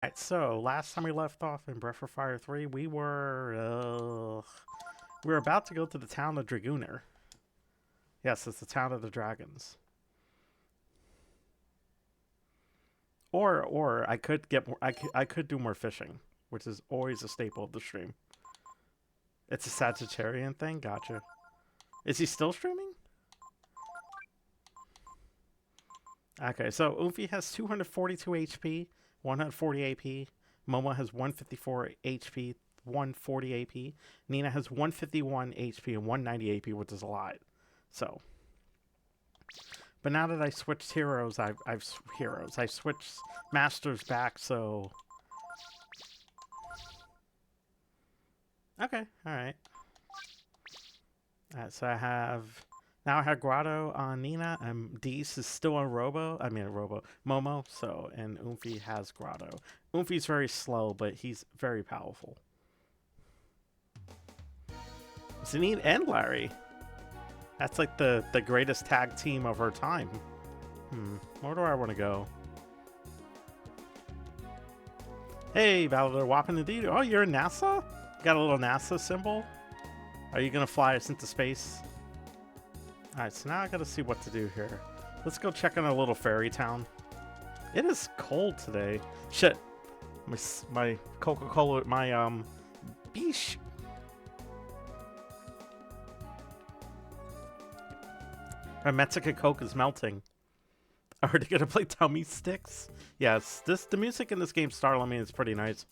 Alright, so last time we left off in Breath of Fire 3, we were about to go to the town of Dragonier. Yes, it's the town of the dragons. Or I could get more. I could do more fishing, which is always a staple of the stream. It's a Sagittarian thing. Gotcha. Is he still streaming? Okay, so Umfi has 242 HP, 140 AP. Momo has 154 HP, 140 AP. Nina has 151 HP and 190 AP, which is a lot. So, but now that I switched heroes, I switched masters back. So, okay, all right. So I have now I have Grotto on Nina, and Dees is still on Momo. So and Umfi has Grotto. Umfi's very slow, but he's very powerful. Zanine and Larry. That's like the greatest tag team of our time. Where do I want to go? Hey, Valador Whopping indeed. Oh, you're in NASA? Got a little NASA symbol? Are you gonna fly us into space? Alright, so now I gotta see what to do here. Let's go check on a little fairy town. It is cold today. Shit. My Coca-Cola, beesh. My Mexican Coke is melting. Are they gonna play tummy sticks? Yes, the music in this game, Starlemane, is pretty nice.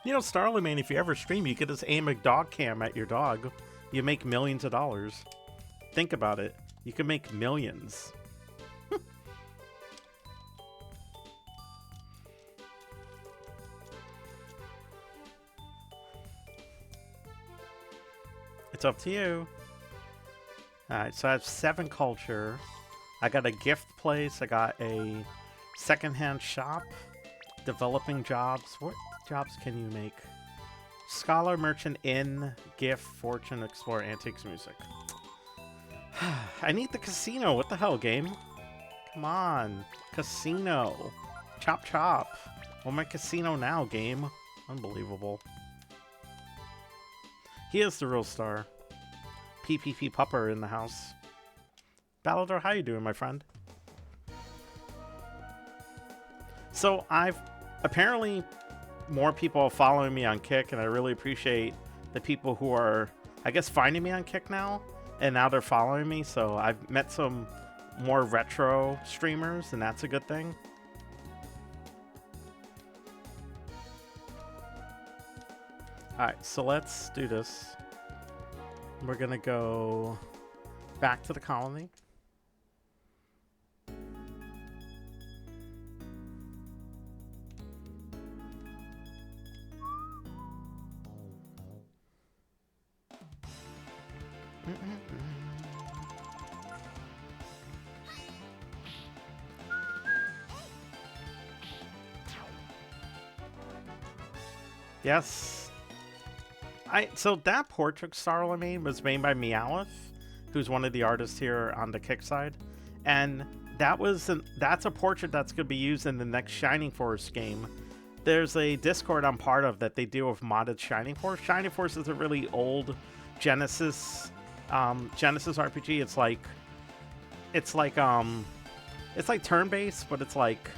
You know, Starlemane, if you ever stream, you could just aim a dog cam at your dog. You make millions of dollars. Think about it. You can make millions. It's up to you. Alright, so I have 7 culture. I got a gift place. I got a secondhand shop. Developing jobs. What jobs can you make? Scholar, merchant, inn, gift, fortune, explorer, antiques, music. I need the casino. What the hell, game? Come on. Casino. Chop chop. Well, my casino now, game. Unbelievable. He is the real star. PPP Pupper in the house. Balador, how you doing, my friend? So apparently more people are following me on Kick, and I really appreciate the people who are, I guess, finding me on Kick now, and now they're following me. So I've met some more retro streamers, and that's a good thing. Alright, so let's do this. We're gonna go back to the colony. Yes. So that portrait Starlemane was made by Meowth, who's one of the artists here on the Kick side, and that's a portrait that's going to be used in the next Shining Force game. There's a Discord I'm part of that they deal with modded Shining Force. Shining Force is a really old Genesis RPG. It's like turn-based, but it's like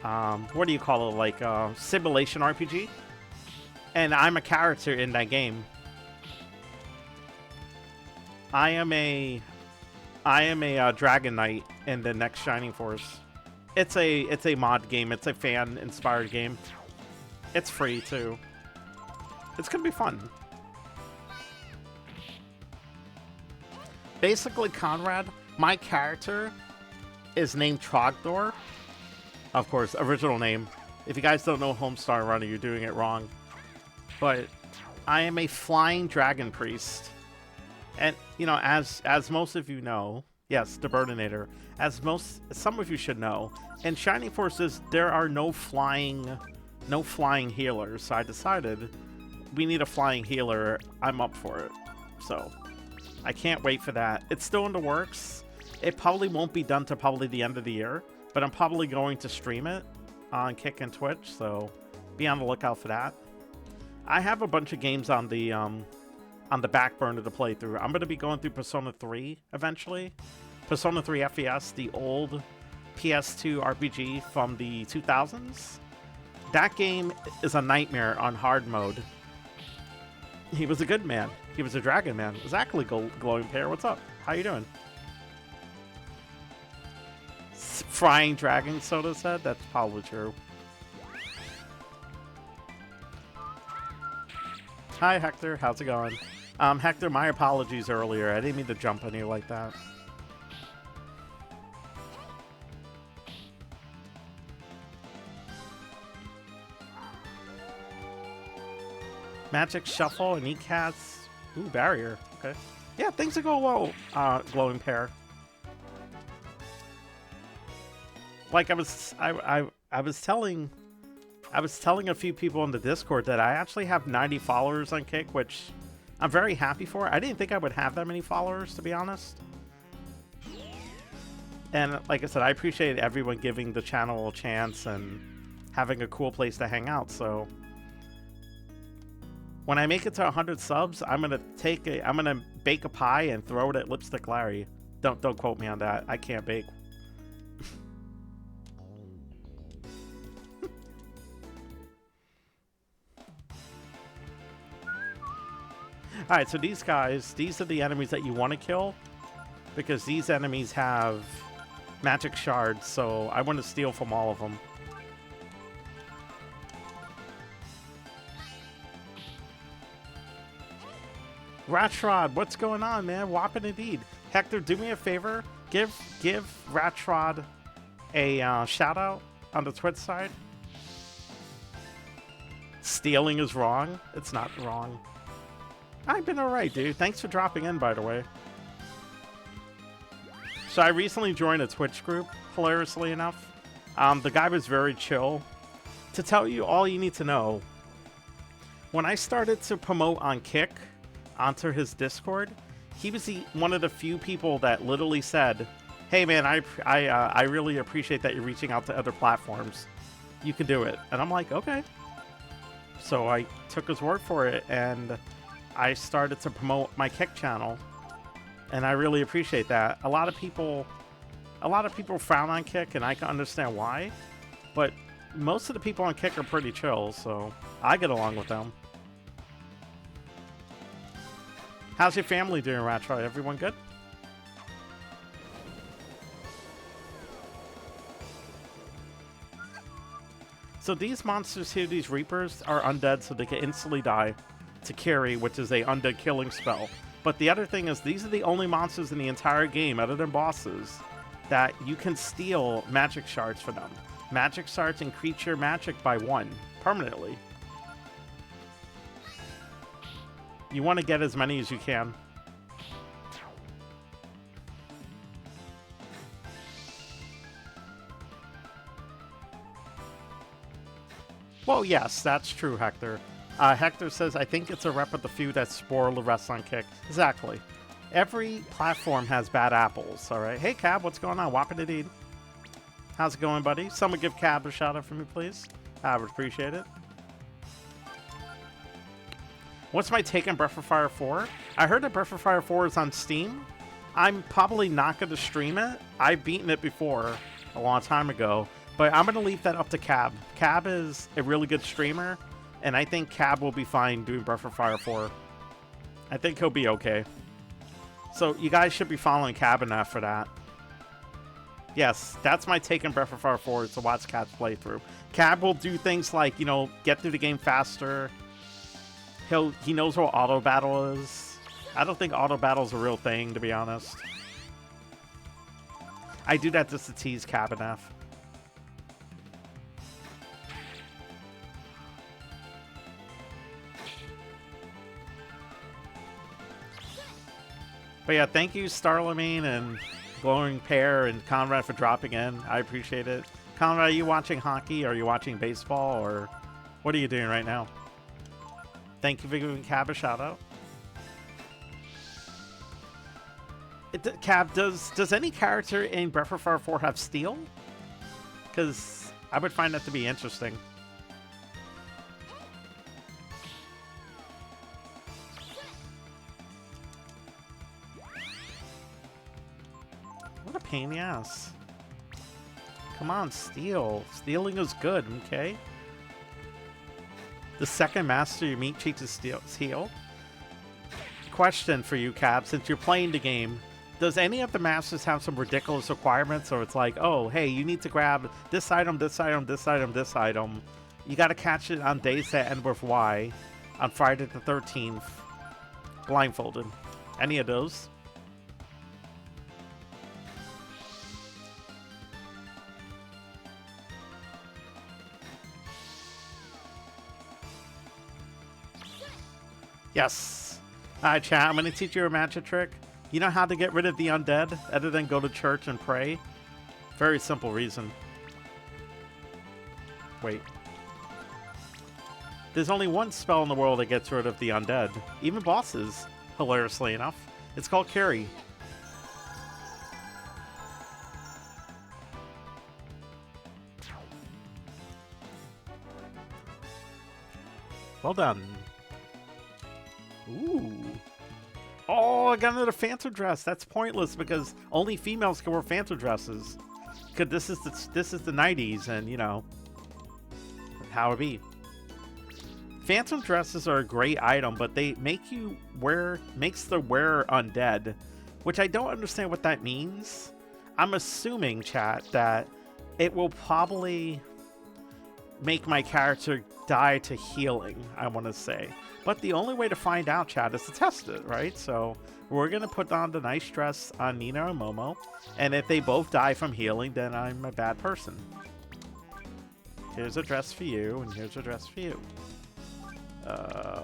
what do you call it? Like simulation RPG. And I'm a character in that game. I am a Dragon Knight in the next Shining Force. It's a mod game. It's a fan inspired game. It's free too. It's gonna be fun. Basically, Conrad, my character is named Trogdor. Of course, original name. If you guys don't know Homestar Runner, you're doing it wrong. But I am a flying dragon priest. And, you know, as most of you know, yes, the Burninator, some of you should know, in Shining Forces, there are no flying healers. So I decided we need a flying healer. I'm up for it. So I can't wait for that. It's still in the works. It probably won't be done to probably the end of the year, but I'm probably going to stream it on Kick and Twitch, so be on the lookout for that. I have a bunch of games on the back burner to play through. I'm going to be going through Persona 3 eventually. Persona 3 FES, the old PS2 RPG from the 2000s. That game is a nightmare on hard mode. He was a good man. He was a dragon man. Exactly, Glowing Pear. What's up? How you doing? Frying Dragon Soda said? That's probably true. Hi, Hector. How's it going? Hector, my apologies earlier. I didn't mean to jump on you like that. Magic Shuffle and E-Cats. Ooh, Barrier. Okay. Yeah, things are going well, Glowing Pear. Like I was telling a few people in the Discord that I actually have 90 followers on Kick, which I'm very happy for. I didn't think I would have that many followers, to be honest. And like I said, I appreciate everyone giving the channel a chance and having a cool place to hang out. So when I make it to 100 subs, I'm gonna bake a pie and throw it at Lipstick Larry. Don't quote me on that. I can't bake. Alright, so these guys, these are the enemies that you want to kill, because these enemies have magic shards, so I want to steal from all of them. Ratrod, what's going on, man? Whopping indeed. Hector, do me a favor. Give Ratrod a shout out on the Twitch side. Stealing is wrong. It's not wrong. I've been alright, dude. Thanks for dropping in, by the way. So I recently joined a Twitch group, hilariously enough. The guy was very chill. To tell you all you need to know, when I started to promote on Kick onto his Discord, he was one of the few people that literally said, "Hey man, I really appreciate that you're reaching out to other platforms. You can do it." And I'm like, okay. So I took his word for it, and I started to promote my Kick channel, and I really appreciate that. A lot of people frown on Kick, and I can understand why, but most of the people on Kick are pretty chill, so I get along with them. How's your family doing, Ratro? Everyone good? So these monsters here, these Reapers, are undead, so they can instantly die to carry, which is a undead killing spell. But the other thing is, these are the only monsters in the entire game, other than bosses, that you can steal magic shards for them. Magic shards increase your magic by 1 permanently. You want to get as many as you can. Well, yes, that's true, Hector. Hector says, I think it's a rep of the few that spoil the rest on Kick. Exactly. Every platform has bad apples, alright? Hey, Cab, what's going on? Whopping indeed. How's it going, buddy? Someone give Cab a shout out for me, please. I would appreciate it. What's my take on Breath of Fire 4? I heard that Breath of Fire 4 is on Steam. I'm probably not going to stream it. I've beaten it before, a long time ago. But I'm going to leave that up to Cab. Cab is a really good streamer, and I think Cab will be fine doing Breath of Fire 4. I think he'll be okay. So you guys should be following Cab enough for that. Yes, that's my take on Breath of Fire 4, is to watch Cab's playthrough. Cab will do things like, you know, get through the game faster. He knows what auto battle is. I don't think auto battle is a real thing, to be honest. I do that just to tease Cab enough. But yeah, thank you, Starlamine and Glowing Pear and Conrad for dropping in. I appreciate it. Conrad, are you watching hockey? Are you watching baseball? Or what are you doing right now? Thank you for giving Cab a shout out. Cab, does any character in Breath of Fire 4 have steel? Because I would find that to be interesting. What a pain in the ass. Come on, steel. Stealing is good, okay? The second master you meet teaches steel. Question for you, Cap, since you're playing the game, does any of the masters have some ridiculous requirements, or it's like, oh, hey, you need to grab this item, this item, this item, this item. You got to catch it on days that end with Y on Friday the 13th, blindfolded. Any of those? Yes. Alright, chat, I'm going to teach you a magic trick. You know how to get rid of the undead, other than go to church and pray? Very simple reason. Wait. There's only one spell in the world that gets rid of the undead. Even bosses, hilariously enough. It's called Carry. Well done. Ooh. Oh, I got another phantom dress. That's pointless because only females can wear phantom dresses. Because this is the 90s, and you know how it be. Phantom dresses are a great item, but they makes the wearer undead, which I don't understand what that means. I'm assuming, chat, that it will probably make my character die to healing, I want to say. But the only way to find out, chat, is to test it, right? So we're going to put on the nice dress on Nina and Momo, and if they both die from healing, then I'm a bad person. Here's a dress for you, and here's a dress for you.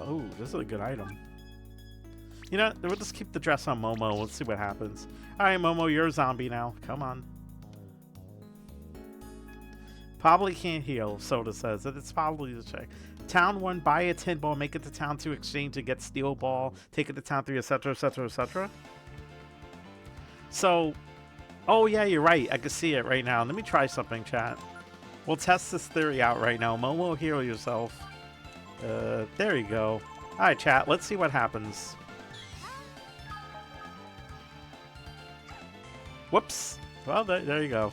Ooh, this is a good item. You know, we'll just keep the dress on Momo. Let's see what happens. Alright, Momo, you're a zombie now. Come on. Probably can't heal, Soda says. It's probably the check. Town 1, buy a tin ball, make it to Town 2, exchange to get steel ball, take it to Town 3, etc., etc., etc. So, oh yeah, you're right. I can see it right now. Let me try something, chat. We'll test this theory out right now. Momo, heal yourself. There you go. Alright, chat, let's see what happens. Whoops. Well, there you go.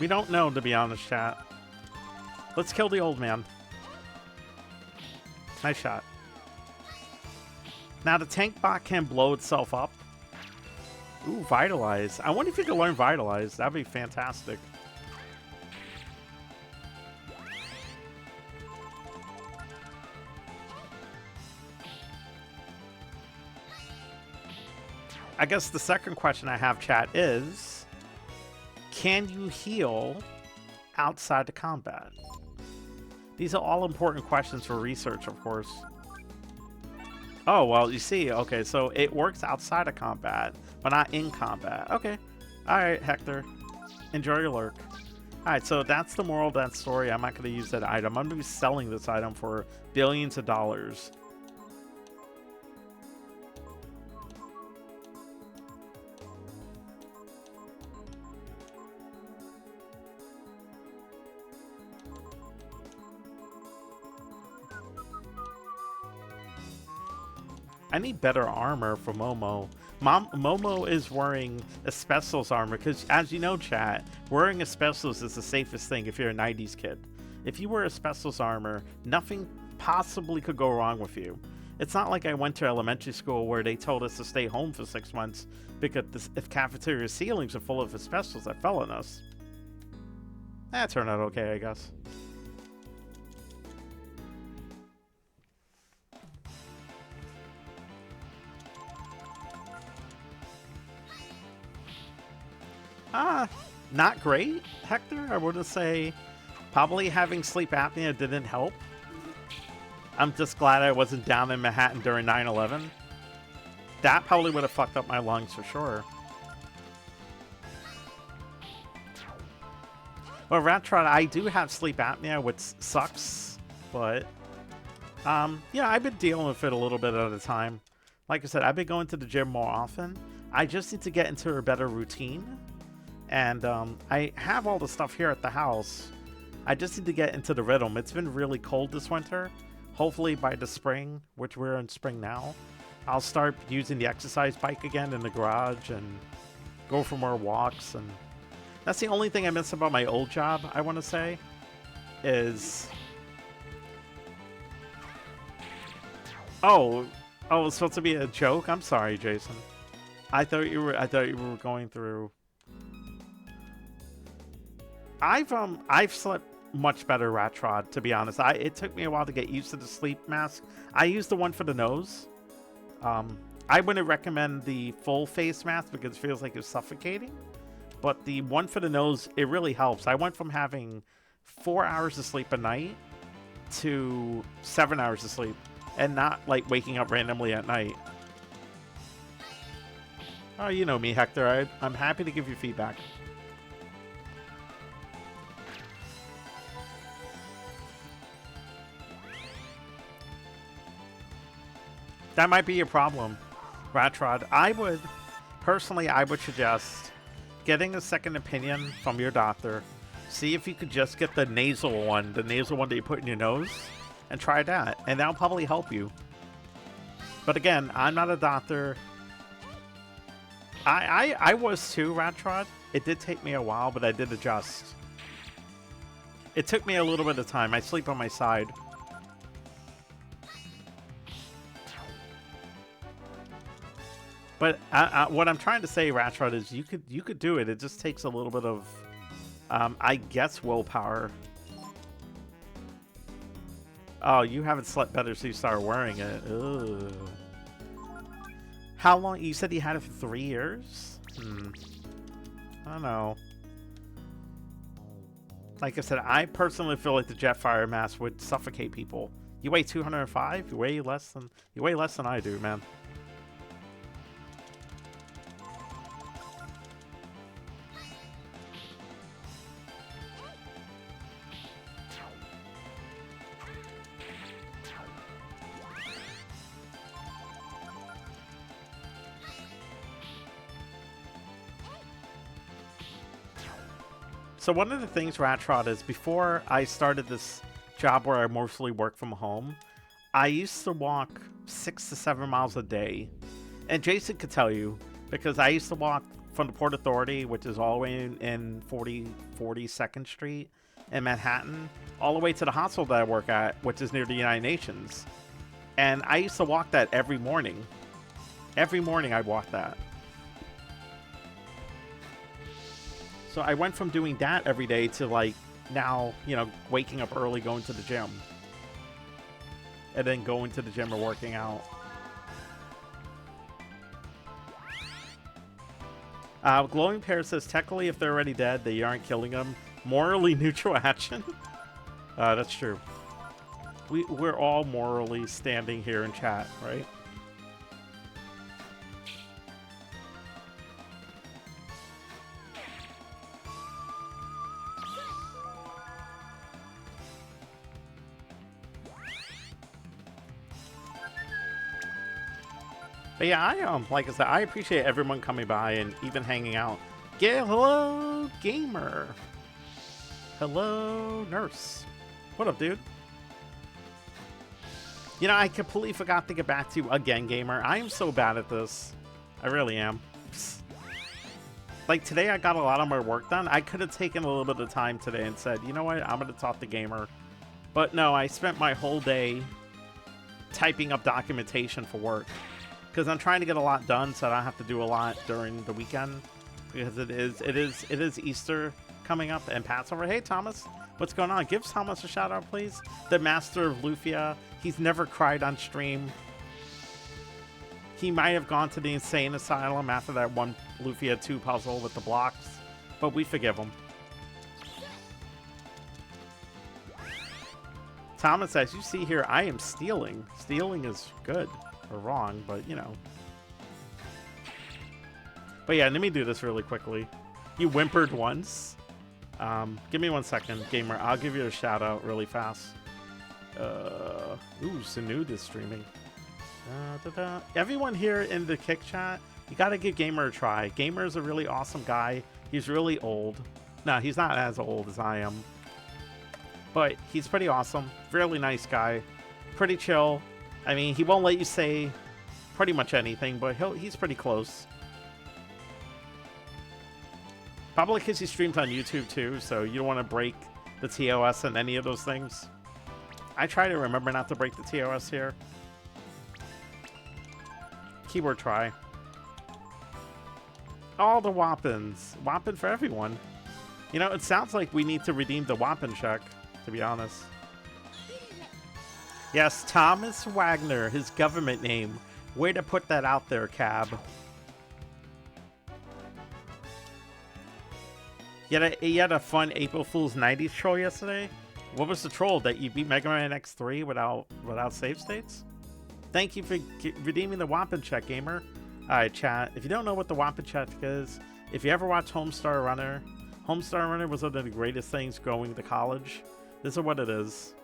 We don't know, to be honest, chat. Let's kill the old man. Nice shot. Now the tank bot can blow itself up. Ooh, Vitalize. I wonder if you could learn Vitalize. That'd be fantastic. I guess the second question I have, chat, is... can you heal outside the combat? These are all important questions for research, of course. Oh, well, you see, okay, so it works outside of combat, but not in combat. Okay. Alright, Hector. Enjoy your lurk. Alright, so that's the moral of that story. I'm not going to use that item. I'm going to be selling this item for billions of dollars. I need better armor for Momo. Momo is wearing Asbestos armor because, as you know, chat, wearing Asbestos is the safest thing if you're a 90s kid. If you wear Asbestos armor, nothing possibly could go wrong with you. It's not like I went to elementary school where they told us to stay home for 6 months because if cafeteria ceilings are full of Asbestos that fell on us. That turned out okay, I guess. Not great, Hector. I would say probably having sleep apnea didn't help. I'm just glad I wasn't down in Manhattan during 9/11. That probably would have fucked up my lungs for sure. Well, Rattrod, I do have sleep apnea, which sucks, but yeah, I've been dealing with it a little bit at a time. Like I said, I've been going to the gym more often. I just need to get into a better routine, and I have all the stuff here at the house. I just need to get into the rhythm. It's been really cold this winter. Hopefully by the spring, which we're in spring now, I'll start using the exercise bike again in the garage and go for more walks. And that's the only thing I miss about my old job, I want to say, is... Oh, it's supposed to be a joke? I'm sorry, Jason. I thought you were going through... I've slept much better, Rattrod, to be honest. It took me a while to get used to the sleep mask. I used the one for the nose. I wouldn't recommend the full face mask because it feels like it's suffocating. But the one for the nose, it really helps. I went from having 4 hours of sleep a night to 7 hours of sleep. And not, like, waking up randomly at night. Oh, you know me, Hector. I'm happy to give you feedback. That might be your problem, Rattrod. Personally, I would suggest getting a second opinion from your doctor. See if you could just get the nasal one that you put in your nose, and try that. And that'll probably help you. But again, I'm not a doctor. I was too, Rattrod. It did take me a while, but I did adjust. It took me a little bit of time. I sleep on my side. But what I'm trying to say, Rattrod, is you could do it. It just takes a little bit of, I guess, willpower. Oh, you haven't slept better, so you started wearing it. Ugh. How long? You said you had it for 3 years? I don't know. Like I said, I personally feel like the Jetfire mask would suffocate people. You weigh 205? You weigh less than I do, man. So one of the things, Rattrod, is before I started this job where I mostly work from home, I used to walk 6 to 7 miles a day. And Jason could tell you, because I used to walk from the Port Authority, which is all the way in 42nd Street in Manhattan, all the way to the hospital that I work at, which is near the United Nations. And I used to walk that every morning. Every morning I'd walk that. So I went from doing that every day to, like, now, you know, waking up early, going to the gym. And then going to the gym or working out. Glowing Pear says, technically, if they're already dead, they aren't killing them. Morally neutral action? That's true. We're all morally standing here in chat, right? But yeah, like I said, I appreciate everyone coming by and even hanging out. Hello, gamer. Hello, nurse. What up, dude? You know, I completely forgot to get back to you again, gamer. I am so bad at this. I really am. Like, today I got a lot of my work done. I could have taken a little bit of time today and said, you know what, I'm going to talk to gamer. But no, I spent my whole day typing up documentation for work. Because I'm trying to get a lot done, so I don't have to do a lot during the weekend. Because it is Easter coming up and Passover. Hey, Thomas, what's going on? Give Thomas a shout out, please. The master of Lufia. He's never cried on stream. He might have gone to the insane asylum after that one Lufia 2 puzzle with the blocks, but we forgive him. Thomas, as you see here, I am stealing. Stealing is good. Or wrong, but you know. But yeah, let me do this really quickly. You whimpered once. Give me 1 second, gamer. I'll give you a shout out really fast. Ooh, Sanud is streaming. Everyone here in the Kick chat, you gotta give Gamer a try. Gamer is a really awesome guy. He's really old. No, he's not as old as I am. But he's pretty awesome. Really nice guy. Pretty chill. I mean, he won't let you say pretty much anything, but he's pretty close. Probably because he streams on YouTube too, so you don't want to break the TOS and any of those things. I try to remember not to break the TOS here. Keyword try. All the Whoppins. Whoppin for everyone. You know, it sounds like we need to redeem the Whoppin check, to be honest. Yes, Thomas Wagner, his government name. Way to put that out there, Cab. You had a fun April Fool's 90s troll yesterday? What was the troll? That you beat Mega Man X3 without save states? Thank you for redeeming the Whoppin check, gamer. Alright, chat. If you don't know what the Whoppin check is, if you ever watch Homestar Runner, Homestar Runner was one of the greatest things going to college. This is what it is.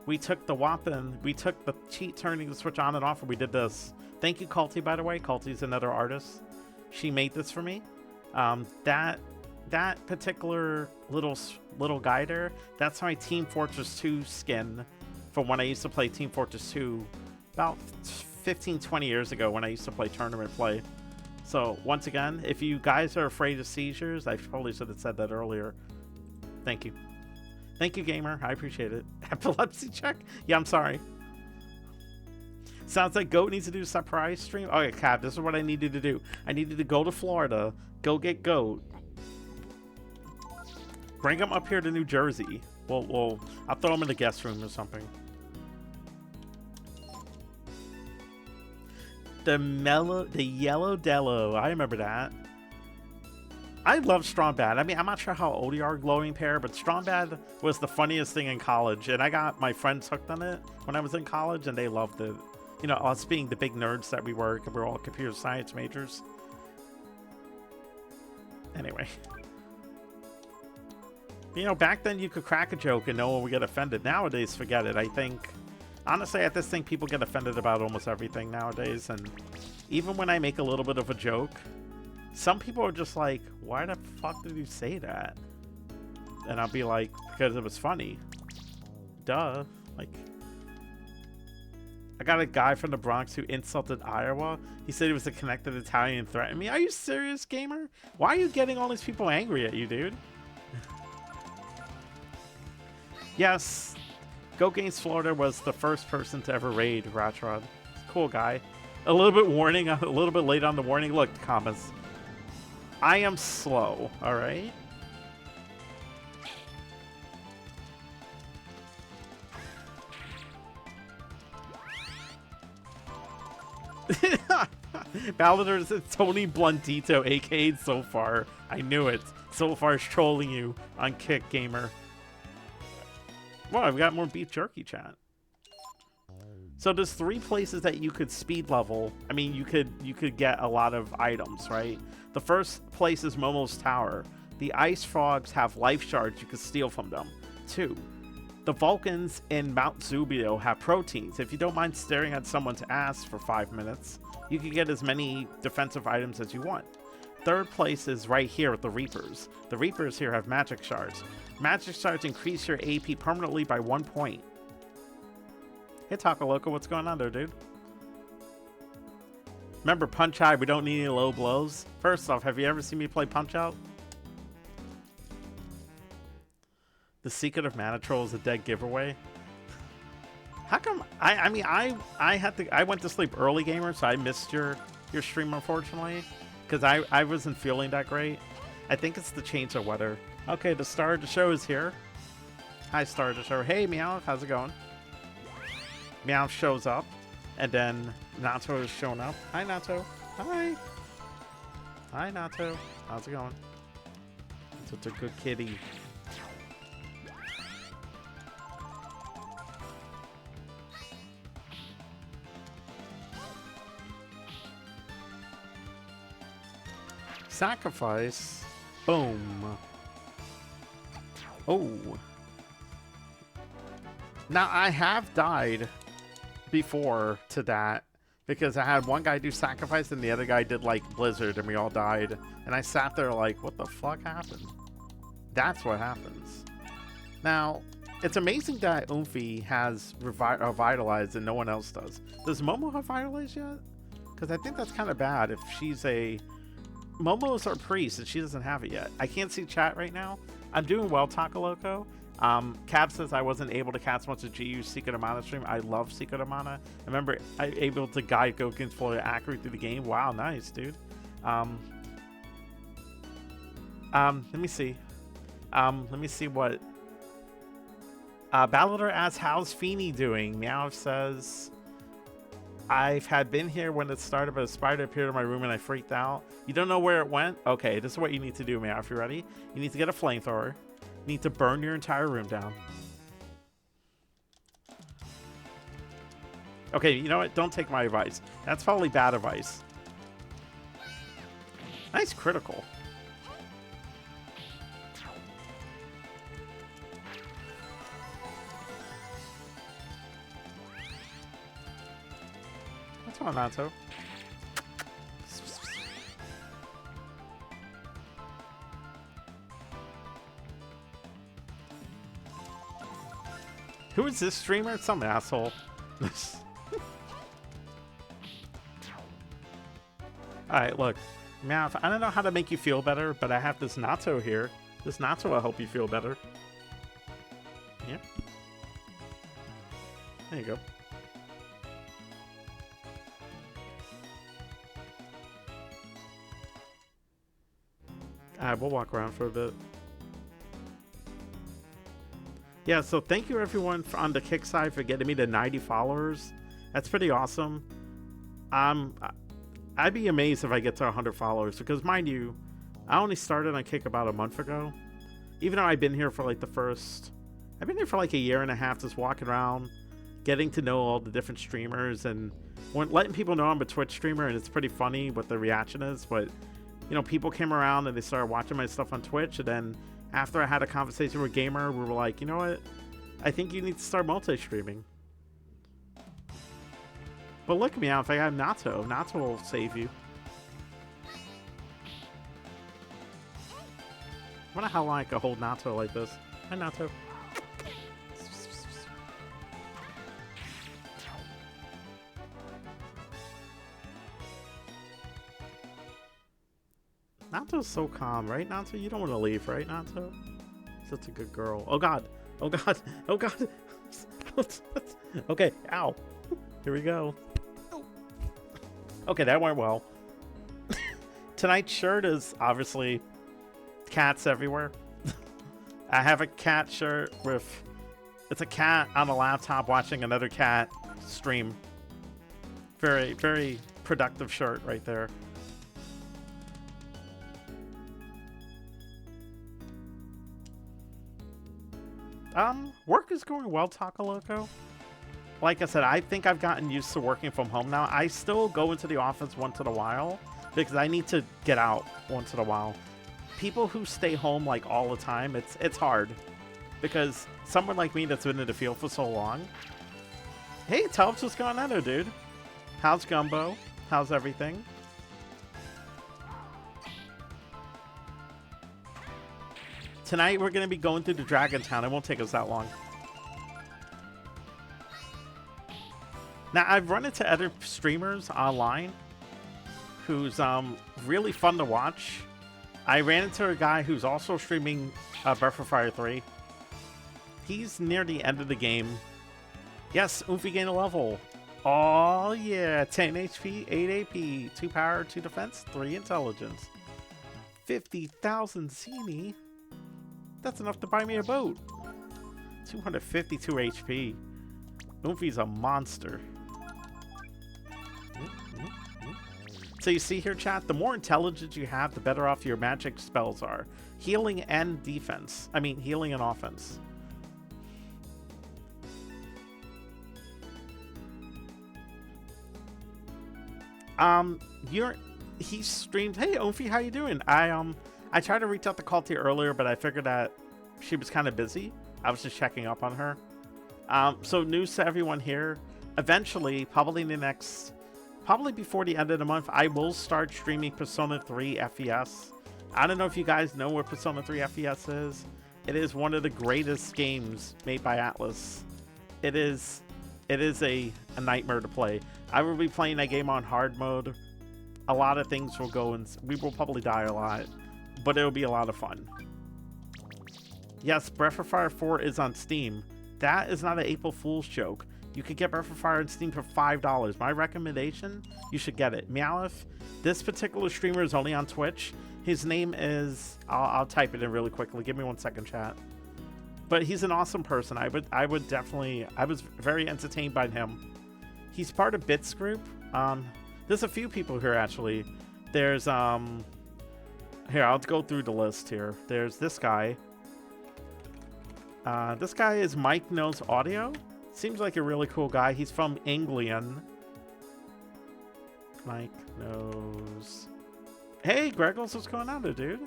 We took the Whoppin, we took the cheat turning the switch on and off, and we did this. Thank you, Culty, by the way. Culty's another artist. She made this for me. That particular little guider, that's my Team Fortress 2 skin from when I used to play Team Fortress 2 about 15-20 years ago when I used to play tournament play. So once again, if you guys are afraid of seizures, I probably should have said that earlier. Thank you. Thank you, gamer. I appreciate it. Epilepsy check? Yeah, I'm sorry. Sounds like Goat needs to do a surprise stream. Okay, Cap, this is what I needed to do. I needed to go to Florida, go get Goat, bring him up here to New Jersey. Well, I'll throw him in the guest room or something. The Yellow Dello. I remember that. I love Strong Bad. I mean, I'm not sure how old you are, Glowing Pair, but Strong Bad was the funniest thing in college, and I got my friends hooked on it when I was in college, and they loved it. You know, us being the big nerds that we were, because we're all computer science majors. Anyway. You know, back then you could crack a joke and no one would get offended. Nowadays, forget it. I think, honestly, I just think people get offended about almost everything nowadays, and even when I make a little bit of a joke, some people are just like, why the fuck did you say that? And I'll be like, because it was funny. Duh. Like, I got a guy from the Bronx who insulted Iowa. He said he was a connected Italian and threatened me. Are you serious, gamer? Why are you getting all these people angry at you, dude? Yes, Go Games Florida was the first person to ever raid Ratrod. Cool guy. A little bit warning, a little bit late on the warning. Look, comments. I am slow, alright? Ballador says Tony Bluntito, aka So Far. I knew it. So Far is trolling you on Kick, gamer. Well, I've got more beef jerky chat. So there's 3 places that you could speed level. I mean, you could get a lot of items, right? The first place is Momo's Tower. The ice frogs have life shards you can steal from them. 2, the Vulcans in Mount Zubio have proteins. If you don't mind staring at someone's ass for 5 minutes, you can get as many defensive items as you want. 3rd place is right here with the Reapers. The Reapers here have magic shards. Magic shards increase your AP permanently by 1 point. Hey, Taco Loco, what's going on there, dude? Remember Punch High, we don't need any low blows? First off, have you ever seen me play Punch Out? The Secret of Mana Troll is a dead giveaway. How come? I mean, I went to sleep early, gamer, so I missed your stream, unfortunately. Because I wasn't feeling that great. I think it's the change of weather. Okay, the star of the show is here. Hi, star of the show. Hey, Meow, how's it going? Meow shows up, and then Nato is showing up. Hi, Nato. Hi. Hi, Nato. How's it going? Such a good kitty. Sacrifice. Boom. Oh. Now, I have died before to that because I had one guy do sacrifice and the other guy did like blizzard and we all died. And I sat there like, what the fuck happened? That's what happens. Now, it's amazing that Oomphy has revitalized and no one else does. Does Momo have vitalized yet? Because I think that's kind of bad if she's a... Momo's our priest and she doesn't have it yet. I can't see chat right now. I'm doing well, Takaloco. Cab says I wasn't able to catch much of GU's Secret of Mana stream. I love Secret of Mana. I remember I was able to guide Goken's fully accurate through the game. Wow, nice, dude. Let me see. Let me see what... Ballador asks, how's Feeny doing? Meow says... I've had been here when it started, but a spider appeared in my room and I freaked out. You don't know where it went? Okay, this is what you need to do, Meow, if you're ready. You need to get a flamethrower. You need to burn your entire room down. Okay, you know what? Don't take my advice. That's probably bad advice. Nice critical. What's going on, Nato? Who is this streamer? Some asshole. Alright, look. Math, I don't know how to make you feel better, but I have this natto here. This natto will help you feel better. Yeah. There you go. Alright, we'll walk around for a bit. Yeah, so thank you everyone on the Kick side for getting me to 90 followers. That's pretty awesome. I'd be amazed if I get to 100 followers because, mind you, I only started on Kick about a month ago. Even though I've been here for like I've been here for like a year and a half, just walking around, getting to know all the different streamers and letting people know I'm a Twitch streamer, and it's pretty funny what the reaction is. But you know, people came around and they started watching my stuff on Twitch, and then after I had a conversation with Gamer, we were like, you know what? I think you need to start multi-streaming. But look at me out. If I have Natto, Natto will save you. I wonder how long I could hold Natto like this. Hi, Natto. Natto's so calm, right, Natto? You don't want to leave, right, Natto? Such a good girl. Oh, God. Oh, God. Oh, God. Okay, ow. Here we go. Okay, that went well. Tonight's shirt is obviously cats everywhere. I have a cat shirt with... It's a cat on a laptop watching another cat stream. Very, very productive shirt right there. Work is going well, Takaloco. Like I said, I think I've gotten used to working from home now. I still go into the office once in a while because I need to get out once in a while. People who stay home like all the time, it's hard because someone like me that's been in the field for so long. Hey, Tubbs, what's going on there, dude? How's Gumbo? How's everything? Tonight we're going to be going through the Dragon Town. It won't take us that long. Now, I've run into other streamers online who's really fun to watch. I ran into a guy who's also streaming Breath of Fire 3. He's near the end of the game. Yes, Oomphy gained a level. Oh, yeah. 10 HP, 8 AP, 2 power, 2 defense, 3 intelligence. 50,000 Zini. That's enough to buy me a boat. 252 HP. Oomphy's a monster. So you see here, chat, the more intelligence you have, the better off your magic spells are. Healing and defense. I mean, healing and offense. He streamed, hey, Oomphy, how you doing? I tried to reach out to call to you earlier, but I figured that she was kind of busy. I was just checking up on her. So news to everyone here. Eventually, probably before the end of the month, I will start streaming Persona 3 FES. I don't know if you guys know what Persona 3 FES is. It is one of the greatest games made by Atlas. It is a nightmare to play. I will be playing that game on hard mode. A lot of things will go and we will probably die a lot, but it'll be a lot of fun. Yes, Breath of Fire 4 is on Steam. That is not an April Fool's joke. You can get Breath of Fire on Steam for $5. My recommendation, you should get it. Meowth, this particular streamer is only on Twitch. His name is, I'll type it in really quickly. Give me 1 second, chat. But he's an awesome person. I would definitely, I was very entertained by him. He's part of Bits Group. There's a few people here, actually. There's, here, I'll go through the list here. There's this guy. This guy is Mike Knows Audio. Seems like a really cool guy. He's from Anglian. Mike Knows. Hey, Greggles, what's going on there, dude?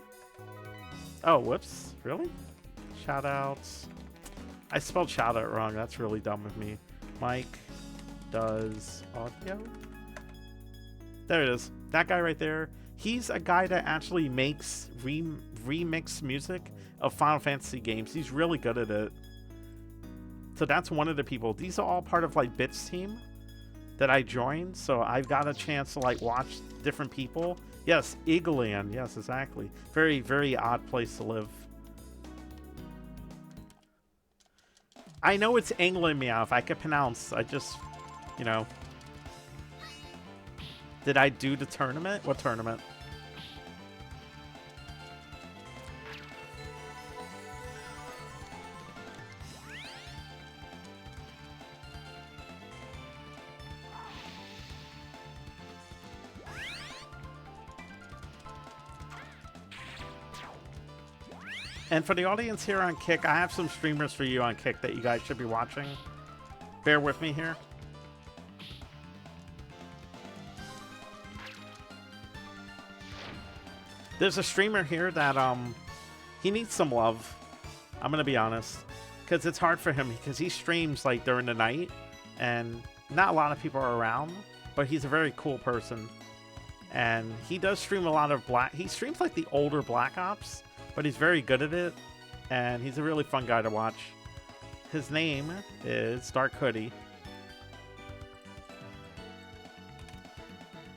Oh, whoops. Really? Shoutouts. I spelled shout out wrong. That's really dumb of me. Mike Does Audio. There it is. That guy right there. He's a guy that actually makes remix music of Final Fantasy games. He's really good at it. So that's one of the people. These are all part of like Bits team that I joined. So I've got a chance to like watch different people. Yes, Eagleland. Yes, exactly. Very, very odd place to live. I know it's England, Meow. If I could pronounce, I just, you know. Did I do the tournament? What tournament? And for the audience here on Kick, I have some streamers for you on Kick that you guys should be watching. Bear with me here. There's a streamer here that he needs some love. I'm gonna be honest, because it's hard for him because he streams like during the night, and not a lot of people are around. But he's a very cool person, and he does stream a lot of He streams like the older Black Ops, but he's very good at it, and he's a really fun guy to watch. His name is Dark Hoodie.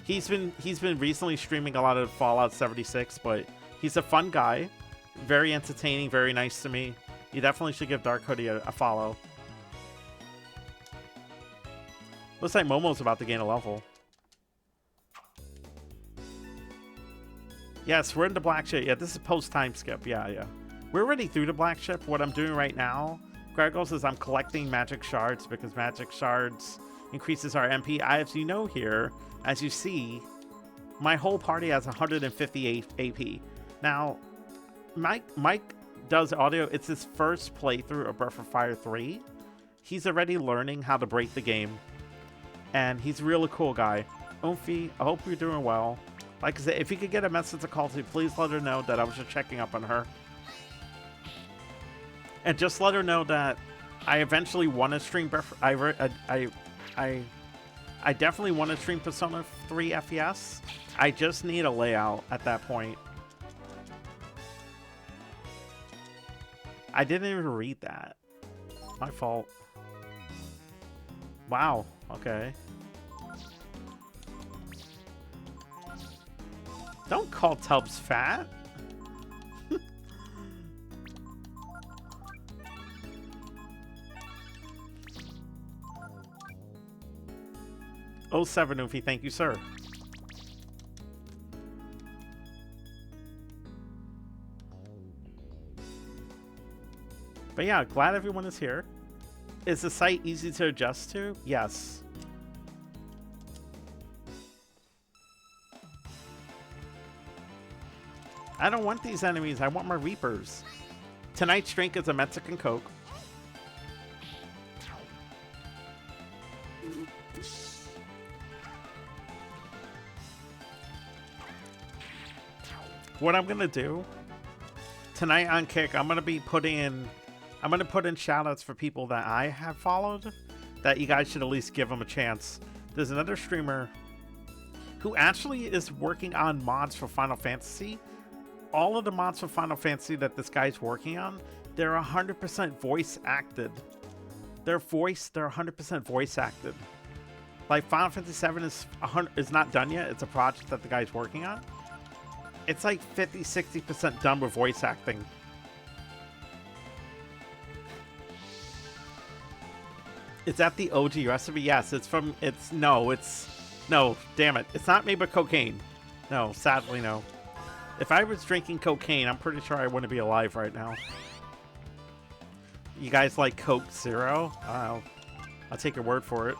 He's been recently streaming a lot of Fallout 76, but he's a fun guy, very entertaining, very nice to me. You definitely should give Dark Hoodie a follow. Looks like Momo's about to gain a level. Yes, we're in the black ship. Yeah, this is post time skip. Yeah. We're already through the black ship. What I'm doing right now, Greggles, is I'm collecting magic shards because magic shards increases our MP. As you know here, as you see, my whole party has 158 AP. Now, Mike does audio. It's his first playthrough of Breath of Fire 3. He's already learning how to break the game, and he's a really cool guy. Umfi, I hope you're doing well. Like I said, if you could get a message to call to, please let her know that I was just checking up on her. And just let her know that I eventually want to stream I definitely want to stream Persona 3 FES. I just need a layout at that point. I didn't even read that. My fault. Wow. Okay. Don't call Tubbs fat. 07 Oofy, thank you, sir. But yeah, glad everyone is here. Is the site easy to adjust to? Yes. I don't want these enemies. I want my Reapers. Tonight's drink is a Mexican Coke. What I'm going to do, tonight on Kick, I'm gonna put in shoutouts for people that I have followed that you guys should at least give them a chance. There's another streamer who actually is working on mods for Final Fantasy. All of the mods for Final Fantasy that this guy's working on, they're 100% voice acted. They're 100% voice acted. Like Final Fantasy VII is not done yet. It's a project that the guy's working on. It's like 50-60% done with voice acting. Is that the OG recipe? Yes, no, damn it. It's not made with cocaine. No, sadly no. If I was drinking cocaine, I'm pretty sure I wouldn't be alive right now. You guys like Coke Zero? I'll take your word for it.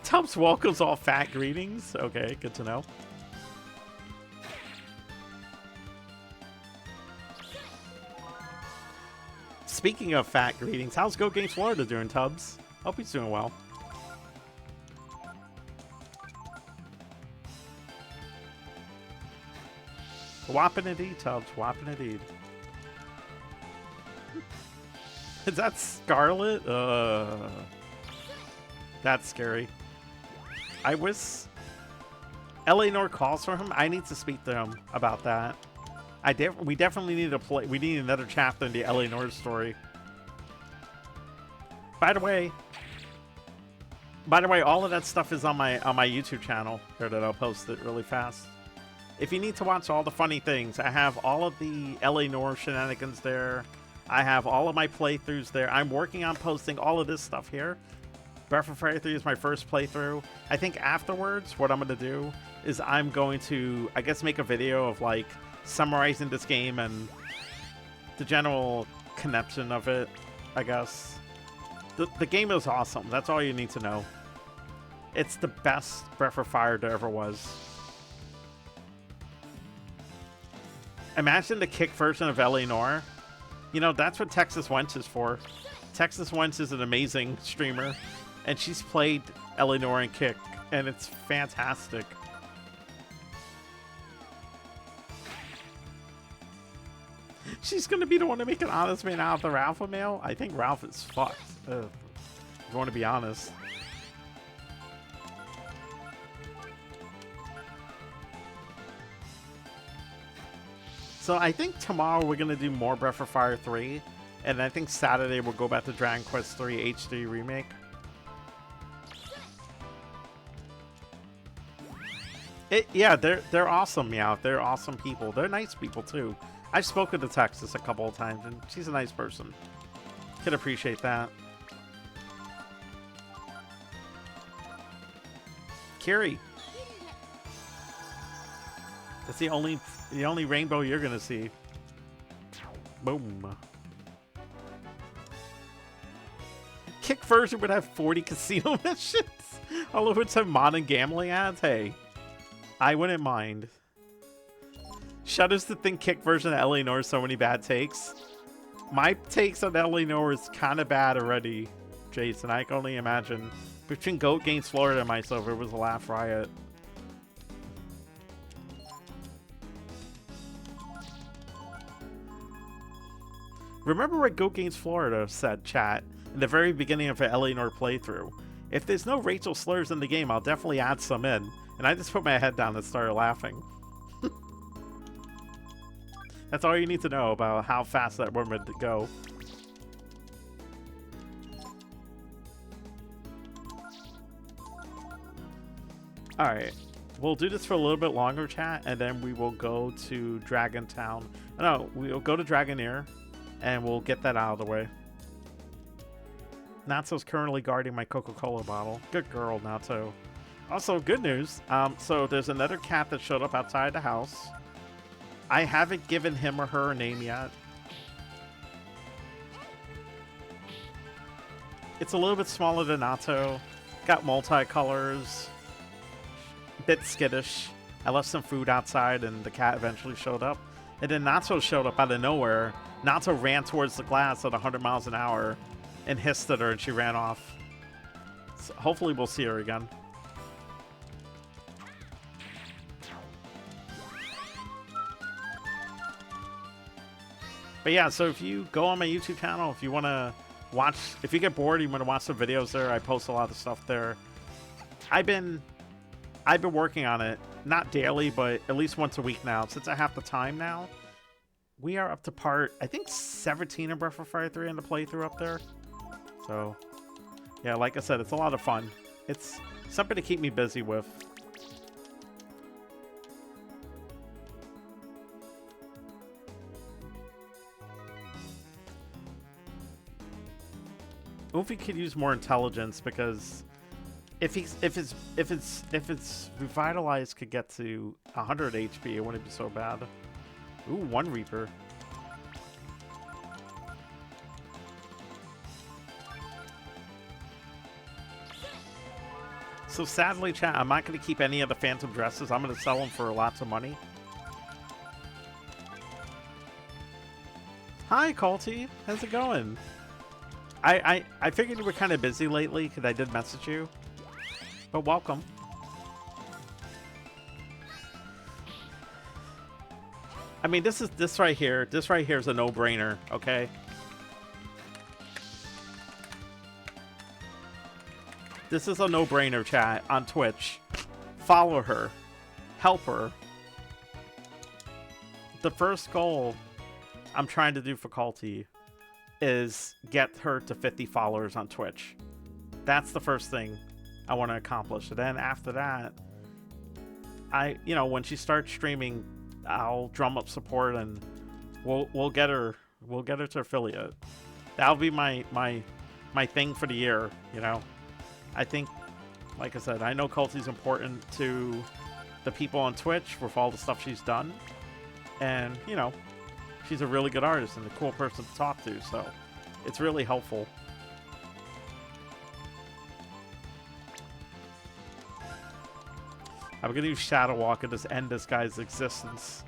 Tubbs welcomes all fat greetings. Okay, good to know. Speaking of fat greetings, how's Go Games Florida doing, Tubbs? Hope he's doing well. Whopping indeed, Tubbs. Whopping indeed. Is that Scarlet? That's scary. I wish Eleanor calls for him. I need to speak to him about that. We definitely need to play. We need another chapter in the Eleanor story. By the way, all of that stuff is on my YouTube channel here that I'll post it really fast. If you need to watch all the funny things, I have all of the Eleanor shenanigans there. I have all of my playthroughs there. I'm working on posting all of this stuff here. Breath of Fire 3 is my first playthrough. I think afterwards, what I'm going to do is I'm going to, I guess, make a video of like summarizing this game and the general connection of it, I guess. The game is awesome. That's all you need to know. It's the best Breath of Fire there ever was. Imagine the Kick version of Eleanor. You know, that's what Texas Wench is for. Texas Wench is an amazing streamer, and she's played Eleanor and Kick, and it's fantastic. She's gonna be the one to make an honest man out of the Ralph male? I think Ralph is fucked, if you want to be honest. So I think tomorrow we're gonna do more Breath of Fire 3, and I think Saturday we'll go back to Dragon Quest 3 HD Remake. Yeah, they're awesome, Meow. They're awesome people. They're nice people too. I've spoken to Texas a couple of times, and she's a nice person. Could appreciate that. Kiri. That's the only rainbow you're gonna see. Boom. Kick version would have 40 casino missions, all of which have mod and gambling ads. Hey, I wouldn't mind. Shudders to think Kick version of Eleanor has so many bad takes. My takes on Eleanor is kind of bad already, Jason. I can only imagine. Between Goat Games Florida and myself, it was a laugh riot. Remember what Goat Games Florida said, chat, in the very beginning of an Eleanor playthrough. If there's no racial slurs in the game, I'll definitely add some in. And I just put my head down and started laughing. That's all you need to know about how fast that woman would go. Alright. We'll do this for a little bit longer, chat, and then we will go to Dragon Town. No, we'll go to Dragonier, and we'll get that out of the way. Natsu's currently guarding my Coca-Cola bottle. Good girl, Natsu. Also, good news. So there's another cat that showed up outside the house. I haven't given him or her a name yet. It's a little bit smaller than Natsu. Got multicolors. Bit skittish. I left some food outside and the cat eventually showed up. And then Natsu showed up out of nowhere. Natsu ran towards the glass at 100 miles an hour and hissed at her and she ran off. So hopefully we'll see her again. But yeah, so if you go on my YouTube channel, if you want to watch, if you get bored, you want to watch some videos there, I post a lot of stuff there. I've been working on it, not daily, but at least once a week now, since I have the time now. We are up to part, I think, 17 of Breath of Fire 3 in the playthrough up there. So, yeah, like I said, it's a lot of fun. It's something to keep me busy with. Oofy could use more intelligence because if it's revitalized could get to 100 HP, it wouldn't be so bad. Ooh, one Reaper. So sadly, chat, I'm not going to keep any of the Phantom dresses. I'm going to sell them for lots of money. Hi, Colty. How's it going? I figured you were kind of busy lately because I did message you. But welcome. I mean, this right here. This right here is a no-brainer, okay? This is a no-brainer, chat, on Twitch. Follow her. Help her. The first goal I'm trying to do for Colty is get her to 50 followers on Twitch. That's the first thing I want to accomplish. And then after that, when she starts streaming, I'll drum up support and we'll get her to affiliate. That'll be my thing for the year, you know. I think, like I said, I know Colty's important to the people on Twitch with all the stuff she's done. And, you know, she's a really good artist and a cool person to talk to, so it's really helpful. I'm going to use Shadow Walk and just end this guy's existence.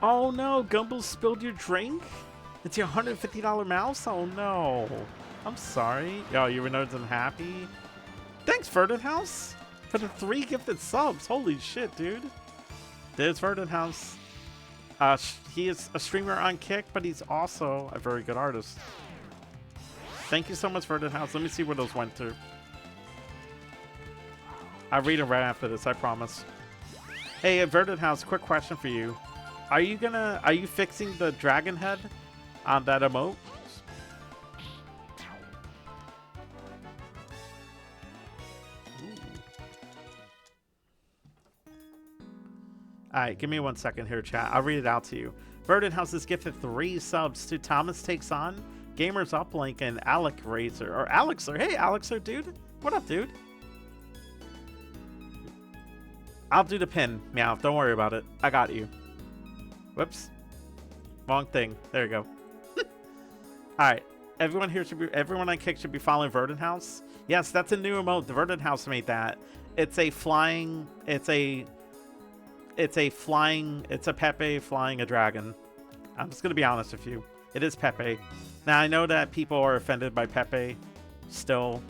Oh no, Gumble spilled your drink? It's your $150 mouse? Oh no. I'm sorry. Yo, you were not unhappy? Thanks, Verdant House, for the 3 gifted subs. Holy shit, dude. There's Verdant House. He is a streamer on Kick, but he's also a very good artist. Thank you so much, Verdant House. Let me see where those went to. I'll read them right after this, I promise. Hey, Verdant House, quick question for you. Are you fixing the dragon head on that emote? Alright, give me 1 second here, chat. I'll read it out to you. Verdant House has gifted 3 subs to Thomas Takes On, Gamers Uplink, and Alec Razor. Or Alexer. Hey, Alexer, dude. What up, dude? I'll do the pin, Meow. Don't worry about it. I got you. Whoops. Wrong thing. There you go. Alright. Everyone on Kick should be following Verdant House. Yes, that's a new emote. The Verdant House made that. It's a Pepe flying a dragon. I'm just gonna be honest with you. It is Pepe. Now I know that people are offended by Pepe. Still,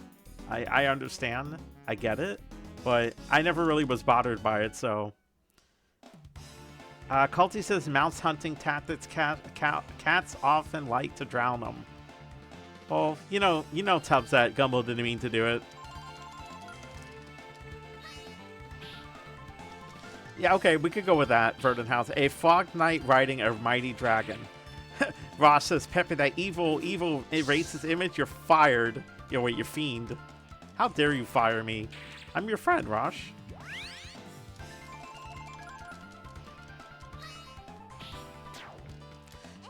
I understand. I get it. But I never really was bothered by it, so. Culty says mouse hunting tactics. Cats often like to drown them. Well, you know, Tubbs, that Gumbo didn't mean to do it. Yeah, okay, we could go with that, Verdant House. A fog knight riding a mighty dragon. Ross says, Pepe, that evil racist image, you're fired. Yo, wait, you fiend. How dare you fire me? I'm your friend, Rosh.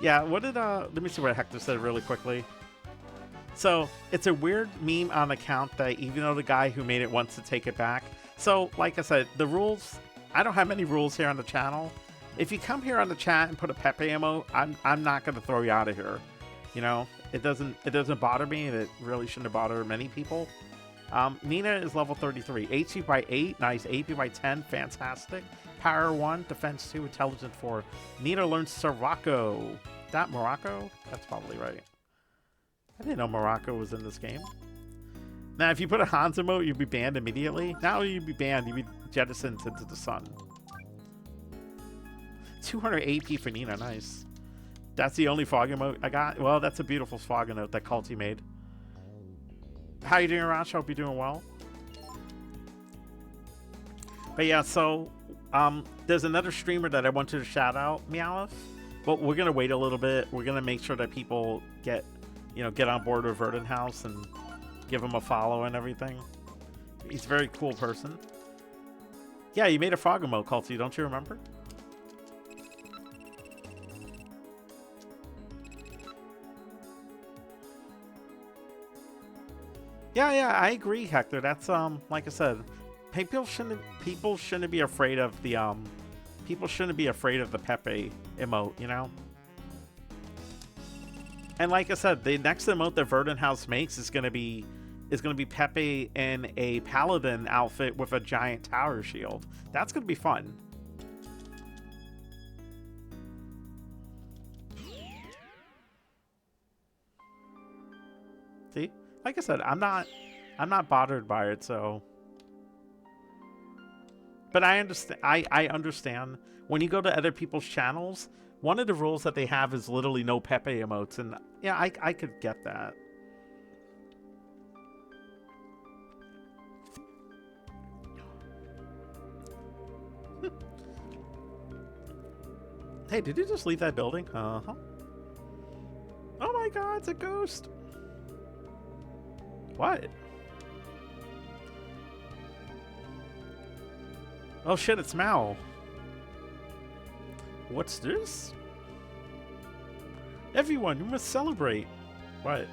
Yeah, what did, let me see what Hector said really quickly. So, it's a weird meme on account that even though the guy who made it wants to take it back. So, like I said, the rules, I don't have many rules here on the channel. If you come here on the chat and put a Pepe emote, I'm not going to throw you out of here. You know, it doesn't bother me, and it really shouldn't bother many people. Nina is level 33. HP by 8. Nice. AP by 10. Fantastic. Power 1. Defense 2. Intelligence 4. Nina learns Sirocco. That Morocco? That's probably right. I didn't know Morocco was in this game. Now, if you put a Hans emote, you'd be banned immediately. Now you'd be banned. You'd be jettisoned into the sun. 200 AP for Nina. Nice. That's the only fog emote I got. Well, that's a beautiful fog emote that Culty made. How you doing, Rosh? Hope you're doing well. But yeah, so there's another streamer that I wanted to shout out, Meowth. But we're gonna wait a little bit. We're gonna make sure that people get on board with Verdant House and give him a follow and everything. He's a very cool person. Yeah, you made a fog emote, Culty, don't you remember? Yeah, I agree, Hector. That's like I said, people shouldn't be afraid of the Pepe emote, you know? And like I said, the next emote that Verdant House makes is gonna be Pepe in a paladin outfit with a giant tower shield. That's gonna be fun. See? Like I said, I'm not bothered by it, so. But I understand. I understand when you go to other people's channels, one of the rules that they have is literally no Pepe emotes, and yeah, I could get that. Hey, did you just leave that building? Uh-huh. Oh my God, it's a ghost. What? Oh shit, it's Mao. What's this? Everyone, you must celebrate. What?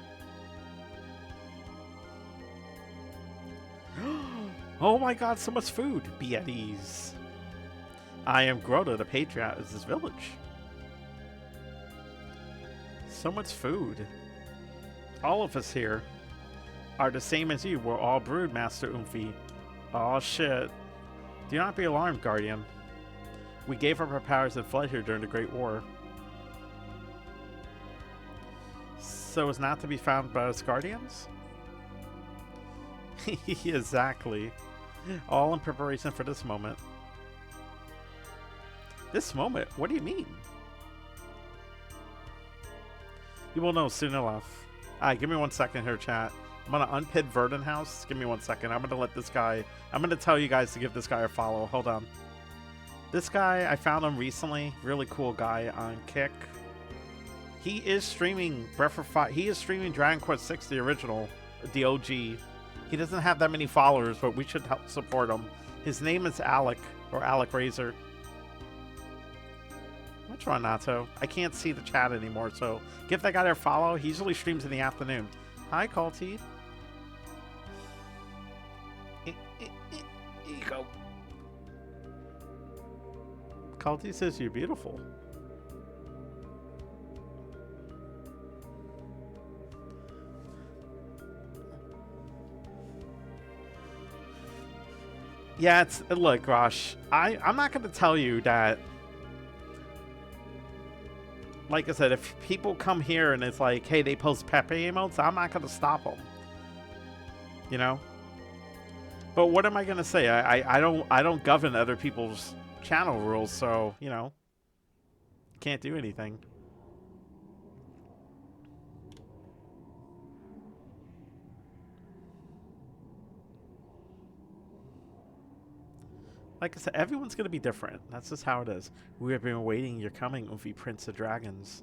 Oh my God, so much food. Be at ease. I am Grota, the patriarch of this village. So much food. All of us here are the same as you. We're all brood, Master Oomphy. Oh shit. Do not be alarmed, Guardian. We gave up our powers and fled here during the Great War. So as not to be found by us Guardians? Exactly. All in preparation for this moment. This moment? What do you mean? You will know soon enough. Alright, give me 1 second here, chat. I'm gonna unpin Verdant House. Give me 1 second. I'm gonna let this guy. I'm gonna tell you guys to give this guy a follow. Hold on. This guy, I found him recently. Really cool guy on Kick. He is streaming Breath of Fire. He is streaming Dragon Quest VI, the original, the OG. He doesn't have that many followers, but we should help support him. His name is Alec, or Alec Razor. What's wrong, Nato? I can't see the chat anymore, so give that guy a follow. He usually streams in the afternoon. Hi, Culty. Here you go. Culty says you're beautiful. Yeah, it's look, Rosh. I'm not going to tell you that. Like I said, if people come here and it's like, hey, they post Pepe emotes, I'm not going to stop them. You know? But what am I going to say? I don't govern other people's channel rules, so, you know, can't do anything. Like I said, everyone's going to be different. That's just how it is. We have been awaiting your coming, Oomphy Prince of Dragons.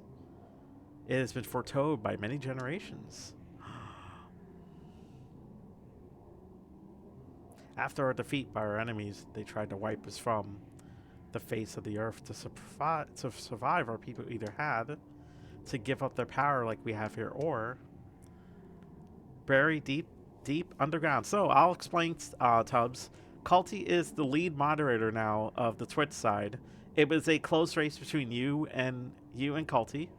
It has been foretold by many generations. After our defeat by our enemies, they tried to wipe us from the face of the earth. To survive, our people either had to give up their power like we have here, or bury deep underground. So I'll explain, Tubbs. Culty is the lead moderator now of the Twitch side. It was a close race between you and Culty.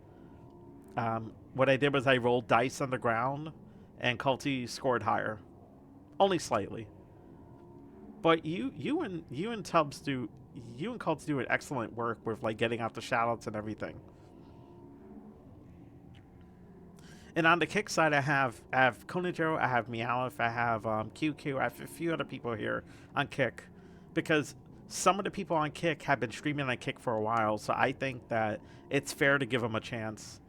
What I did was I rolled dice on the ground, and Culty scored higher, only slightly. But you and Culty do an excellent work with like getting out the shoutouts and everything. And on the Kick side, I have Konijo, I have Meowth, I have QQ, I have a few other people here on Kick, because some of the people on Kick have been streaming on Kick for a while, so I think that it's fair to give them a chance.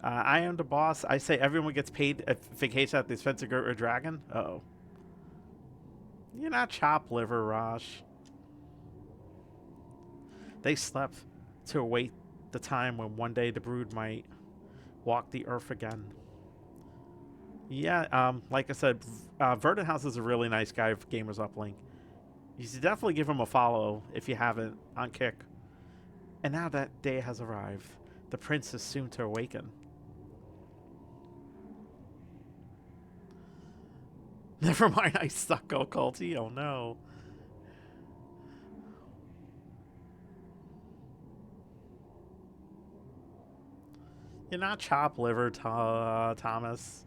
I am the boss. I say everyone gets paid a vacation at the expense of a dragon. Uh-oh. You're not chopped liver, Rosh. They slept to await the time when one day the brood might walk the earth again. Yeah, like I said, Verdant House is a really nice guy for Gamers Uplink. You should definitely give him a follow if you haven't on Kick. And now that day has arrived. The prince is soon to awaken. Never mind, I suck, Occulty. Oh no. You're not chopped liver, Thomas.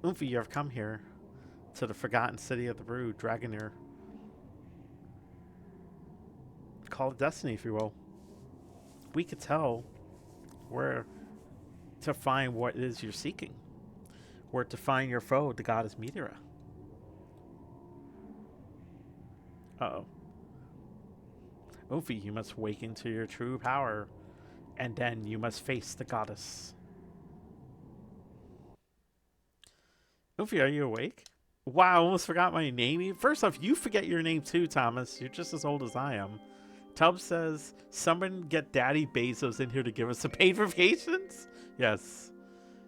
Oomphy, you have come here to the forgotten city of the brood, Dragonier. Call it destiny, if you will. We could tell where to find what it is you're seeking. Where to find your foe, the goddess Meteora. Uh-oh. Oomphy, you must awaken to your true power, and then you must face the goddess. Oomphy, are you awake? Wow, I almost forgot my name. First off, you forget your name too, Thomas. You're just as old as I am. Tubbs says, someone get Daddy Bezos in here to give us some paid vacations? Yes.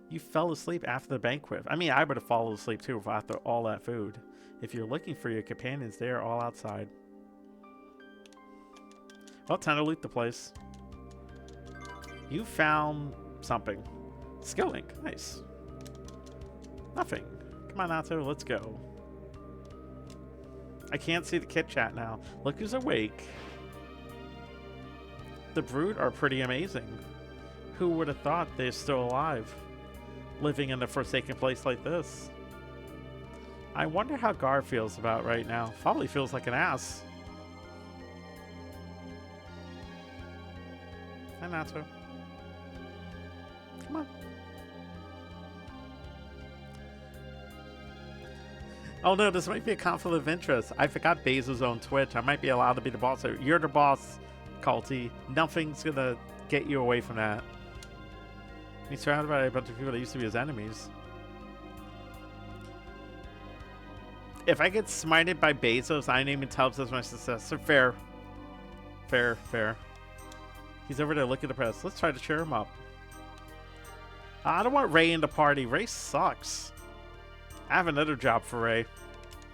You fell asleep after the banquet. I mean, I would have fallen asleep too after all that food. If you're looking for your companions, they are all outside. Well, time to loot the place. You found something. Skill link. Nice. Nothing. Come on, Nato. Let's go. I can't see the kit chat now. Look who's awake. The brood are pretty amazing. Who would have thought they're still alive? Living in a forsaken place like this. I wonder how Gar feels about right now. Probably feels like an ass. Hi, Natsu. Come on. Oh no, this might be a conflict of interest. I forgot Bezos on Twitch. I might be allowed to be the boss. You're the boss, Culty. Nothing's gonna get you away from that. He's surrounded by a bunch of people that used to be his enemies. If I get smited by Bezos, I name Tubbs as my successor. Fair. Fair, fair. He's over there looking depressed. Let's try to cheer him up. I don't want Ray in the party. Ray sucks. I have another job for Ray.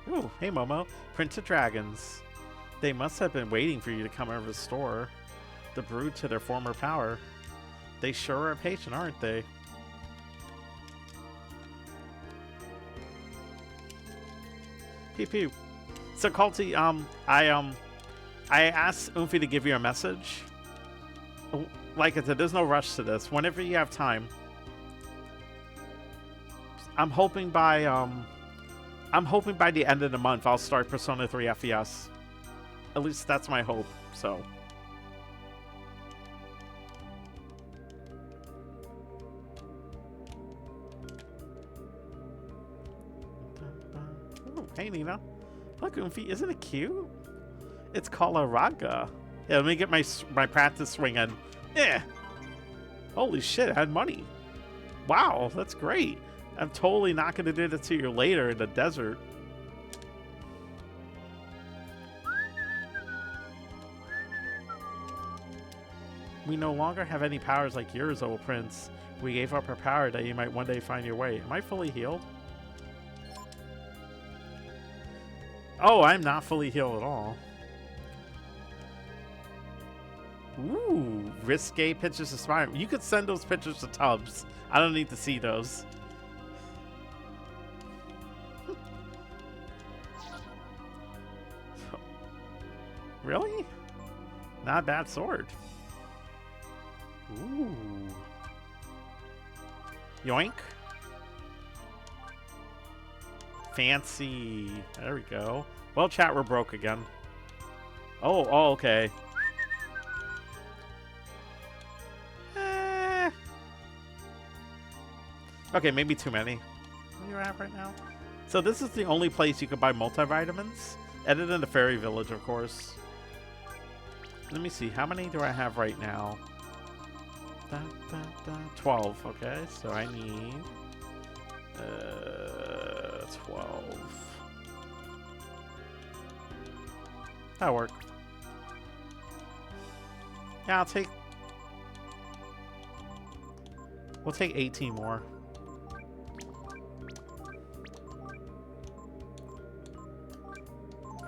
Ooh, hey Momo. Prince of Dragons. They must have been waiting for you to come over to the store. The brood to their former power. They sure are patient, aren't they? Pew pew. So Culty, I asked Oomphy to give you a message. Like I said, there's no rush to this. Whenever you have time. I'm hoping by the end of the month I'll start Persona 3 FES. At least that's my hope, so. Hey Nina, look Oomphy, isn't it cute? It's called a raga. Yeah, let me get my practice swing in. Eh. Holy shit, I had money. Wow, that's great. I'm totally not going to do that to you later in the desert. We no longer have any powers like yours, old prince. We gave up our power that you might one day find your way. Am I fully healed? Oh, I'm not fully healed at all. Ooh, risque pictures of Spider. You could send those pictures to Tubbs. I don't need to see those. Really? Not a bad sword. Ooh. Yoink. Fancy. There we go. Well, chat, we're broke again. Oh, okay. Okay, maybe too many. What do you have right now? So this is the only place you can buy multivitamins. Other than the fairy village, of course. Let me see. How many do I have right now? 12. Okay, so I need 12. That'll work. Yeah, we'll take 18 more.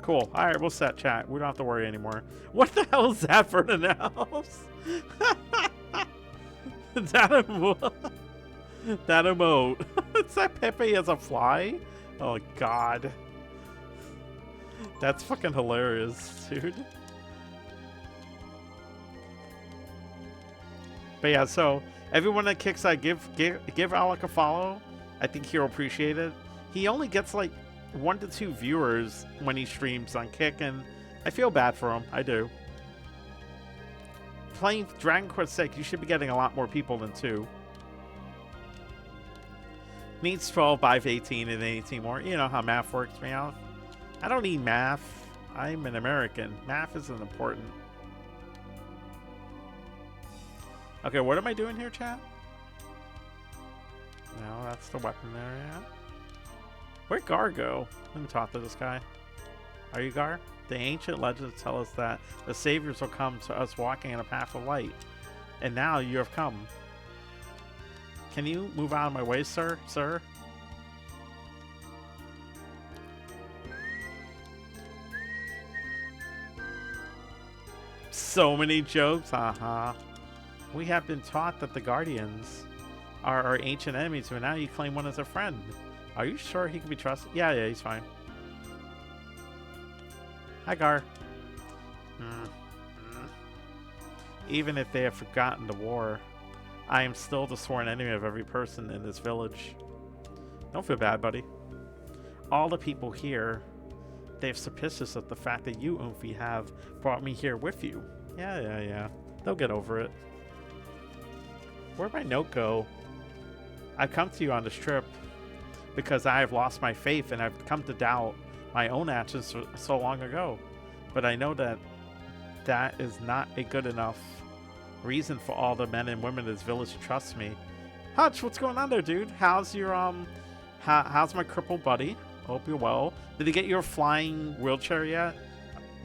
Cool. All right, we'll set chat. We don't have to worry anymore. What the hell is that for an house? that emote. Is that Pepe as a fly? Oh God. That's fucking hilarious, dude. But yeah, so everyone that kicks I give Alec a follow. I think he'll appreciate it. He only gets like 1 to 2 viewers when he streams on Kick, and I feel bad for him. I do. Playing Dragon Quest 6, you should be getting a lot more people than 2. Needs 12, 5, 18, and 18 more. You know how math works, Meowth. I don't need math. I'm an American. Math isn't important. Okay, what am I doing here, chat? No, that's the weapon area. Where'd Gar go? Let me talk to this guy. Are you Gar? The ancient legends tell us that the saviors will come to us walking in a path of light. And now you have come. Can you move out of my way, sir? Sir? So many jokes, haha. We have been taught that the Guardians are our ancient enemies, but now you claim one as a friend. Are you sure he can be trusted? Yeah, he's fine. Hi, Gar. Even if they have forgotten the war, I am still the sworn enemy of every person in this village. Don't feel bad, buddy. All the people here, they're suspicious of the fact that you, Umfi, have brought me here with you. Yeah. They'll get over it. Where'd my note go? I've come to you on this trip because I have lost my faith and I've come to doubt my own actions so long ago. But I know that that is not a good enough reason for all the men and women in this village to trust me. Hutch, what's going on there, dude? How's your how's my crippled buddy? Hope you're well. Did he get your flying wheelchair yet?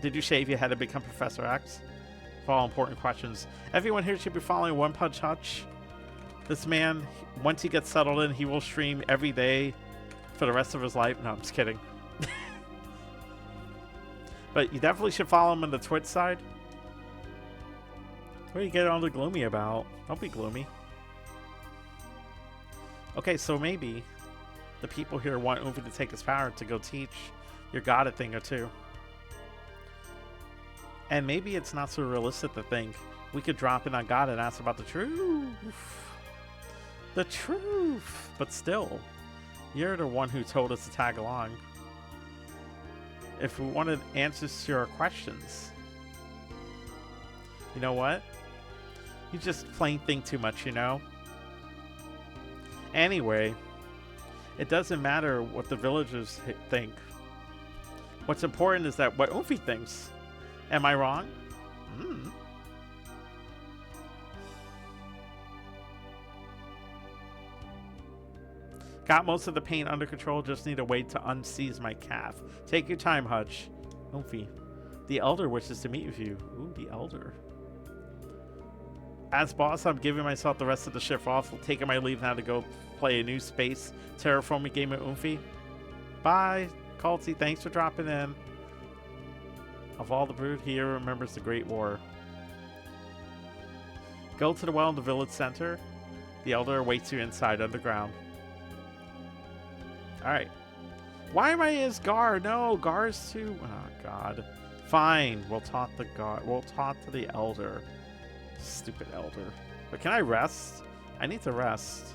Did you shave your head to become Professor X? For all important questions. Everyone here should be following One Punch Hutch. This man, once he gets settled in, he will stream every day for the rest of his life. No, I'm just kidding. But you definitely should follow him on the Twitch side. What are you getting all the gloomy about? Don't be gloomy. Okay, so maybe the people here want Umfi to take his power to go teach your god a thing or two. And maybe it's not so realistic to think we could drop in on God and ask about the truth. The truth! But still, you're the one who told us to tag along. If we wanted answers to our questions. You know what? You just plain think too much, you know? Anyway, it doesn't matter what the villagers think. What's important is that what Umfi thinks. Am I wrong? Got most of the pain under control, just need a way to unseize my calf. Take your time, Hutch. Umfi. The Elder wishes to meet with you. Ooh, the Elder. As boss, I'm giving myself the rest of the shift off. Taking my leave now to go play a new space terraforming game with Umfi. Bye, Culty. Thanks for dropping in. Of all the brood here, remembers the Great War. Go to the well in the village center. The Elder awaits you inside underground. Alright. Why am I as Gar? No, Gar's too. Oh God. Fine. We'll talk to Gar. We'll talk to the Elder. Stupid Elder. But can I rest? I need to rest.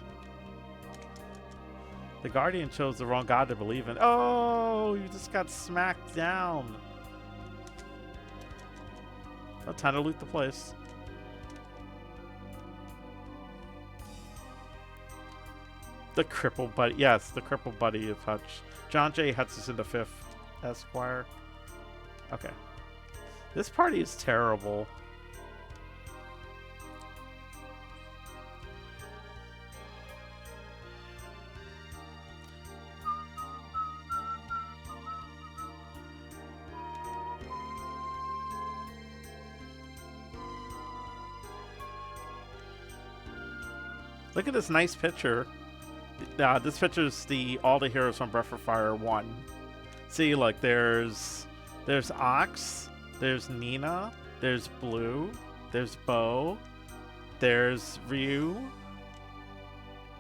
The Guardian chose the wrong god to believe in. Oh, you just got smacked down. Oh, time to loot the place. The crippled buddy. Yes, the crippled buddy is Hutch. John J. Hutchison the Fifth, Esquire. Okay. This party is terrible. Look at this nice picture. This picture is all the heroes from Breath of Fire 1. See, look, there's Ox, there's Nina, there's Blue, there's Bo, there's Ryu,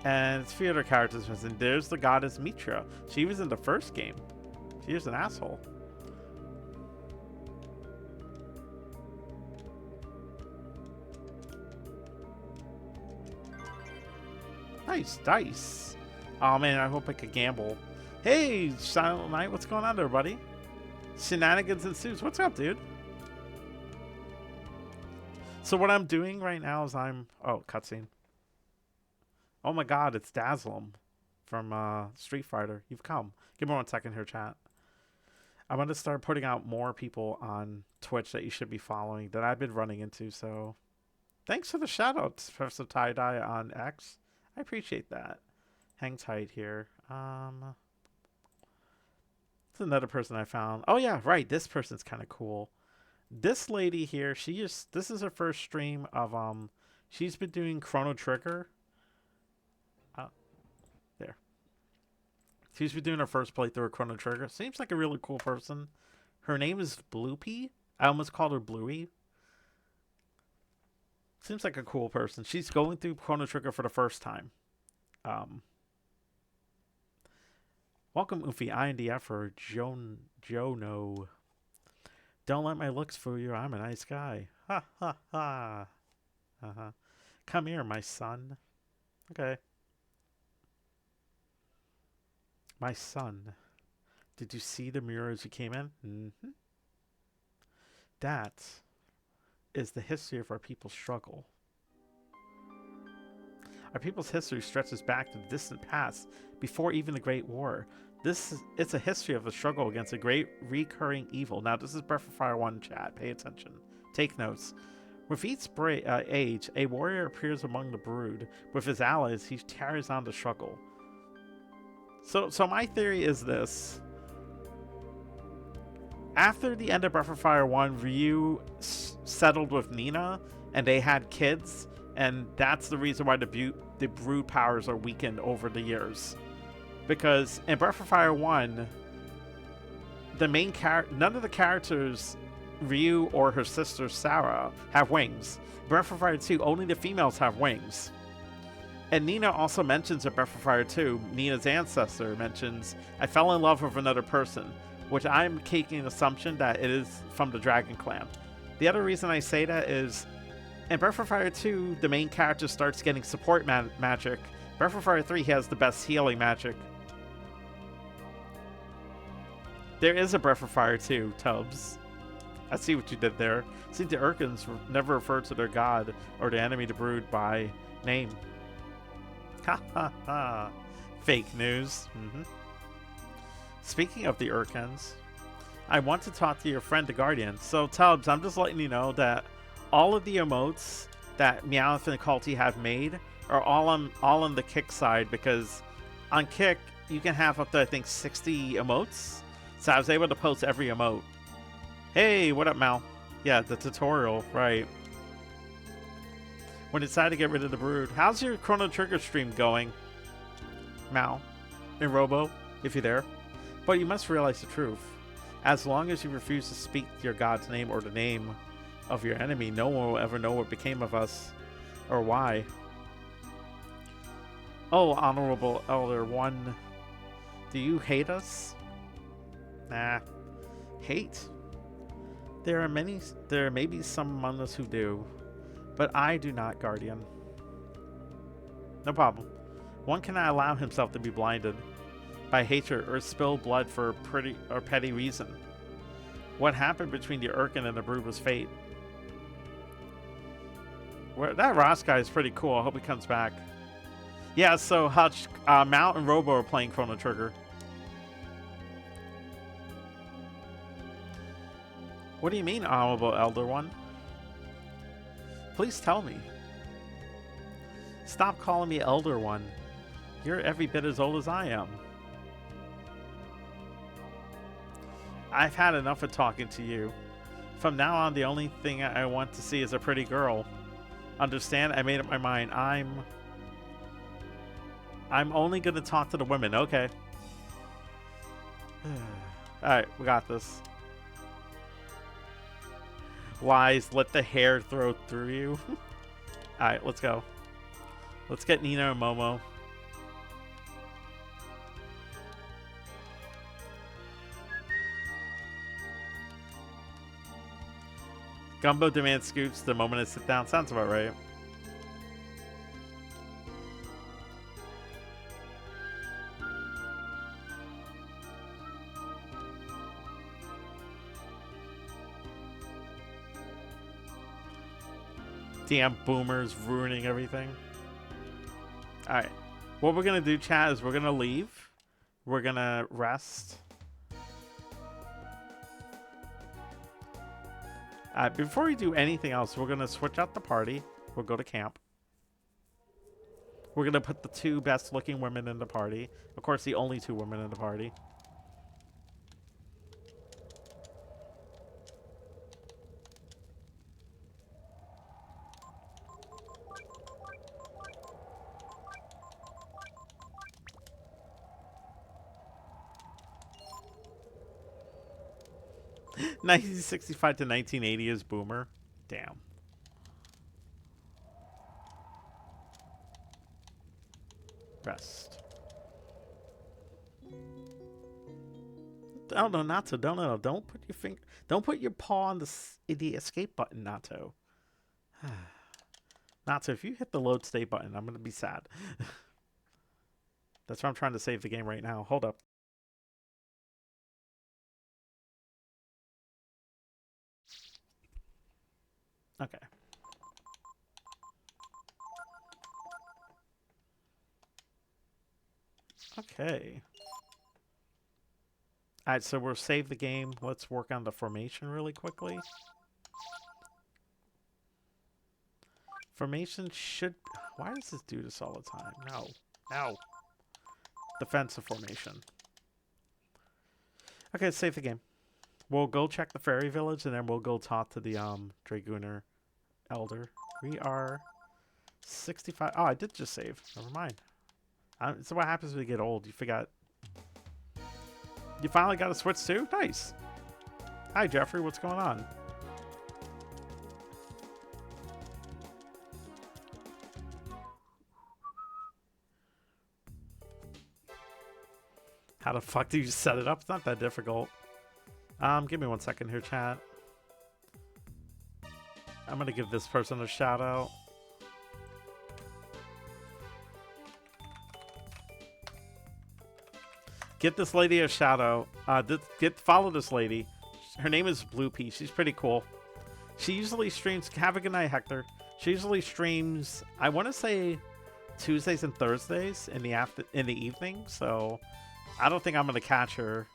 and a few other characters missing. There's the goddess Mitra. She was in the first game. She was an asshole. Nice dice. Oh man, I hope I could gamble. Hey, Silent Knight, what's going on there, buddy? Shenanigans ensues. What's up, dude? So what I'm doing right now is oh, cutscene. Oh my god, it's Dazzlem from Street Fighter. You've come. Give me 1 second here, chat. I'm going to start putting out more people on Twitch that you should be following that I've been running into, so thanks for the shout-outs, Professor Tie-Dye on X. I appreciate that. Hang tight here. It's another person I found. Oh yeah, right. This person's kind of cool. This lady here, this is her first stream of she's been doing Chrono Trigger. There. She's been doing her first playthrough of Chrono Trigger. Seems like a really cool person. Her name is Bloopy. I almost called her Bluey. Seems like a cool person. She's going through Chrono Trigger for the first time. Welcome, Oofy INDF or Jono. Don't let my looks fool you. I'm a nice guy. Ha ha ha. Come here, my son. Okay. My son. Did you see the mirror as you came in? Mm-hmm. That is the history of our people's struggle. Our people's history stretches back to the distant past, before even the Great War. It's a history of the struggle against a great recurring evil. Now, this is Breath of Fire 1 chat. Pay attention. Take notes. With each age, a warrior appears among the brood. With his allies, he carries on the struggle. So my theory is this. After the end of Breath of Fire 1, Ryu settled with Nina, and they had kids, and that's the reason why the brood powers are weakened over the years. Because in Breath of Fire 1, the main none of the characters, Ryu or her sister Sarah, have wings. Breath of Fire 2, only the females have wings. And Nina also mentions in Breath of Fire 2, Nina's ancestor mentions, I fell in love with another person, which I'm taking an assumption that it is from the Dragon Clan. The other reason I say that is, in Breath of Fire 2, the main character starts getting support magic. Breath of Fire 3 has the best healing magic. There is a Breath of Fire 2, Tubbs. I see what you did there. See, the Urkins never refer to their god or the enemy to brood by name. Ha ha ha. Fake news. Speaking of the Urkins, I want to talk to your friend the Guardian. So Tubbs, I'm just letting you know that all of the emotes that Meowth and Culty have made are all on the Kick side, because on Kick you can have up to I think 60 emotes. So I was able to post every emote. Hey, what up, Mal? Yeah, the tutorial, right. When decided to get rid of the brood. How's your Chrono Trigger stream going, Mal? And Robo, if you're there. But you must realize the truth. As long as you refuse to speak your god's name or the name of your enemy, no one will ever know what became of us or why. Oh, Honorable Elder One, do you hate us? Nah. Hate? There may be some among us who do, but I do not, Guardian. No problem. One cannot allow himself to be blinded by hatred or spill blood for a petty reason. What happened between the Urkin and the brood was fate. That Ross guy is pretty cool. I hope he comes back. Yeah, so Hutch, Mount and Robo are playing Chrono Trigger. What do you mean, Honorable Elder One? Please tell me. Stop calling me Elder One. You're every bit as old as I am. I've had enough of talking to you. From now on, the only thing I want to see is a pretty girl. Understand? I made up my mind. I'm only going to talk to the women. Okay. Alright, we got this. Lies, let the hair throw through you. Alright, let's go. Let's get Nina and Momo. Gumbo demands scoops the moment I sit down. Sounds about right. Damn boomers ruining everything. Alright. What we're going to do, chat, is we're going to leave. We're going to rest. Before we do anything else, we're going to switch out the party. We'll go to camp. We're going to put the two best looking women in the party. Of course, the only two women in the party. (1965 to 1980) is boomer. Damn. Rest. Oh no, Nato! Don't put your finger. Don't put your paw on the escape button, Nato. Nato, if you hit the load state button, I'm gonna be sad. That's why I'm trying to save the game right now. Hold up. Okay. Okay. Alright, so we'll save the game. Let's work on the formation really quickly. Formation should... Why does this do this all the time? No. No. Defensive formation. Okay, let's save the game. We'll go check the fairy village, and then we'll go talk to the Dragonier Elder. We are 65. Oh, I did just save. Never mind. So what happens when you get old? You forgot. You finally got a Switch too? Nice. Hi, Jeffrey. What's going on? How the fuck do you set it up? It's not that difficult. Give me 1 second here, chat. I'm gonna give this person a shout out. Get this lady a shout out. Follow this lady. Her name is Blue Pea. She's pretty cool. She usually streams. Have a good night, Hector. She usually streams. I want to say Tuesdays and Thursdays in the evening. So I don't think I'm gonna catch her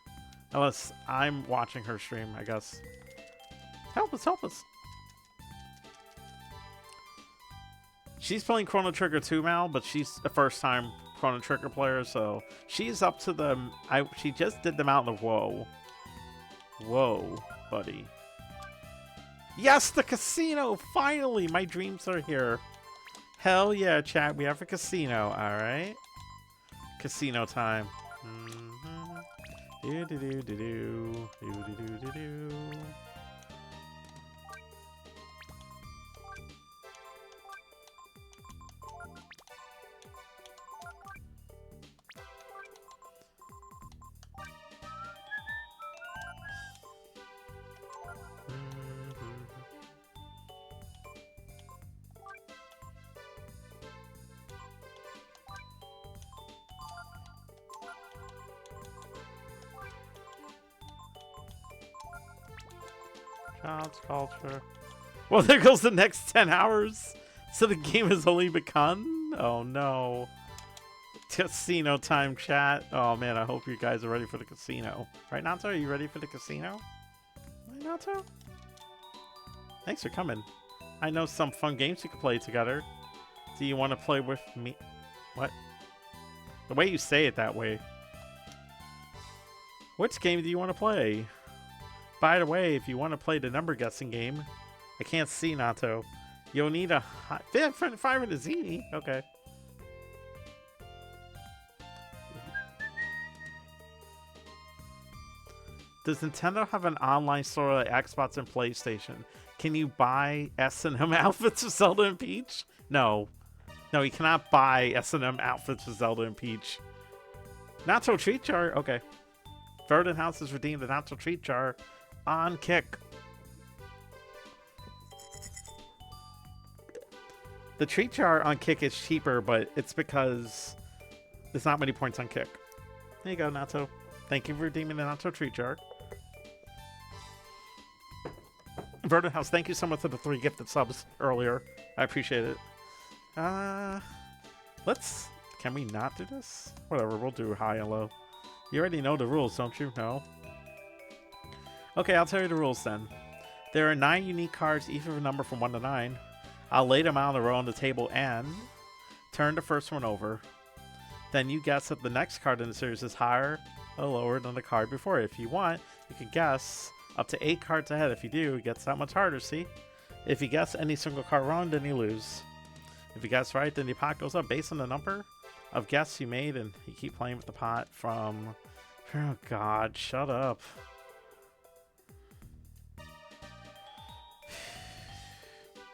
unless I'm watching her stream. I guess. Help us! Help us! She's playing Chrono Trigger 2 now, but she's a first-time Chrono Trigger player, so she's up to the... she just did the Mountain of Woe. Whoa, buddy. Yes, the casino! Finally! My dreams are here. Hell yeah, chat. We have a casino, alright? Casino time. Do-do-do-do-do. Do-do-do-do-do. Jobs, culture. Well, there goes the next 10 hours. So the game has only begun? Oh no. Casino time, chat. Oh man, I hope you guys are ready for the casino. Right, Nato? Are you ready for the casino? Right, Nato? Thanks for coming. I know some fun games you can play together. Do you want to play with me? What? The way you say it that way. Which game do you want to play? By the way, if you want to play the number guessing game, I can't see Nato. You'll need a 5 in a zini. Okay. Does Nintendo have an online store like Xbox and PlayStation? Can you buy S&M outfits for Zelda and Peach? No. No, you cannot buy S&M outfits for Zelda and Peach. Nacho Treat Jar? Okay. Verdant House has redeemed the Nacho Treat Jar on Kick. The Treat Jar on Kick is cheaper, but it's because there's not many points on Kick. There you go, Nacho. Thank you for redeeming the Nacho Treat Jar. Verdant House, thank you so much for the 3 gifted subs earlier. I appreciate it. Let's... Can we not do this? Whatever, we'll do high and low. You already know the rules, don't you? No? Okay, I'll tell you the rules then. There are 9 unique cards, each with a number from 1 to 9. I'll lay them out in a row on the table and turn the first one over. Then you guess if the next card in the series is higher or lower than the card before it. If you want, you can guess up to 8 cards ahead. If you do, it gets that much harder, see? If you guess any single card wrong, then you lose. If you guess right, then your pot goes up based on the number of guesses you made, and you keep playing with the pot from... Oh god, shut up.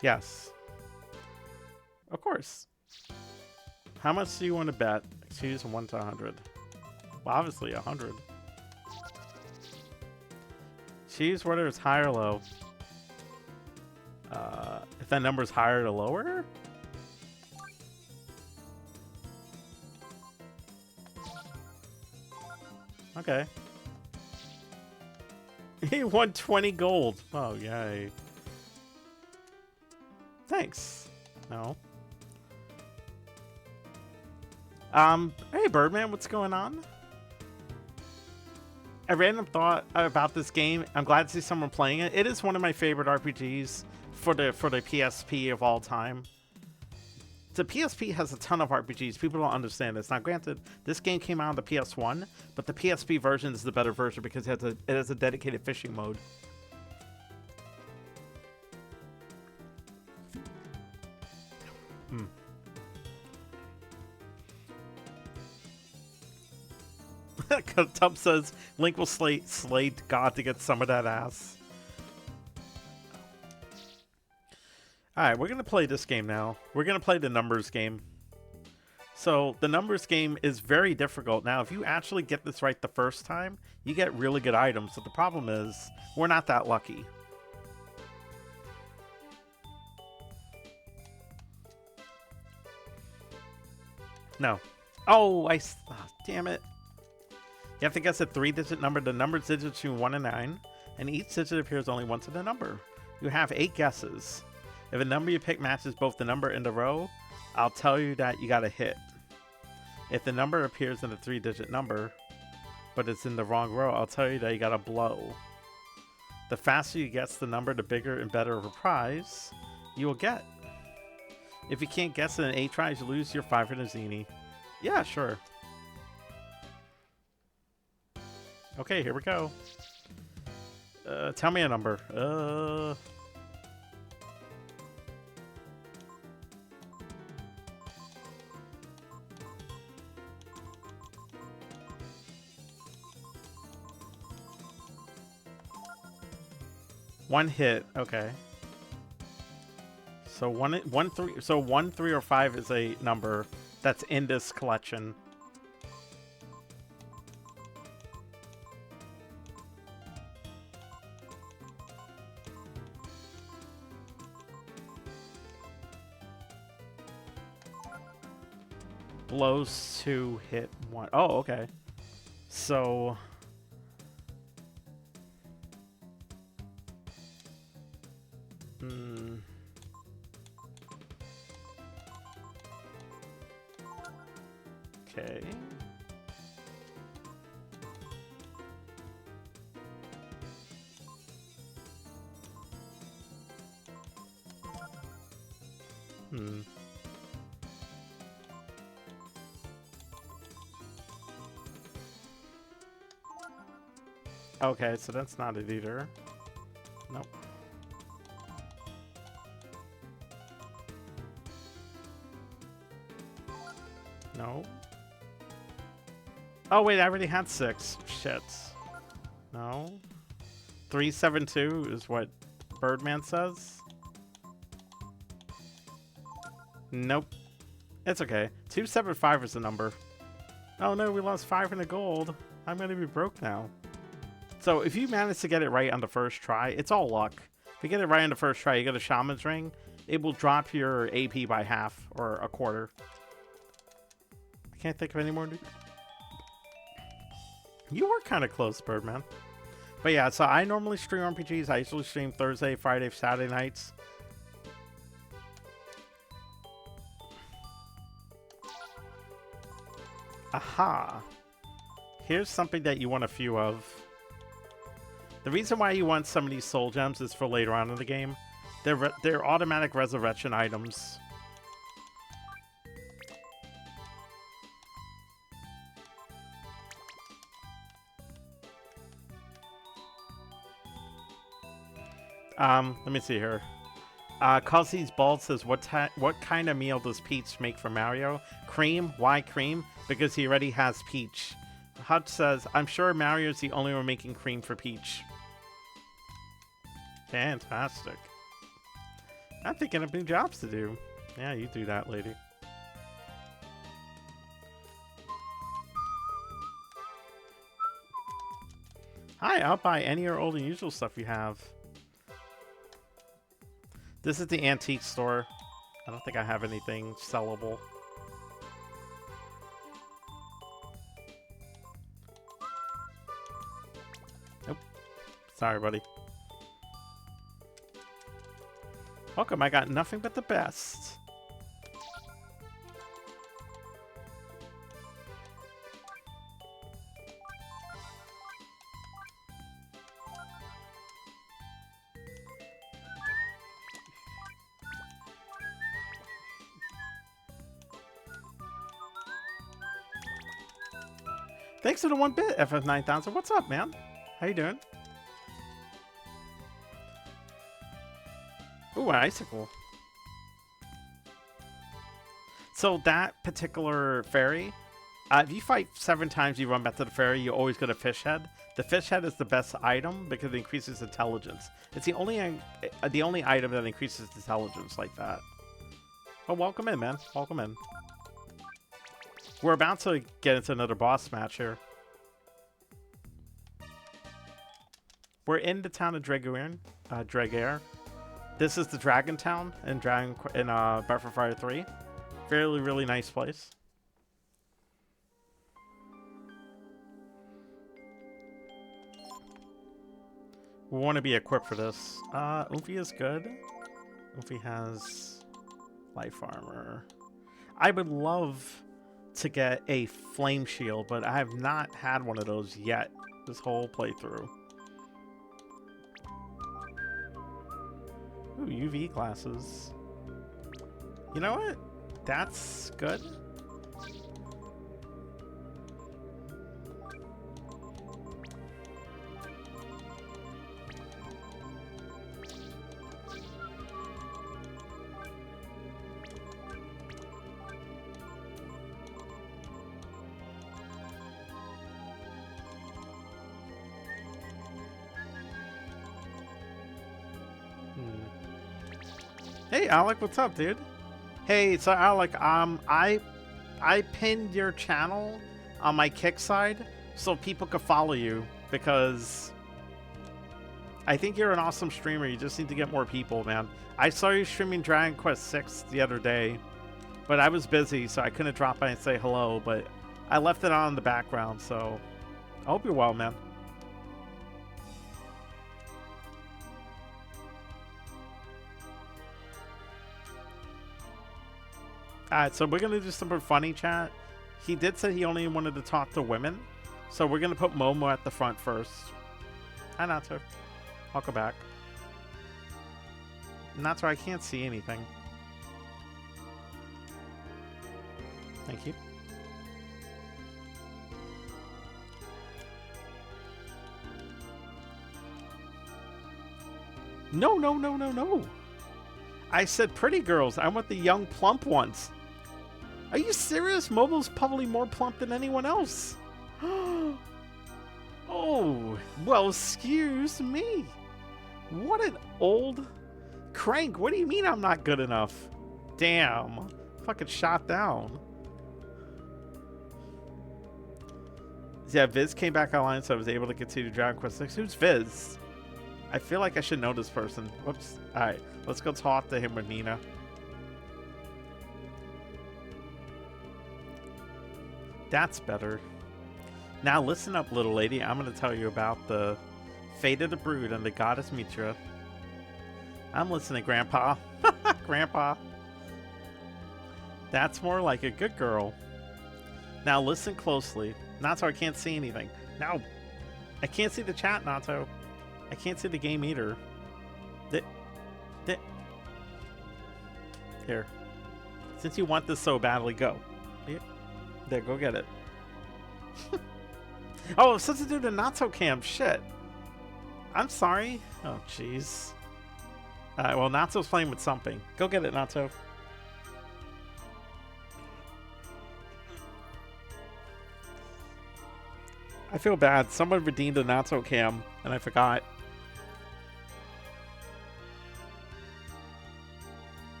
Yes. Of course. How much do you want to bet? Choose 1 to 100. Well, obviously 100. Choose whether it's high or low. If that number is higher or lower? Okay. He won 20 gold. Oh, yay. Thanks. No. Hey Birdman, what's going on? A random thought about this game. I'm glad to see someone playing it. It is one of my favorite RPGs for the PSP of all time. The PSP has a ton of RPGs. People don't understand this. Now, granted, this game came out on the PS1, but the PSP version is the better version because it has a dedicated fishing mode. Tub says Link will slay God to get some of that ass. Alright, we're going to play this game now. We're going to play the numbers game. So, the numbers game is very difficult. Now, if you actually get this right the first time, you get really good items. But the problem is, we're not that lucky. No. Oh, damn it. You have to guess a 3-digit number. The number digits between 1 and 9, and each digit appears only once in the number. You have 8 guesses. If a number you pick matches both the number and the row, I'll tell you that you got a hit. If the number appears in a 3-digit number, but it's in the wrong row, I'll tell you that you got a blow. The faster you guess the number, the bigger and better of a prize you will get. If you can't guess it in 8 tries, you lose your 5 in a zini. Yeah, sure. Okay, here we go. Tell me a number. One hit. Okay. So 1, 3. So 1, 3, or 5 is a number that's in this collection. Blows 2, hit 1. Oh, okay. So... Okay. Hmm. Okay, so that's not it either. Nope. No. Oh wait, I already had 6. Shit. No. 372 is what Birdman says. Nope. It's okay. 275 is the number. Oh no, we lost 500 gold. I'm gonna be broke now. So if you manage to get it right on the first try, it's all luck. If you get it right on the first try, you get a Shaman's Ring, it will drop your AP by half or a quarter. I can't think of any more. You were kind of close, Birdman. But yeah, so I normally stream RPGs. I usually stream Thursday, Friday, Saturday nights. Aha. Here's something that you want a few of. The reason why you want some of these soul gems is for later on in the game. They're automatic resurrection items. Let me see here. Cuzzy's Bald says, what kind of meal does Peach make for Mario? Cream? Why cream? Because he already has Peach. Hutch says, I'm sure Mario's the only one making cream for Peach. Fantastic. I'm thinking of new jobs to do. Yeah, you do that, lady. Hi, I'll buy any or old and usual stuff you have. This is the antique store. I don't think I have anything sellable. Nope. Sorry, buddy. Welcome, I got nothing but the best. Thanks for the 1 bit, FF9000. What's up, man? How you doing? Ooh, an icicle. So that particular fairy, if you fight 7 times, you run back to the fairy, you always get a fish head. The fish head is the best item because it increases intelligence. It's the only item that increases intelligence like that. Well, welcome in, man. Welcome in. We're about to get into another boss match here. We're in the town of Dragonier. This is the Dragon Town in Breath of Fire 3. Really nice place. We want to be equipped for this. Oomphy is good. Oomphy has life armor. I would love to get a flame shield, but I have not had one of those yet this whole playthrough. Ooh, UV glasses. You know what? That's good. Hey Alec, what's up, dude? Hey, so Alec, I pinned your channel on my Kick side so people could follow you because I think you're an awesome streamer. You just need to get more people, man. I saw you streaming Dragon Quest 6 the other day, but I was busy, so I couldn't drop by and say hello, but I left it on in the background, so I hope you're well, man. Alright, so we're gonna do some funny chat. he did say he only wanted to talk to women. So we're going to put Momo at the front first. Hi, Natsu. I'll go back. Natsu, I can't see anything. Thank you. No, no, no, no, no. I said pretty girls. I want the young, plump ones. Are you serious? Momo's probably more plump than anyone else. Oh, well, excuse me. What an old crank. What do you mean I'm not good enough? Damn. Fucking shot down. Yeah, Viz came back online, so I was able to continue Dragon Quest 6. Who's Viz? I feel like I should know this person. Whoops. Alright, let's go talk to him with Nina. That's better. Now listen up, little lady. I'm going to tell you about the fate of the brood and the goddess Mitra. I'm listening, Grandpa. Grandpa. That's more like a good girl. Now listen closely. Natsu, I can't see anything. Now, I can't see the chat, Natsu. I can't see the game either. Here. Since you want this so badly, go. There, go get it. Oh, it's supposed to do the Natsu cam. Shit. I'm sorry. Oh, jeez. Well, Natsu's playing with something. Go get it, Natsu. I feel bad. Someone redeemed the Natsu cam, and I forgot.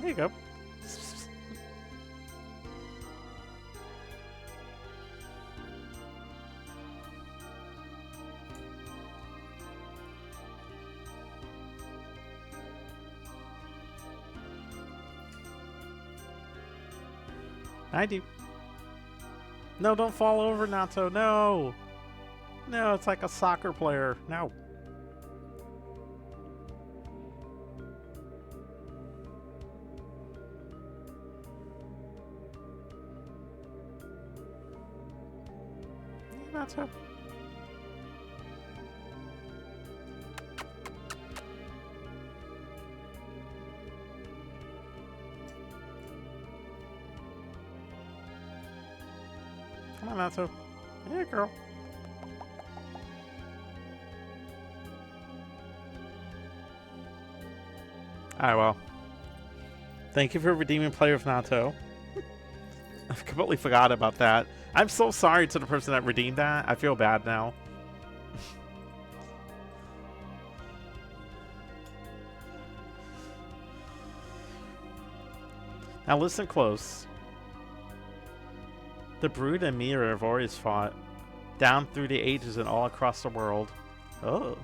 There you go. I do. No, don't fall over, Natsu. No. No, it's like a soccer player. No. Natsu. Come on, Natsu. Yeah, girl. Alright, well. Thank you for redeeming play with Natsu. I completely forgot about that. I'm so sorry to the person that redeemed that. I feel bad now. Now listen close. The Brood and Mira have always fought, down through the ages and all across the world. Oh.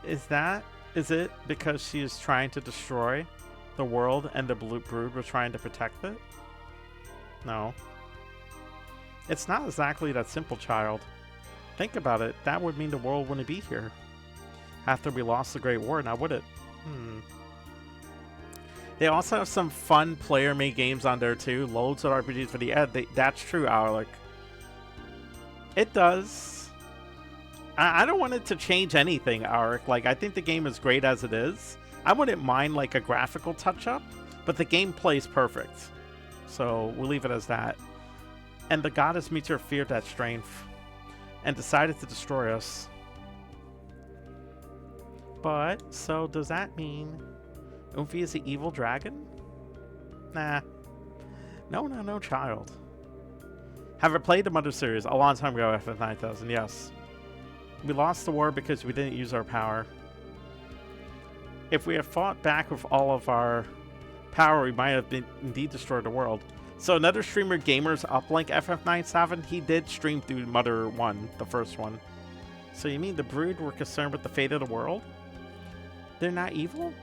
Is it because she is trying to destroy the world and the Brood was trying to protect it? No. It's not exactly that simple, child. Think about it. That would mean the world wouldn't be here. After we lost the Great War, now would it? They also have some fun player-made games on there too. Loads of RPGs for the Ed. That's true, Alec. It does. I don't want it to change anything, Alec. Like, I think the game is great as it is. I wouldn't mind like a graphical touch-up, but the gameplay is perfect. So we'll leave it as that. And the goddess Mitra feared that strength and decided to destroy us. But, so does that mean Umfi is the evil dragon? Nah. No, child. Have I played the Mother series a long time ago after 9000? Yes. We lost the war because we didn't use our power. If we had fought back with all of our power, we might have indeed destroyed the world. So another streamer, Gamers Uplink FF97, he did stream through Mother 1, the first one. So you mean the Brood were concerned with the fate of the world? They're not evil?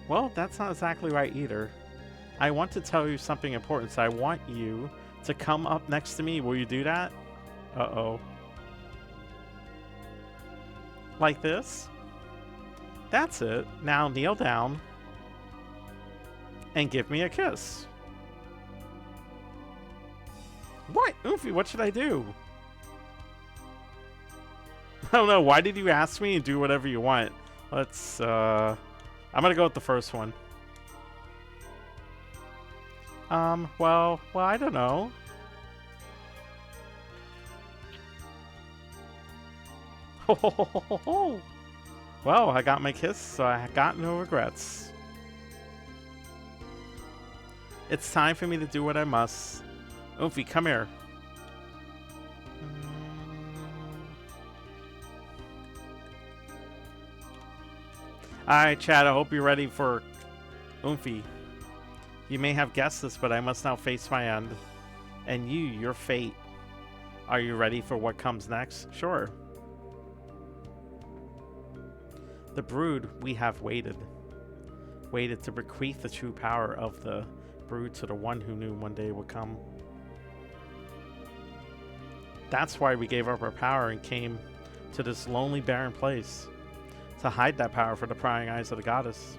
Well, that's not exactly right either. I want to tell you something important, so I want you to come up next to me. Will you do that? Uh-oh. Like this? That's it. Now kneel down and give me a kiss. What? Oofy, what should I do? I don't know. Why did you ask me and do whatever you want? Let's, I'm gonna go with the first one. Well, I don't know. Well, I got my kiss, so I got no regrets. It's time for me to do what I must. Oofy, come here. Alright, Chad, I hope you're ready for Oofy. You may have guessed this, but I must now face my end. And you, your fate. Are you ready for what comes next? Sure. The brood, we have waited. Waited to bequeath the true power of the brood to the one who knew one day would come. That's why we gave up our power and came to this lonely, barren place. To hide that power for the prying eyes of the goddess.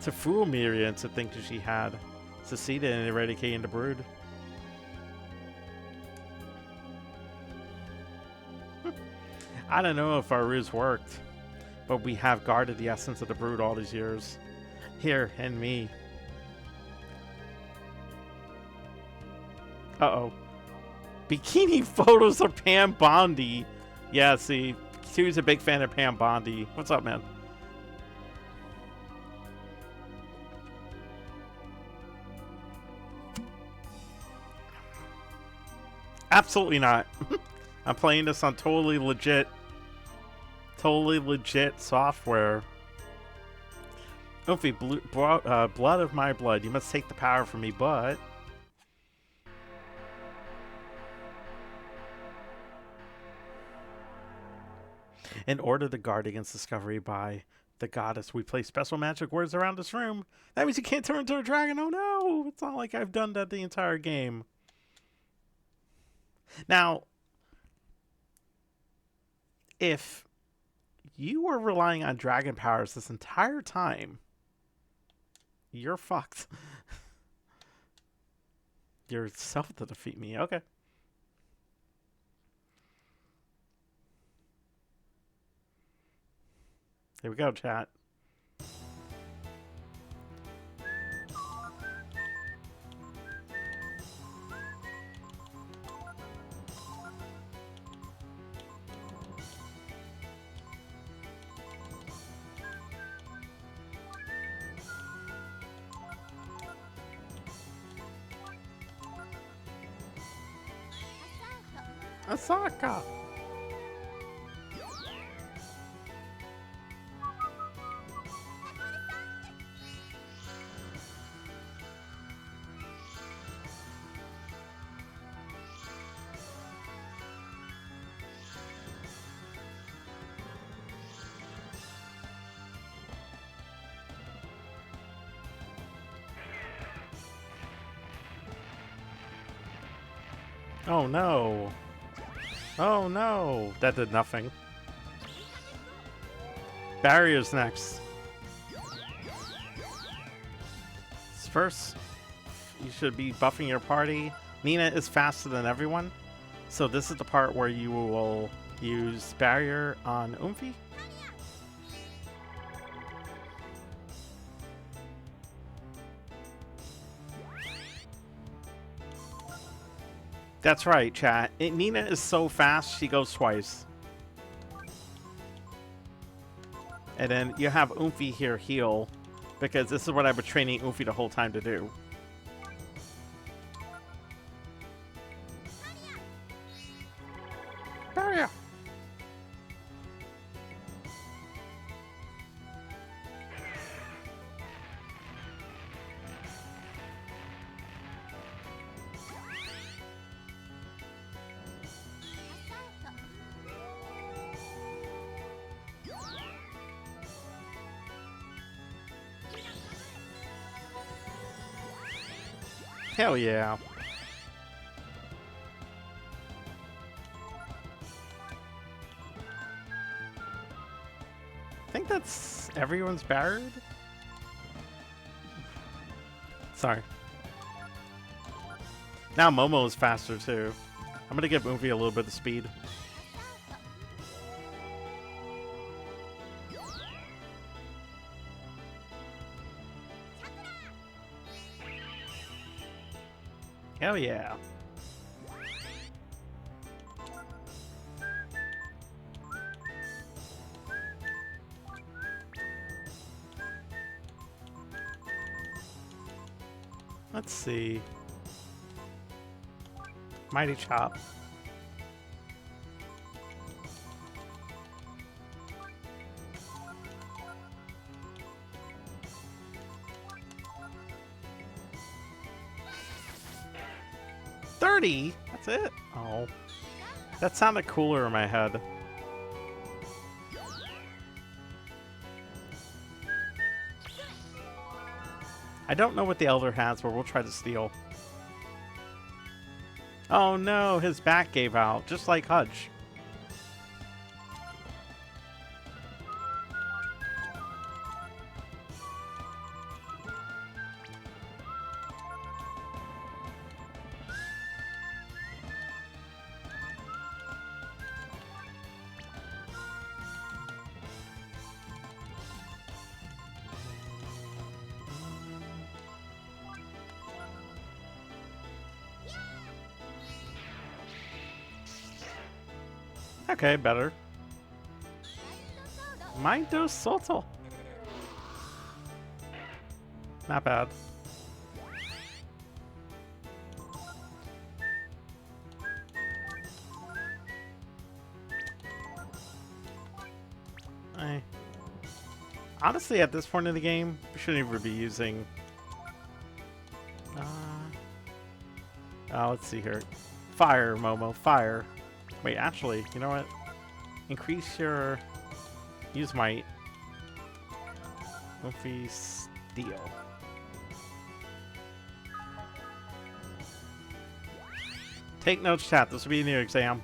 To fool Miriam to think that she had succeeded in eradicating the brood. I don't know if our ruse worked, but we have guarded the essence of the brood all these years. Here, in me. Uh-oh. Bikini photos of Pam Bondi. Yeah, see, Q's a big fan of Pam Bondi. What's up, man? Absolutely not. I'm playing this on totally legit software. Oofy, blood of my blood. You must take the power from me, but... in order to guard against discovery by the goddess, we place special magic words around this room. That means you can't turn into a dragon. Oh no! It's not like I've done that the entire game. Now, if you were relying on dragon powers this entire time, you're fucked. You're self to defeat me. Okay. Here we go, chat. Asaka! Oh no! Oh no! That did nothing. Barrier's next. First, you should be buffing your party. Nina is faster than everyone, so this is the part where you will use barrier on Oomphy. That's right, chat. Nina is so fast, she goes twice. And then you have Oomphy here heal, because this is what I've been training Oomphy the whole time to do. Barrier! Hell yeah. think that's everyone's Barred. Sorry. Now Momo is faster too. I'm gonna give Oomfy a little bit of speed. Hell yeah. Let's see. Mighty Chop. $30? That's it? Oh. That sounded cooler in my head. I don't know what the Elder has, but we'll try to steal. Oh no, his back gave out, just like Hudge. Okay, better. Mindo Soto. Not bad. Honestly, at this point in the game, we shouldn't even be using... let's see here. Fire, Momo, fire. Wait, actually, you know what? Increase your... Use might. Oomfy steal. Take notes, chat. This will be in your exam.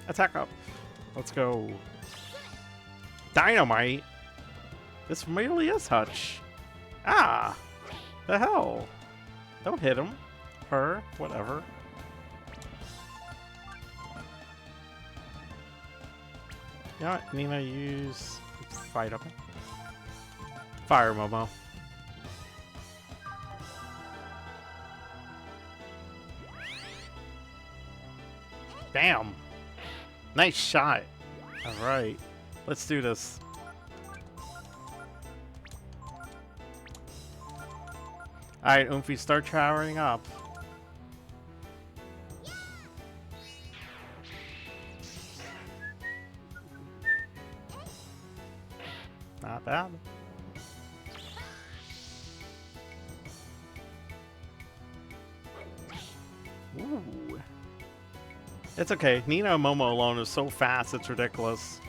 Attack up. Let's go. Dynamite? This really is Hutch. Ah! The hell? Don't hit him. Her. Whatever. You know what? Nina, use... Fight up. Fire, Momo. Bam! Nice shot. Alright. Let's do this. Alright, Oomfy, start powering up. Not bad. Ooh. It's okay. Nina and Momo alone is so fast, it's ridiculous.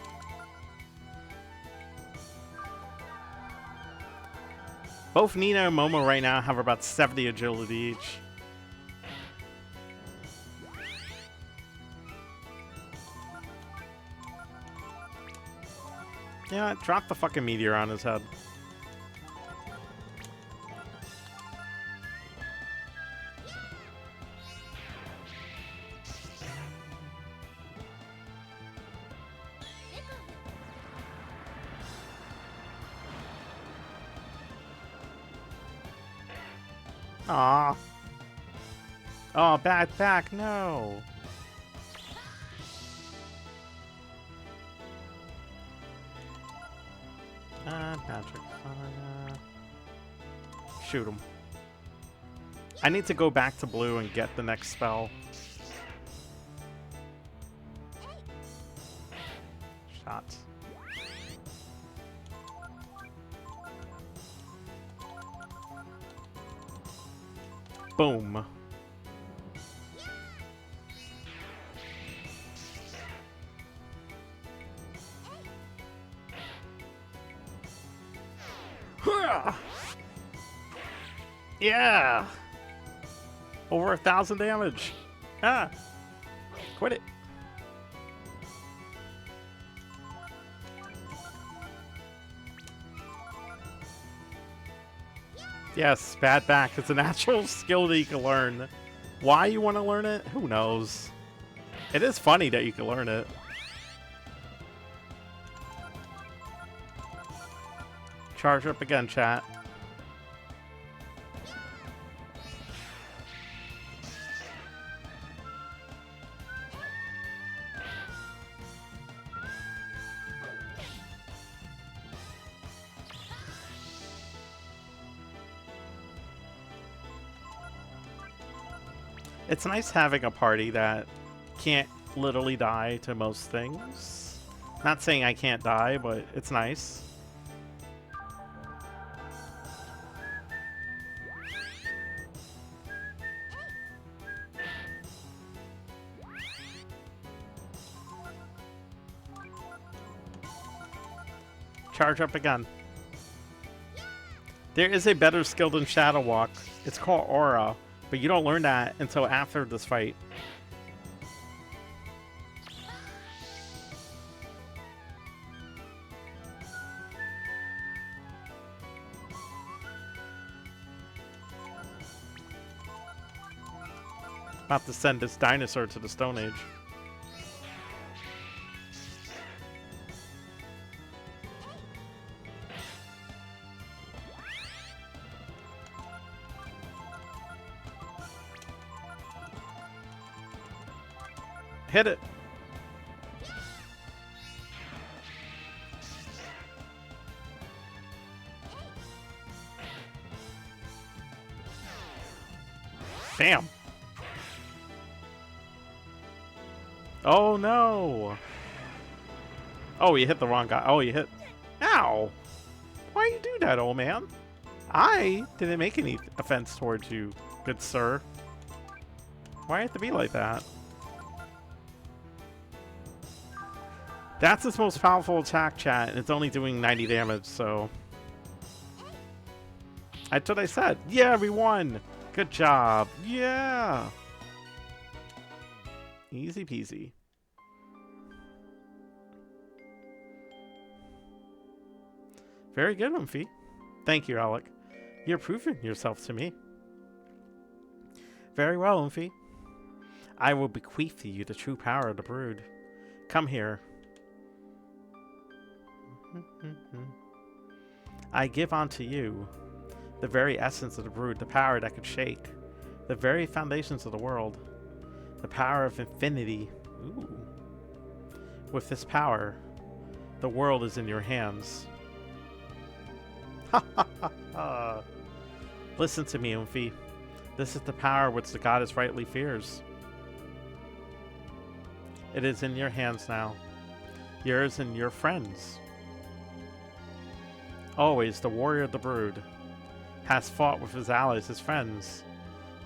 Both Nina and Momo right now have about 70 agility each. Yeah, drop the fucking meteor on his head. Aw. Oh, back, no. Patrick. Shoot him. I need to go back to blue and get the next spell. Shot. Boom. Yeah! Over 1,000 damage. Ah! Quit it. Yes, bad back. It's a natural skill that you can learn. Why you want to learn it? Who knows? It is funny that you can learn it. Charge up again, chat. It's nice having a party that can't literally die to most things. Not saying I can't die, but it's nice. Charge up again. There is a better skill than Shadow Walk. It's called Aura, but you don't learn that until after this fight. About to send this dinosaur to the Stone Age. Hit it. Bam. Oh no. Oh, you hit the wrong guy. Oh, you hit. Ow. Why you do that, old man? I didn't make any offense towards you, good sir. Why have to be like that? That's its most powerful attack, chat, and it's only doing 90 damage, so... That's what I said. Yeah, we won! Good job. Yeah! Easy peasy. Very good, Umphy. Thank you, Alec. You're proving yourself to me. Very well, Umphy. I will bequeath to you the true power of the brood. Come here. I give unto you the very essence of the brood, the power that could shake the very foundations of the world, the power of infinity. Ooh. With this power, the world is in your hands. Ha ha ha ha. Listen to me, Umphy. This is the power which the goddess rightly fears. It is in your hands now, yours and your friends. Always the warrior of the brood has fought with his allies, his friends,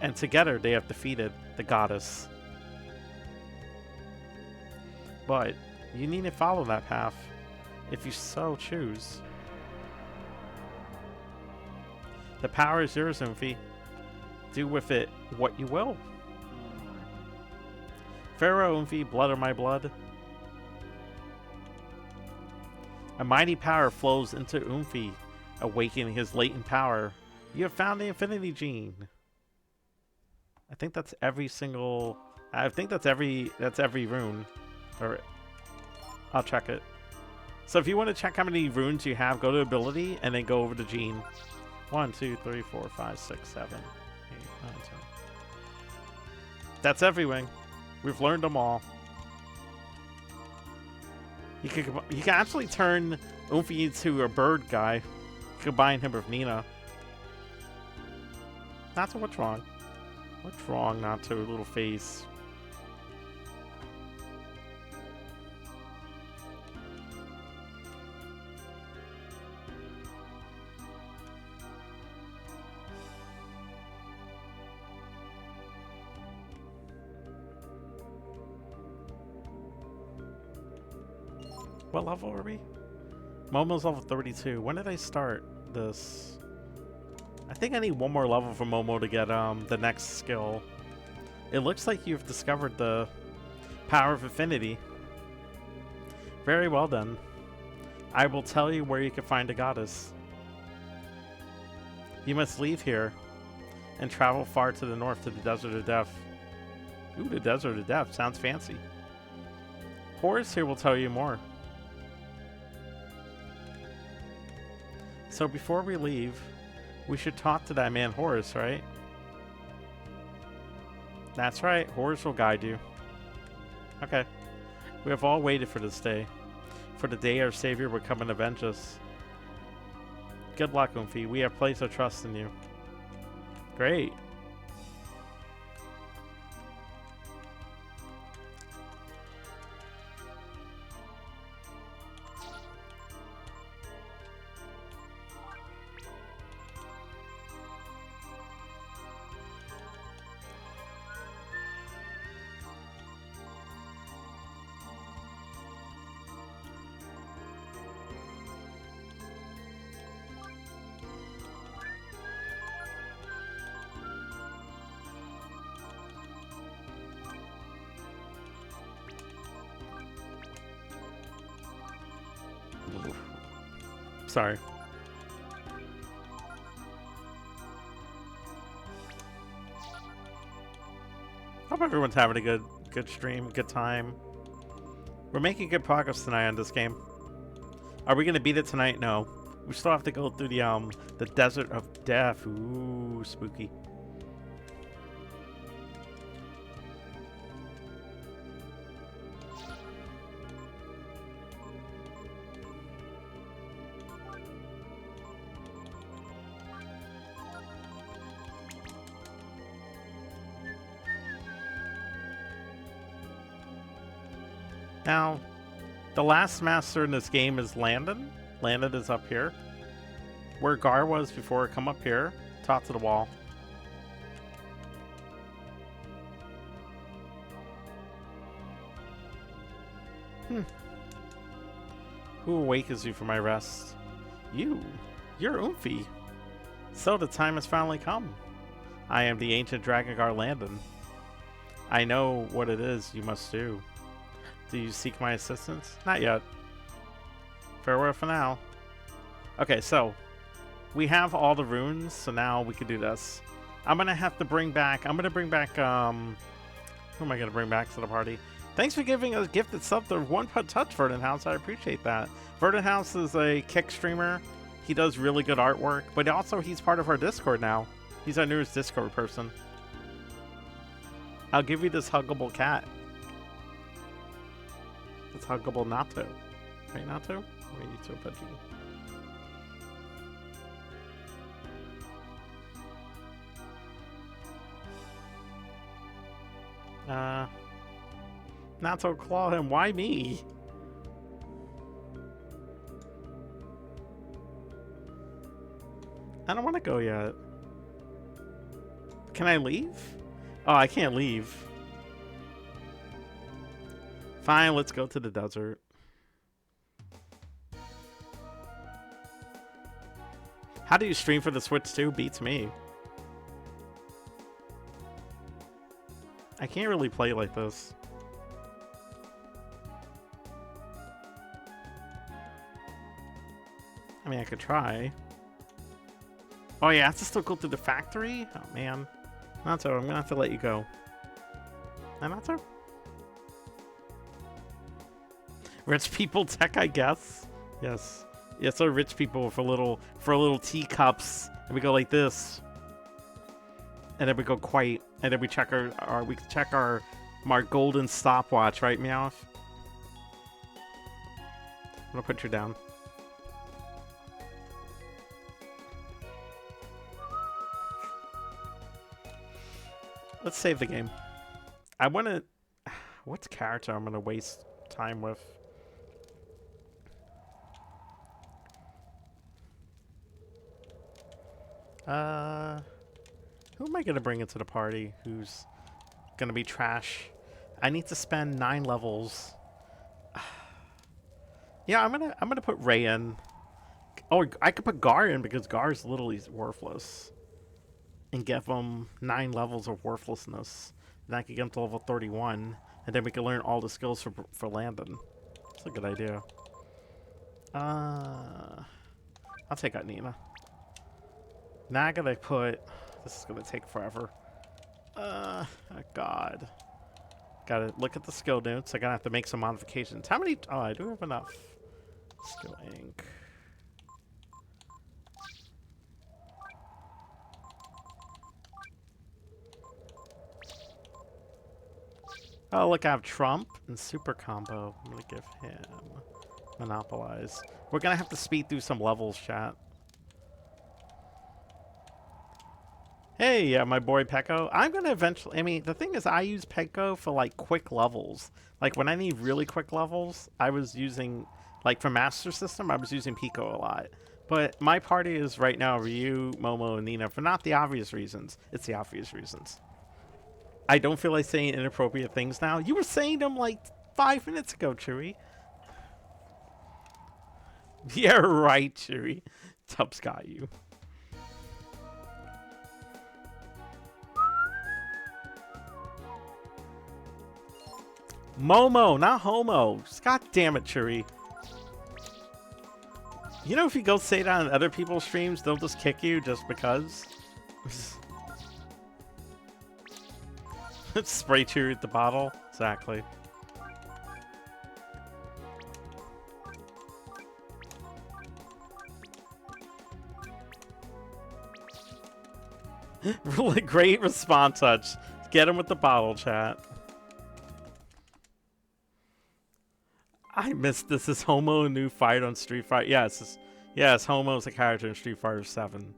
and together they have defeated the goddess. But you need to follow that path if you so choose. The power is yours, Umphy. Do with it what you will. Pharaoh, Umphy, blood of my blood. A mighty power flows into Umphy, awakening his latent power. You have found the Infinity Gene. I think that's every single... I think that's every rune. Or I'll check it. So if you want to check how many runes you have, go to ability and then go over to Gene. 1, 2, 3, 4, 5, 6, 7, 8, 9, 10. That's everything. We've learned them all. You can actually turn Umphy into a bird guy. Combine him with Nina. Not to what's wrong. What's wrong, not to little face? What level are we? Momo's level 32. When did I start this? I think I need one more level for Momo to get the next skill. It looks like you've discovered the power of infinity. Very well done. I will tell you where you can find a goddess. You must leave here and travel far to the north to the Desert of Death. Ooh, the Desert of Death. Sounds fancy. Horace here will tell you more. So before we leave, we should talk to that man Horace, right? That's right. Horace will guide you. Okay. We have all waited for this day. For the day our Savior would come and avenge us. Good luck, Umfi. We have placed our trust in you. Great. Sorry. Hope everyone's having a good stream, good time. We're making good progress tonight on this game. Are we gonna beat it tonight? No. We still have to go through the Desert of Death. Ooh, spooky. Now, the last master in this game is Ladon. Ladon is up here. Where Gar was before, come up here. Top to the wall. Who awakens you from my rest? You. You're Umfi. So the time has finally come. I am the ancient Dragonier Ladon. I know what it is you must do. Do you seek my assistance? Not yet. Farewell for now. Okay, so we have all the runes, so now we can do this. I'm gonna have to bring back. I'm gonna bring back. Who am I gonna bring back to the party? Thanks for giving us gifted sub to One Punch Touch, Verdant House. I appreciate that. Verdant House is a Kick streamer. He does really good artwork, but also he's part of our Discord now. He's our newest Discord person. I'll give you this huggable cat. It's huggable Nato. Right, Nato? Wait, you too, Pudgy. Nato claw him. Why me? I don't want to go yet. Can I leave? Oh, I can't leave. Fine, let's go to the desert. How do you stream for the Switch 2? Beats me. I can't really play like this. I mean, I could try. Oh yeah, I have to still go through the factory? Oh man. Nato, I'm gonna have to let you go. Nato? Rich people tech, I guess. Yes. Yeah, so rich people for little teacups. And we go like this. And then we go quiet. And then we check our golden stopwatch, right, Meowth? I'm gonna put you down. Let's save the game. I wanna... What's character I'm gonna waste time with? Who am I gonna bring into the party who's gonna be trash? I need to spend 9 levels. Yeah, I'm gonna put Ray in. Oh, I could put Gar in because Gar's literally worthless. And give him 9 levels of worthlessness. Then I could get him to level 31. And then we can learn all the skills for Ladon. That's a good idea. I'll take out Nina. Now I gotta put... This is gonna take forever. Oh God. Gotta look at the skill notes. I'm gonna have to make some modifications. How many... Oh, I do have enough. Skill ink. Oh, look, I have Trump and Super Combo. I'm gonna give him Monopolize. We're gonna have to speed through some levels, chat. Hey, my boy Pecco. I'm gonna eventually... I mean, the thing is, I use Pecco for, like, quick levels. Like, when I need really quick levels, I was using... Like, for Master System, I was using Pico a lot. But my party is right now Ryu, Momo, and Nina for not the obvious reasons. It's the obvious reasons. I don't feel like saying inappropriate things now. You were saying them like 5 minutes ago, Chewy. Yeah, right, Chewy. Tubbs got you. Momo, not homo. God damn it, Chewy. You know, if you go say that on other people's streams, they'll just kick you just because. Spray cheer at the bottle. Exactly. Really great response touch. Get him with the bottle, chat. I missed this. Is Homo a new fight on Street Fighter? Yes. Yes, Homo's a character in Street Fighter 7.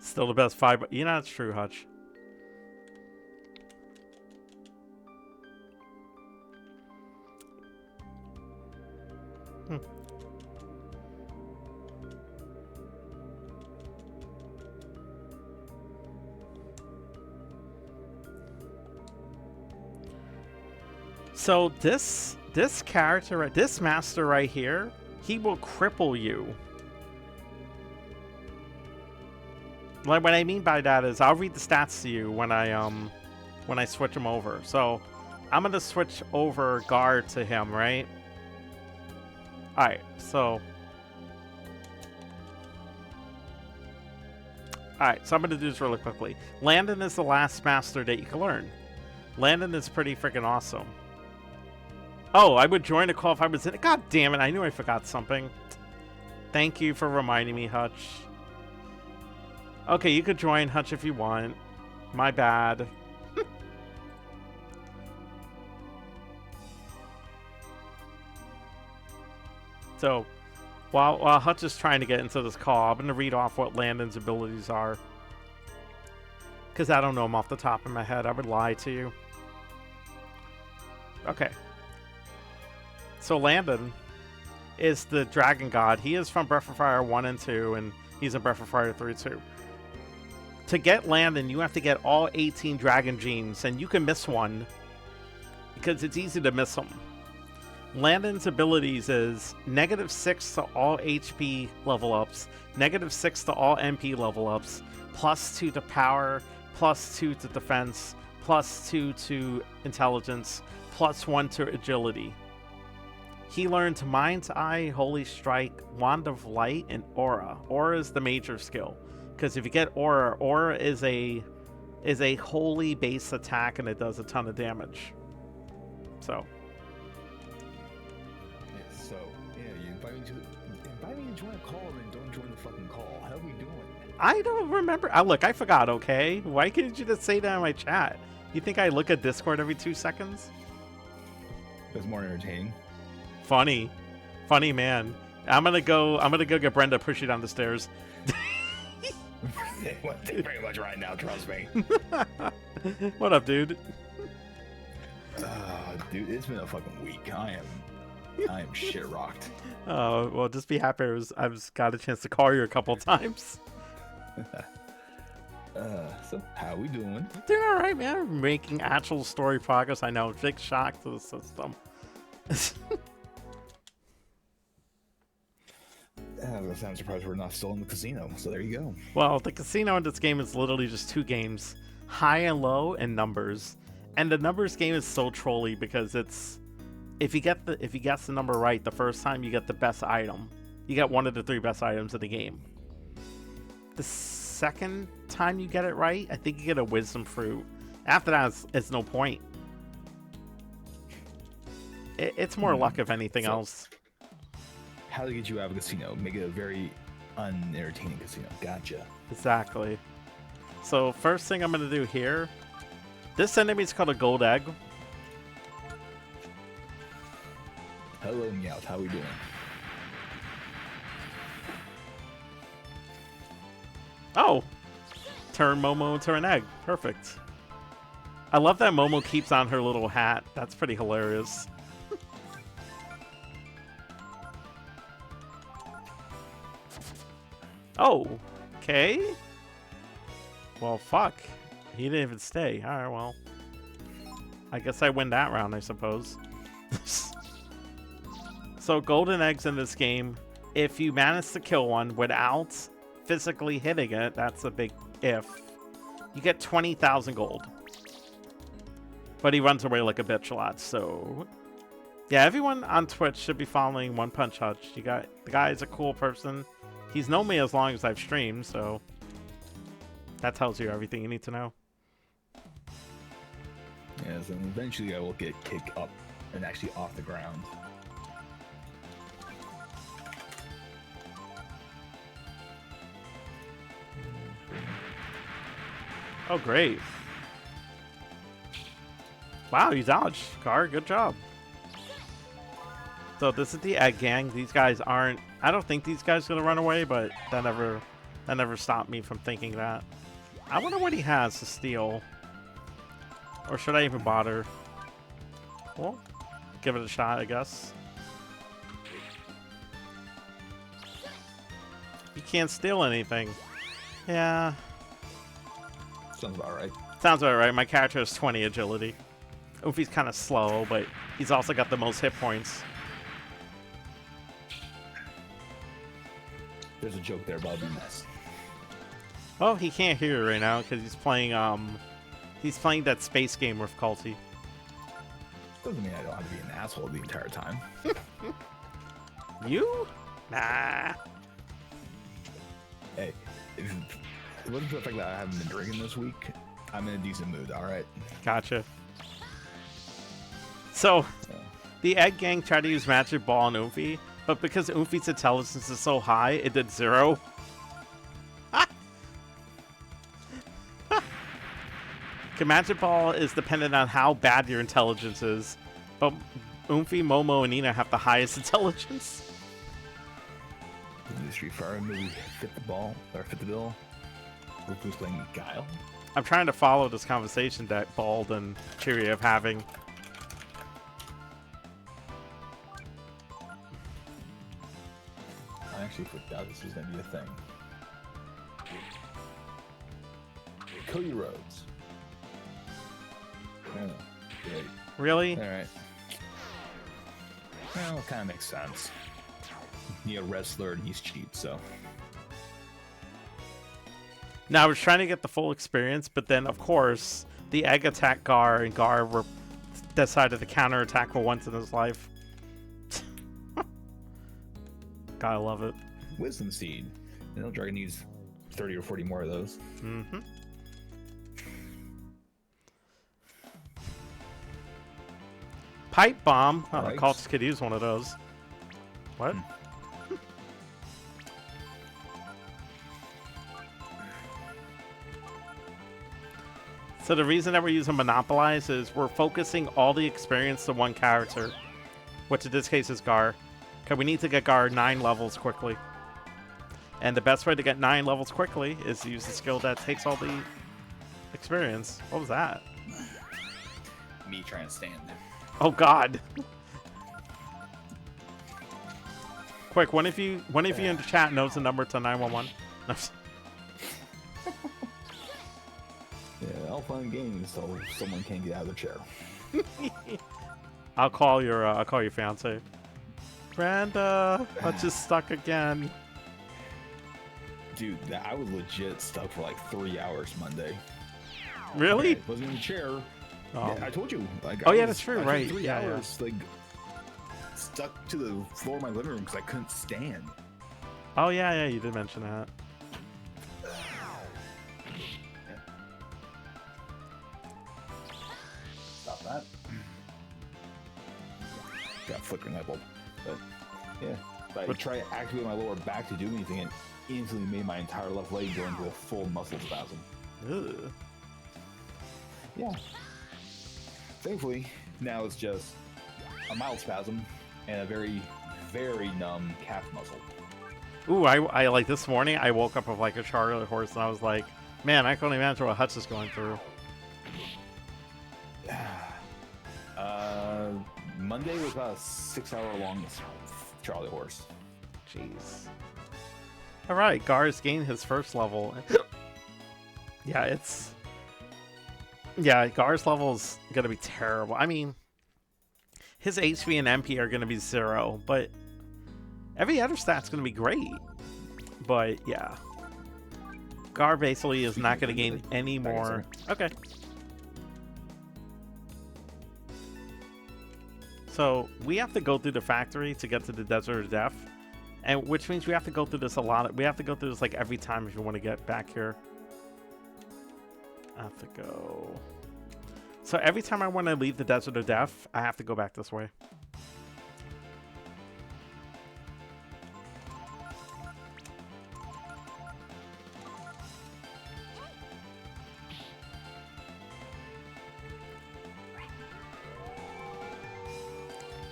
Still the best fight, but you know it's true, Hutch. So this character, this master right here, he will cripple you. Like, what I mean by that is, I'll read the stats to you when I switch him over. So, I'm gonna switch over guard to him, right? All right. So, I'm gonna do this really quickly. Ladon is the last master that you can learn. Ladon is pretty freaking awesome. Oh, I would join a call if I was in it. God damn it! I knew I forgot something. Thank you for reminding me, Hutch. Okay, you could join Hutch if you want. My bad. So, while Hutch is trying to get into this call, I'm going to read off what Ladon's abilities are. Because I don't know them off the top of my head. I would lie to you. Okay. So Ladon is the Dragon God. He is from Breath of Fire 1 and 2, and he's in Breath of Fire 3 too. To get Ladon, you have to get all 18 Dragon Genes, and you can miss one because it's easy to miss them. Ladon's abilities is -6 to all HP level ups, -6 to all MP level ups, +2 to power, +2 to defense, +2 to intelligence, +1 to agility. He learned Mind's Eye, Holy Strike, Wand of Light, and Aura. Aura is the major skill. Because if you get Aura, Aura is a holy base attack and it does a ton of damage. So. Yeah, so you invite me to join a call and then don't join the fucking call. How are we doing? I don't remember. Look, I forgot, okay? Why couldn't you just say that in my chat? You think I look at Discord every 2 seconds? That's more entertaining. Funny man. I'm gonna go get Brenda, push you down the stairs. Pretty much right now, trust me. What up, dude? Dude, it's been a fucking week. I am shit rocked. Oh, well, just be happy I've got a chance to call you a couple times. So how we doing? Doing all right, man. We're making actual story progress. I know, big shock to the system. I'm surprised we're not still in the casino. So there you go. Well, the casino in this game is literally just 2 games: high and low, and numbers. And the numbers game is so trolly because it's if you guess the number right the first time, you get the best item. You get one of the 3 best items of the game. The second time you get it right, I think you get a wisdom fruit. After that, it's no point. It's more luck if anything else. How to get you out of a casino? Make it a very unentertaining casino. Gotcha. Exactly. So first thing I'm gonna do here. This enemy is called a gold egg. Hello, Meowth. How we doing? Oh! Turn Momo into an egg. Perfect. I love that Momo keeps on her little hat. That's pretty hilarious. Oh! Okay. Well, fuck. He didn't even stay. Alright, well. I guess I win that round, I suppose. So, golden eggs in this game, if you manage to kill one without physically hitting it, that's a big if, you get 20,000 gold. But he runs away like a bitch a lot, so... Yeah, everyone on Twitch should be following One Punch Hutch. The guy is a cool person. He's known me as long as I've streamed, so... That tells you everything you need to know. Yes, and eventually I will get kicked up and actually off the ground. Oh, great. Wow, you dodged, Gar. Good job. So this is the egg gang. These guys aren't... I don't think these guys are going to run away, but that never stopped me from thinking that. I wonder what he has to steal. Or should I even bother? Well, give it a shot, I guess. You can't steal anything. Yeah. Sounds about right. Sounds about right. My character has 20 agility. Oofy's kind of slow, but he's also got the most hit points. There's a joke there about being nice. Oh, he can't hear it right now because he's playing that space game with Culty. Doesn't mean I don't have to be an asshole the entire time. You? Nah. Hey, if it wasn't for the fact that I haven't been drinking this week, I'm in a decent mood, alright? Gotcha. So, the egg gang tried to use Magic Ball on Oofy, but because Oofy's intelligence is so high, it did 0. Magic Ball is dependent on how bad your intelligence is, but Oofy, Momo, and Nina have the highest intelligence. In the Street Fighter movie Fit the Bill, Goku's playing Guile. I'm trying to follow this conversation that Bald and Cheery are having. I actually forgot this was going to be a thing. Cody Rhodes. Oh, great. Really? Alright. Well, it kind of makes sense. He's a wrestler and he's cheap, so. Now, I was trying to get the full experience, but then, of course, the egg attacked Gar, and Gar decided to counterattack for once in his life. Gotta love it. Wisdom Seed. You know, Dragon needs 30 or 40 more of those. Mm-hmm. Pipe Bomb. Oh, Right. Cultist could use one of those. What? So the reason that we're using Monopolize is we're focusing all the experience to one character, which in this case is Gar. Okay, we need to get Gar 9 levels quickly. And the best way to get 9 levels quickly is to use the skill that takes all the experience. What was that? Me trying to stand there. Oh God! Quick, one of you in the chat knows the number to 911. No. Yeah, I'll find games so someone can't get out of the chair. I'll call your fiance. Brenda, I'm just stuck again. Dude, I was legit stuck for like 3 hours Monday. Really? I wasn't in the chair. Oh. Yeah, I told you. Like, Oh, yeah, I that's true, spent right. 3 Yeah, hours, like, stuck to the floor of my living room because I couldn't stand. Oh yeah, you did mention that. Stop that. Got a flickering light bulb. But yeah, if I try to activate my lower back to do anything, it instantly made my entire left leg go into a full muscle spasm. Ugh. Yeah. Thankfully, now it's just a mild spasm and a very, very numb calf muscle. Ooh, I like this morning I woke up with like a Charlotte horse and I was like, man, I couldn't imagine what Hutch is going through. Monday was about a 6-hour long Charlie horse. Jeez. Alright, Gar's gained his first level. Yeah, Gar's level's gonna be terrible. I mean, his HP and MP are gonna be 0, but every other stat's gonna be great. But yeah. Gar basically is not gonna gain any more. Okay. So we have to go through the factory to get to the Desert of Death, and which means we have to go through this a lot. We have to go through this like every time if you want to get back here. I have to go. So every time I want to leave the Desert of Death, I have to go back this way.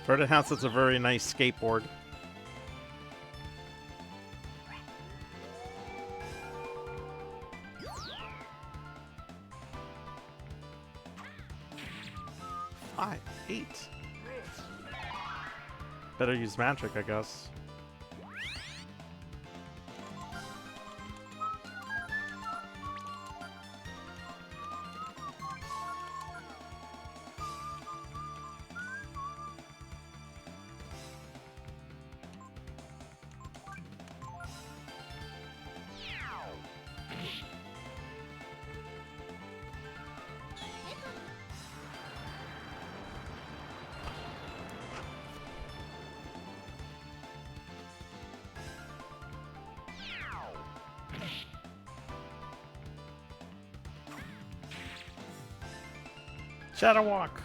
Verdant House is a very nice skateboard. Five, 8. Better use magic, I guess. Shadow Walk.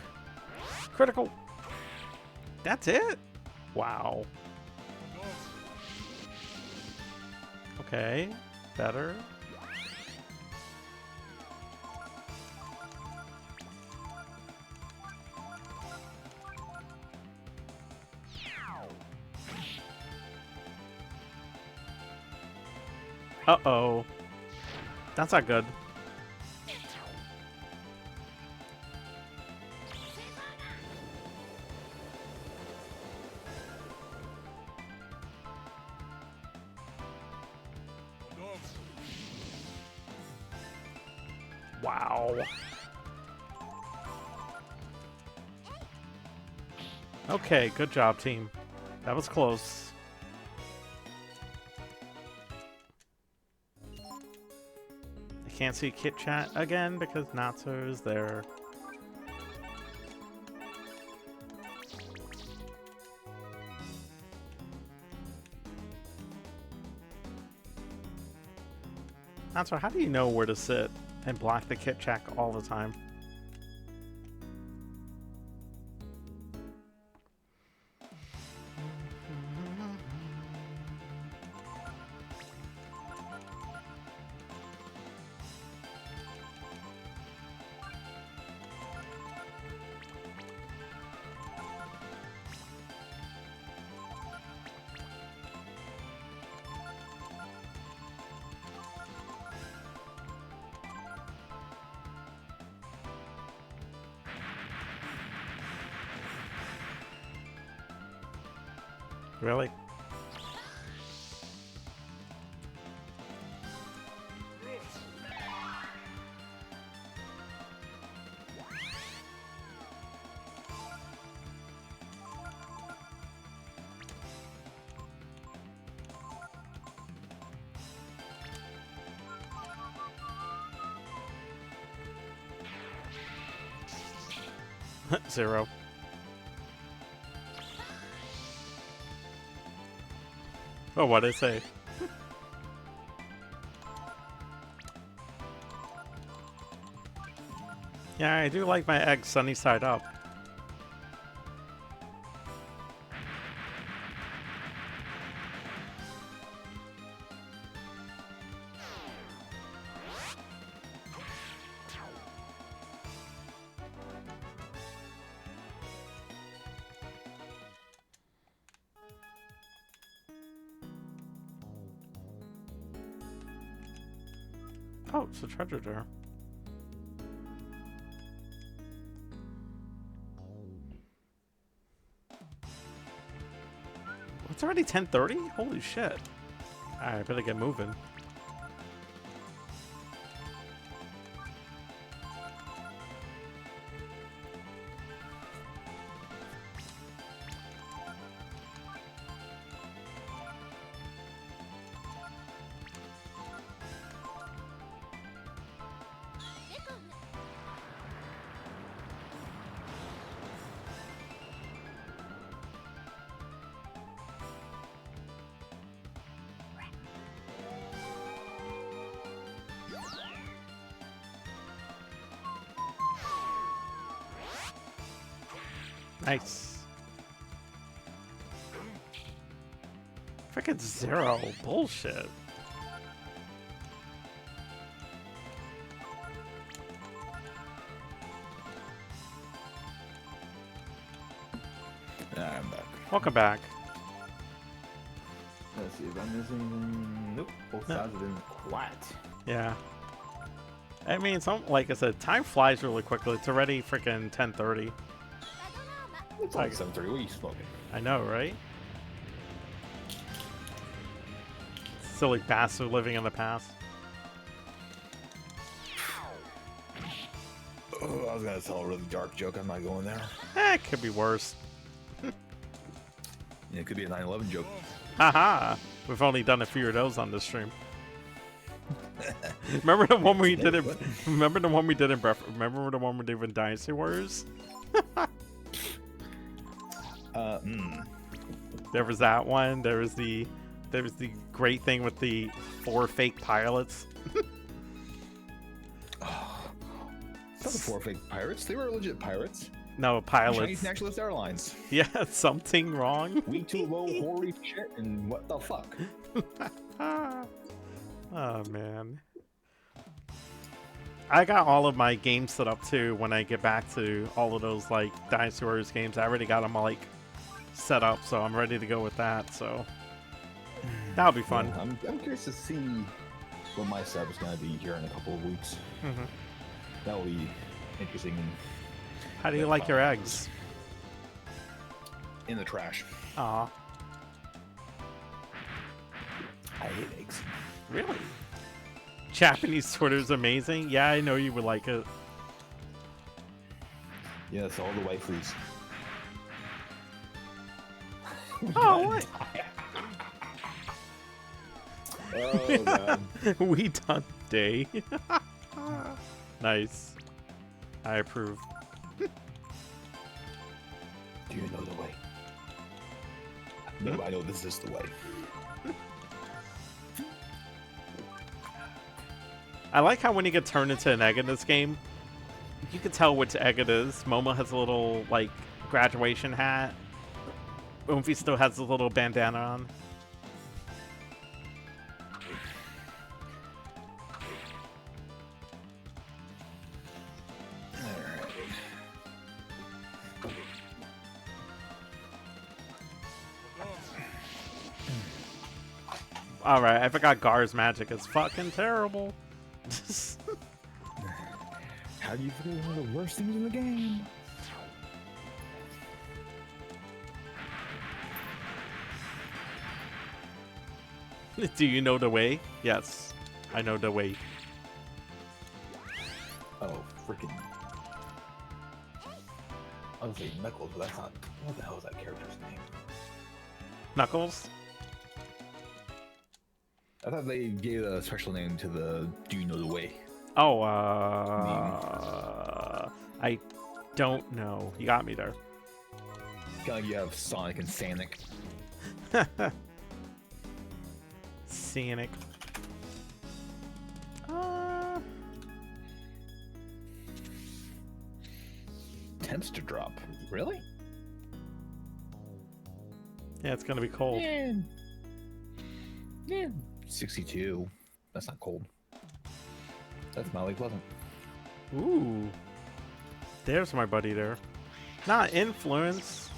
Critical. That's it? Wow. Okay. Better. Uh-oh. That's not good. Wow. Okay, good job, team. That was close. I can't see Kit Chat again because Natsu is there. Natsu, how do you know where to sit and block the Kit Chat all the time? Really? Zero. Oh, what did it say? Yeah, I do like my eggs sunny side up. Oh, it's a treasure there. It's already 10:30? Holy shit. Alright, I better get moving. Nice. Frickin' 0. Bullshit. I'm back. Welcome back. Let's see if I miss anything. Nope. Both sides have been quiet. Yeah. I mean, like I said, time flies really quickly. It's already freaking 10:30. It's like 7:30. What are you smoking? I know, right? Silly bastard living in the past. Oh, I was gonna tell a really dark joke. I'm not going there. It could be worse. Yeah, it could be a 9/11 joke. Haha. We've only done a few of those on this stream. Remember the one we did in Remember the one we did in Remember the one we did in Dynasty Warriors? There was that one. There was the great thing with the 4 fake pilots. It's not the 4 fake pirates. They were legit pirates. No, pilots. Chinese Nationalist Airlines. Yeah, something wrong. We too low, hoary shit, and what the fuck? Oh, man. I got all of my games set up, too, when I get back to all of those, like, Dynasty Warriors games. I already got them, like, set up, so I'm ready to go with that, so that'll be fun. Yeah, I'm curious to see what my setup is going to be here in a couple of weeks. Mm-hmm. That will be interesting. How do you like your eggs? In the trash. Aw. I hate eggs. Really? Japanese Twitter's amazing. Yeah, I know you would like it. Yes, all the waifus. Oh, what? Oh, God. We done day. Nice. I approve. Do you know the way? No, I know this is the way. I like how when you get turned into an egg in this game, you can tell which egg it is. Momo has a little, like, graduation hat. Oomphy still has a little bandana on. Alright, I forgot Gar's magic is fucking terrible. How do you forget one of the worst things in the game? Do you know the way? Yes, I know the way. Oh, freaking. I was saying Knuckles, but that's not. What the hell is that character's name? Knuckles? I thought they gave a special name to the Do You Know the Way? Oh, I don't know. You got me there. Kind of like you have Sonic and Sanic. scenic. Temps to drop. Really? Yeah, it's gonna be cold. Yeah. 62. That's not cold. That's mildly pleasant. Ooh. There's my buddy there. Not influence.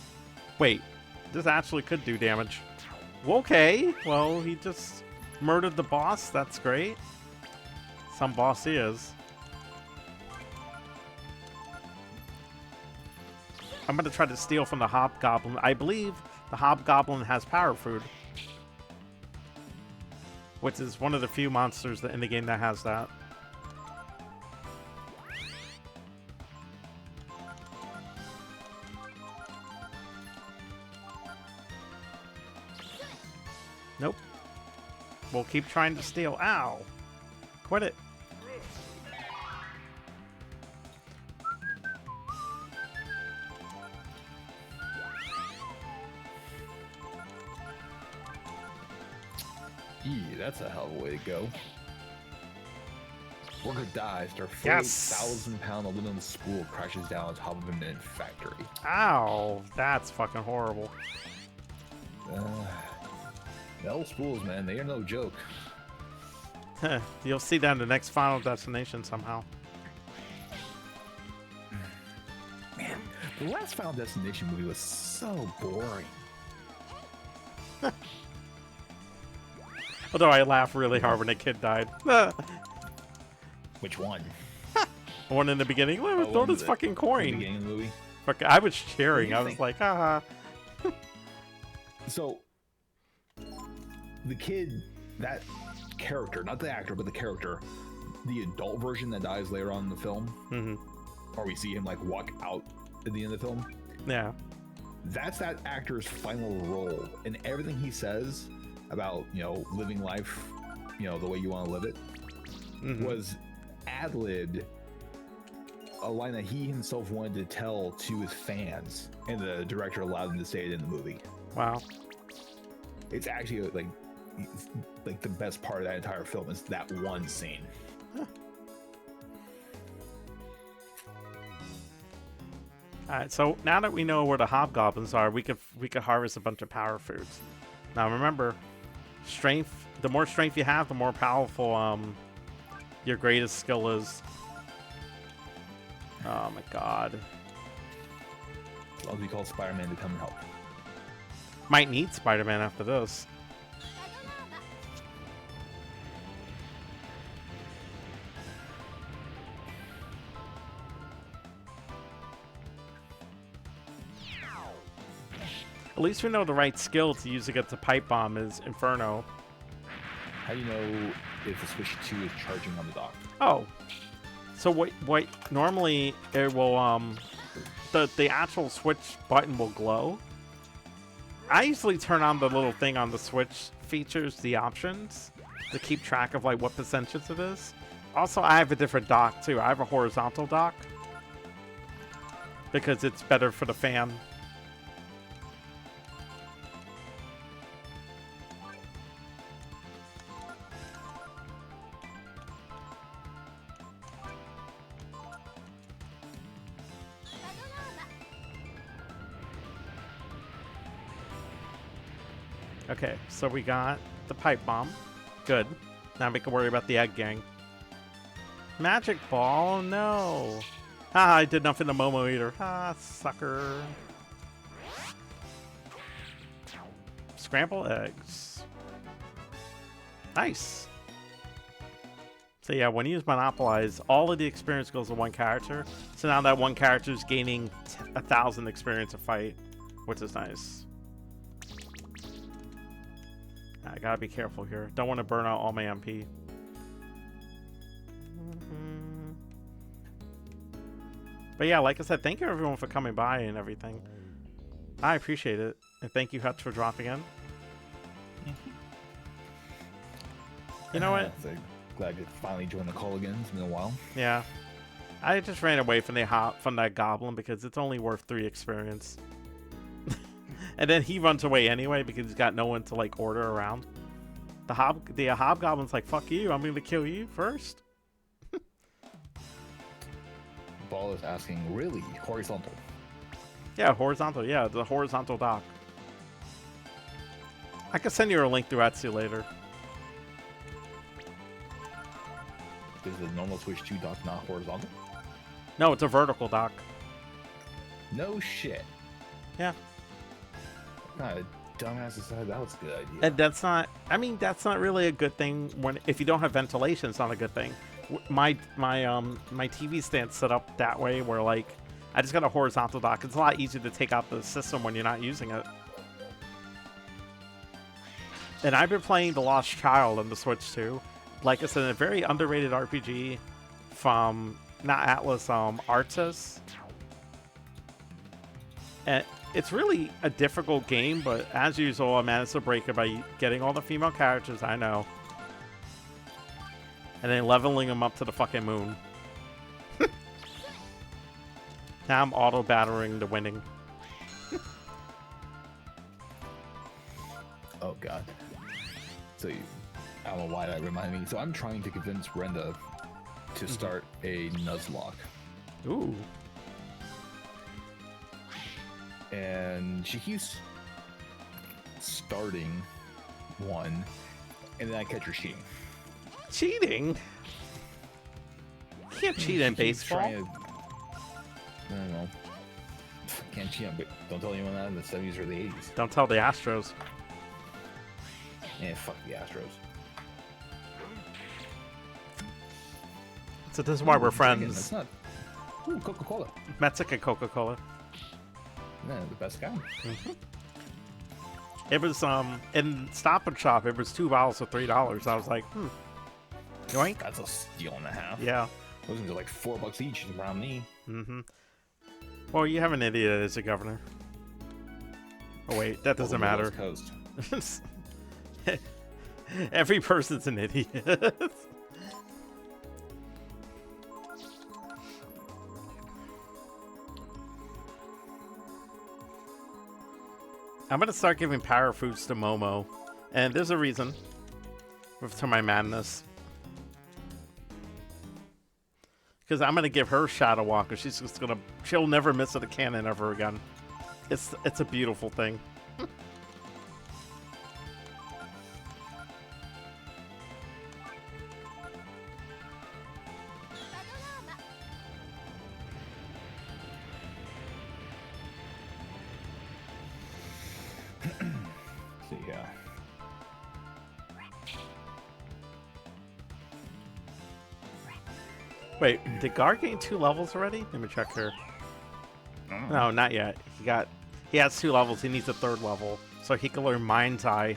Wait, this actually could do damage. Okay, well, he just murdered the boss. That's great. Some boss he is. I'm going to try to steal from the Hobgoblin. I believe the Hobgoblin has power food, which is one of the few monsters in the game that has that. Nope. We'll keep trying to steal. Ow! Quit it. That's a hell of a way to go. Worker dies. Their Yes. 4,000-pound aluminum spool crashes down on top of him in a factory. Ow! That's fucking horrible. Metal spools, man, they are no joke. You'll see that in the next Final Destination somehow. Man, the last Final Destination movie was so boring. Although I laughed really hard when the kid died. Which one? The one in the beginning. Throw this fucking The coin. beginning of the movie? Fuck, I was cheering. What I do you was think? like, haha. So, the kid, that character, not the actor, but the character, the adult version that dies later on in the film, Mm-hmm. or we see him like walk out at the end of the film, Yeah. that's that actor's final role. And everything he says about, living life, the way you want to live it, was ad-libbed a line that he himself wanted to tell to his fans, and the director allowed him to say it in the movie. Wow. It's actually like the best part of that entire film is that one scene. Alright, so now that we know where the Hobgoblins are, we could harvest a bunch of power foods. Now remember, strength, the more strength you have, the more powerful your greatest skill is. Oh my god. As long as we call Spider-Man to come and help. Might need Spider-Man after this. At least we know the right skill to use against a pipe bomb is Inferno. How do you know if the Switch 2 is charging on the dock? Oh. So what normally it will the actual Switch button will glow. I usually turn on the little thing on the Switch features, the options, to keep track of like what percentage it is. Also, I have a different dock too. I have a horizontal dock because it's better for the fan. Okay, so we got the pipe bomb. Good. Now we can worry about the egg gang. Magic ball? No. Ah, I did nothing to Momo either. Ah, sucker. Scramble eggs. Nice. So yeah, when you use Monopolize, all of the experience goes to one character. So now that one character is gaining 1,000 experience a fight, which is nice. I gotta be careful here. Don't want to burn out all my MP. But yeah, like I said, thank you everyone for coming by and everything. I appreciate it. And thank you, Hutch, for dropping in. You know what? Glad to finally join the call again. It's been a while. Yeah. I just ran away from that goblin because it's only worth 3 experience. And then he runs away anyway because he's got no one to like order around. The hobgoblin's like, fuck you, I'm gonna kill you first. Ball is asking, really? Horizontal? Yeah, horizontal. Yeah, the horizontal dock. I can send you a link through Etsy later. Is the normal Switch 2 dock not horizontal? No, it's a vertical dock. No shit. Yeah. God, dumbass decided that was a good idea. And that's not. I mean, that's not really a good thing when if you don't have ventilation. It's not a good thing. My TV stand's set up that way where like I just got a horizontal dock. It's a lot easier to take out the system when you're not using it. And I've been playing The Lost Child on the Switch too. Like I said, a very underrated RPG from not Atlas, Artis. And it's really a difficult game, but as usual, I managed to break it by getting all the female characters I know. And then leveling them up to the fucking moon. Now I'm auto-battering the winning. Oh, God. So, I don't know why that reminded me. So, I'm trying to convince Brenda to start a Nuzlocke. Ooh. And she keeps starting one, and then I catch her cheating. Cheating? You can't cheat in baseball. I don't know. Can't cheat on, but don't tell anyone that in the 70s or the 80s. Don't tell the Astros. Yeah, fuck the Astros. So this is why we're friends. That's not. Ooh, Coca-Cola. Mexican Coca-Cola. Yeah, the best guy. It was in Stop and Shop. It was 2 bottles for $3. I was like, yoink. That's a steal and a half. Yeah. Those are like $4 each around me. Well, you have an idiot as a governor. Oh wait, that doesn't matter. Coast. Every person's an idiot. I'm gonna start giving power foods to Momo, and there's a reason to my madness. Because I'm gonna give her Shadow Walker. She'll never miss a cannon ever again. It's a beautiful thing. See, yeah. Wait, did Gar gain 2 levels already? Let me check here. No, not yet. He has 2 levels. He needs a 3rd level, so he can learn Mind's Eye.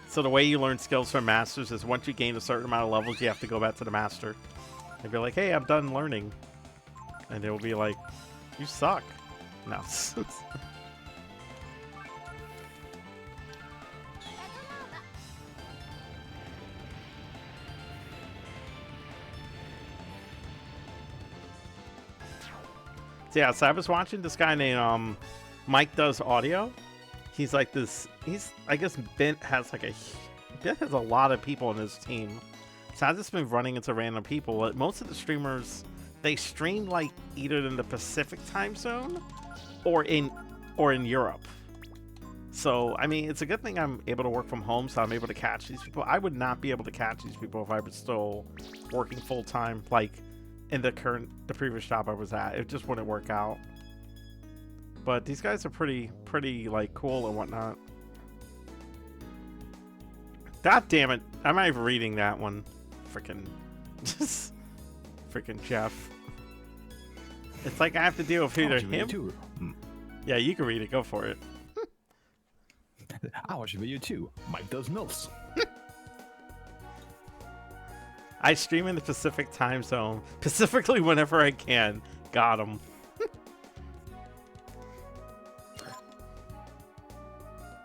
So the way you learn skills from masters is once you gain a certain amount of levels, you have to go back to the master and be like, "Hey, I'm done learning," and they will be like, "You suck." No. Yeah, so I was watching this guy named Mike Does Audio. He's like this. I guess Bent has a lot of people in his team. So I've just been running into random people. Most of the streamers, they stream like either in the Pacific time zone or in Europe. So I mean, it's a good thing I'm able to work from home, so I'm able to catch these people. I would not be able to catch these people if I was still working full time, like in the previous job I was at. It just wouldn't work out. But these guys are pretty like cool and whatnot. God damn it! I'm not even reading that one. Freaking Jeff. It's like I have to deal with either him. Too. Yeah, you can read it. Go for it. I watch a video too. Mike Does MILFs. I stream in the Pacific time zone, specifically whenever I can. Got him.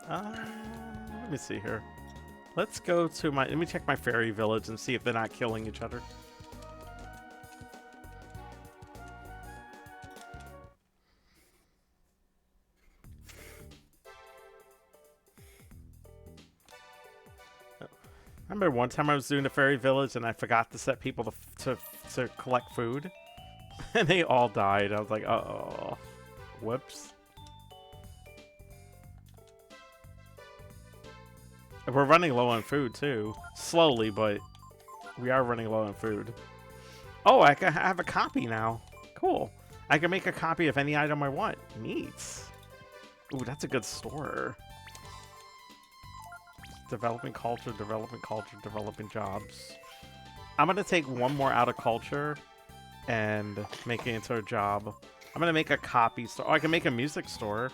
Let me see here. Let's go to let me check my fairy village and see if they're not killing each other. I remember one time I was doing the fairy village and I forgot to set people to collect food, and they all died. I was like, uh-oh, whoops. And we're running low on food too, slowly, but we are running low on food. Oh, I have a copy now. Cool. I can make a copy of any item I want. Neat. Ooh, that's a good store. Developing culture, developing jobs. I'm going to take one more out of culture and make it into a job. I'm going to make a copy store. Oh, I can make a music store.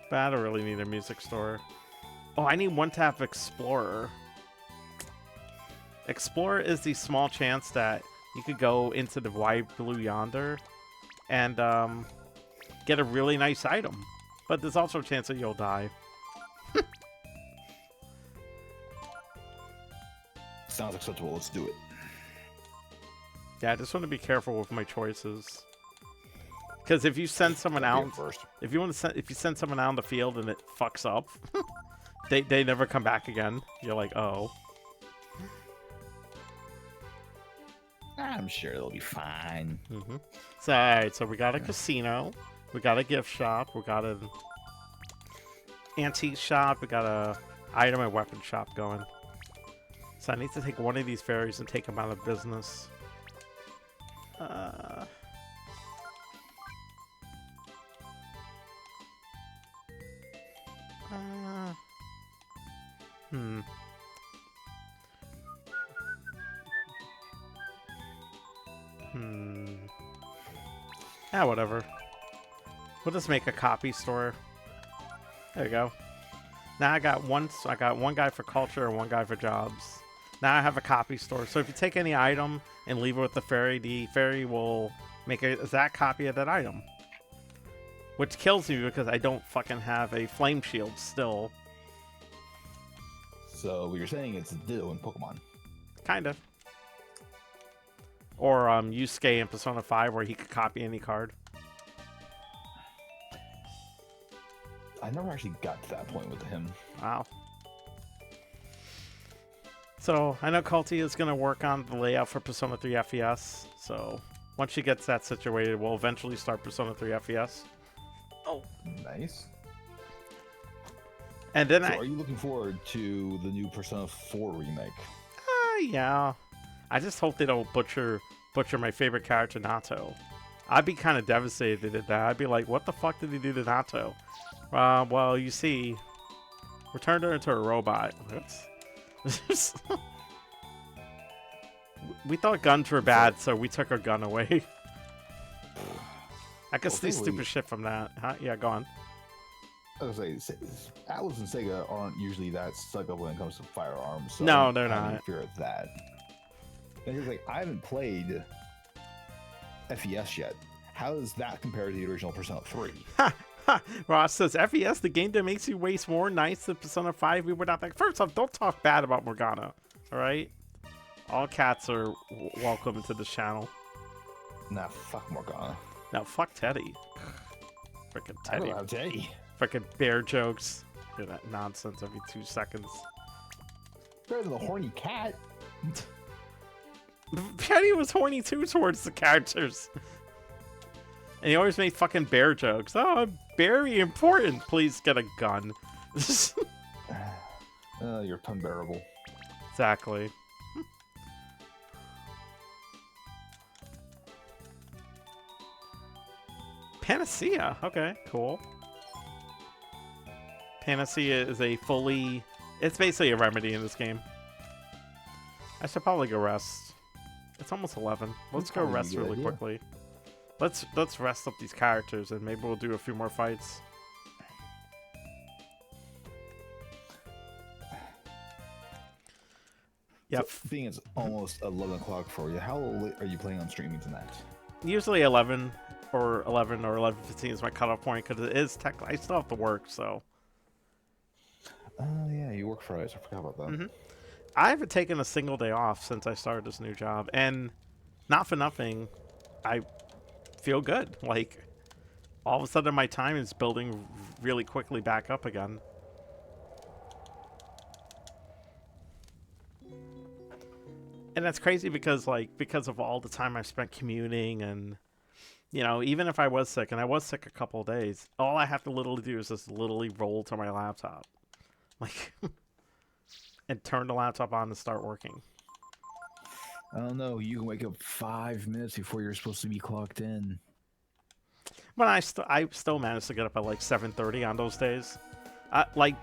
But I don't really need a music store. Oh, I need one to have Explorer. Explorer is the small chance that you could go into the wide blue yonder and get a really nice item. But there's also a chance that you'll die. Sounds acceptable. Let's do it. Yeah, I just want to be careful with my choices. Because if you send someone out, if you send someone out on the field and it fucks up, they never come back again. You're like, oh. I'm sure it'll be fine. Mm-hmm. So, all right, so we got a casino, we got a gift shop, we got an antique shop, we got a item and weapon shop going. So I need to take one of these fairies and take them out of business. Yeah, whatever. We'll just make a copy store. There you go. Now I got one guy for culture and one guy for jobs. Now I have a copy store. So if you take any item and leave it with the fairy will make a exact copy of that item. Which kills me because I don't fucking have a flame shield still. So what you're saying is Ditto in Pokemon. Kind of. Or Yusuke in Persona 5 where he could copy any card. I never actually got to that point with him. Wow. So, I know Culty is going to work on the layout for Persona 3 FES. So, once she gets that situated, we'll eventually start Persona 3 FES. Oh. Nice. And then are you looking forward to the new Persona 4 remake? Yeah. I just hope they don't butcher my favorite character, Nato. I'd be kind of devastated at that. I'd be like, what the fuck did he do to Nato? Well, you see, we turned her into a robot. We thought guns were bad, so we took her gun away. I could see stupid shit from that. Huh? Yeah, go on. I was gonna say, Atlas and Sega aren't usually that stuck up when it comes to firearms. So no, they're not. I fear of that. And he's like, I haven't played FES yet. How does that compare to the original Persona 3? Ross says, FES, the game that makes you waste more nights than Persona 5. We were not like, first off, don't talk bad about Morgana. Alright? All cats are welcome into the channel. Nah, fuck Morgana. Now, fuck Teddy. Frickin' Teddy. I don't have Teddy. Frickin' bear jokes. Hear that nonsense every 2 seconds. Better than the horny cat. Teddy was horny too towards the characters. And he always made fucking bear jokes. Oh, very important. Please get a gun. You're unbearable. Exactly. Panacea. Okay, cool. Panacea is a fully... It's basically a remedy in this game. I should probably go rest. It's almost 11. Let's go rest really quickly. Let's rest up these characters and maybe we'll do a few more fights. Yep. So, being it's almost 11 o'clock for you, how late are you planning on streaming tonight? Usually 11 or 11:15 is my cutoff point because it is technically I still have to work, so. Yeah, you work Fridays. I forgot about that. Mm-hmm. I haven't taken a single day off since I started this new job, and not for nothing, I feel good. Like, all of a sudden my time is building really quickly back up again. And that's crazy because because of all the time I spent commuting and even if I was sick, and I was sick a couple of days, all I have to literally do is just literally roll to my laptop. Like and turn the laptop on and start working. I don't know. You can wake up 5 minutes before you're supposed to be clocked in. But I still manage to get up at like 7:30 on those days. Like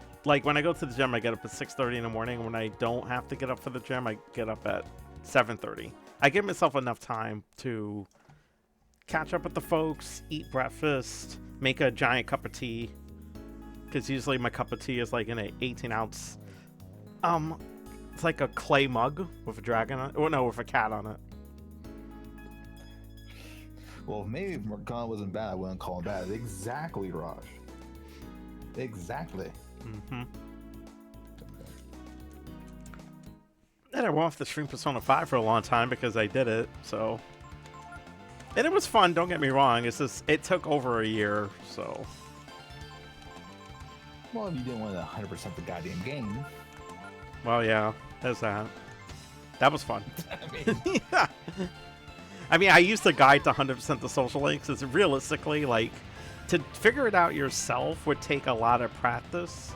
when I go to the gym, I get up at 6:30 in the morning. When I don't have to get up for the gym, I get up at 7:30. I give myself enough time to catch up with the folks, eat breakfast, make a giant cup of tea. Because usually my cup of tea is like in an 18-ounce. It's like a clay mug with a dragon on it. Oh no, with a cat on it. Well, maybe if Morgana wasn't bad, I wouldn't call him bad. Exactly, Raj. Exactly. Mm-hmm. And I went off the stream Persona 5 for a long time because I did it, so. And it was fun, don't get me wrong. It's just, it took over a year, so. Well, if you didn't want to 100% the goddamn game. Well, yeah, there's that. That was fun. Yeah. I mean, I used the guide to 100% the social links. It's realistically, like, to figure it out yourself would take a lot of practice.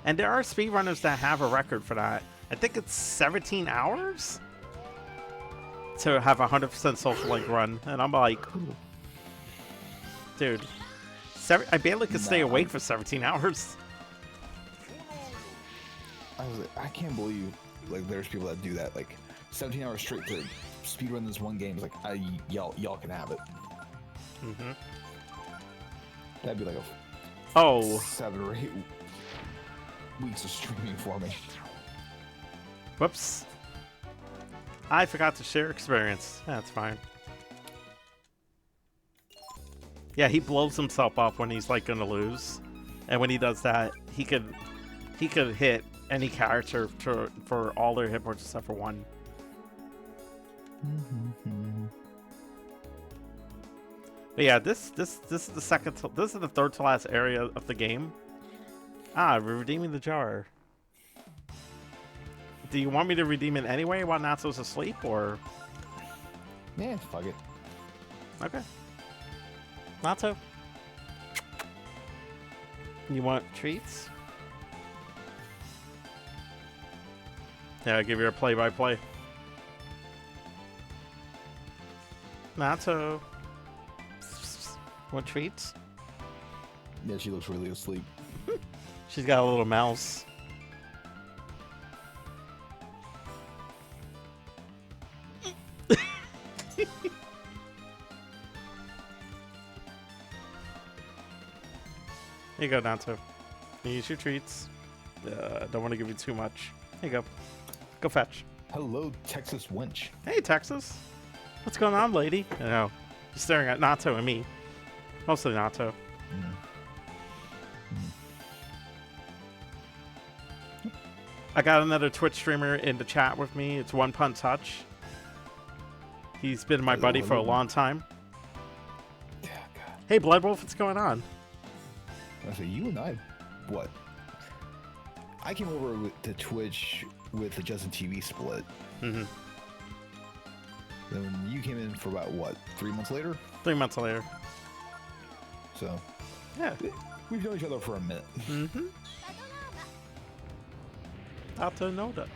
And there are speedrunners that have a record for that. I think it's 17 hours to have a 100% social link run. And I'm like, dude, I barely could stay awake for 17 hours. I was like, I can't believe, like, there's people that do that, like, 17 hours straight to speedrun this one game. It's like, y'all can have it. Mm-hmm. That'd be like a 7 or 8 weeks of streaming for me. Whoops. I forgot to share experience. That's fine. Yeah, he blows himself up when he's like gonna lose, and when he does that, he could hit any character for all their hit points except for one. But yeah, this is the this is the third to last area of the game. We're redeeming the jar. Do you want me to redeem it anyway while Natsu's asleep, or? Yeah, fuck it. Okay. Natsu. You want treats? Yeah, I'll give you a play-by-play. Natsu. Want treats? Yeah, she looks really asleep. She's got a little mouse. Here you go, Natsu. Use your treats. Don't want to give you too much. Here you go. Go fetch. Hello, Texas wench. Hey, Texas. What's going on, lady? I know. You're staring at Natsu and me. Mostly Natsu. I got another Twitch streamer in the chat with me. It's One Punch Touch. He's been my buddy for a long time. Yeah, God. Hey, Bloodwolf, what's going on? I said, you and I, what? I came over to Twitch with the Justin TV split. Mm-hmm. Then you came in for about, what, 3 months later? 3 months later. So, yeah. We've known each other for a minute. Mm-hmm. Out to know that.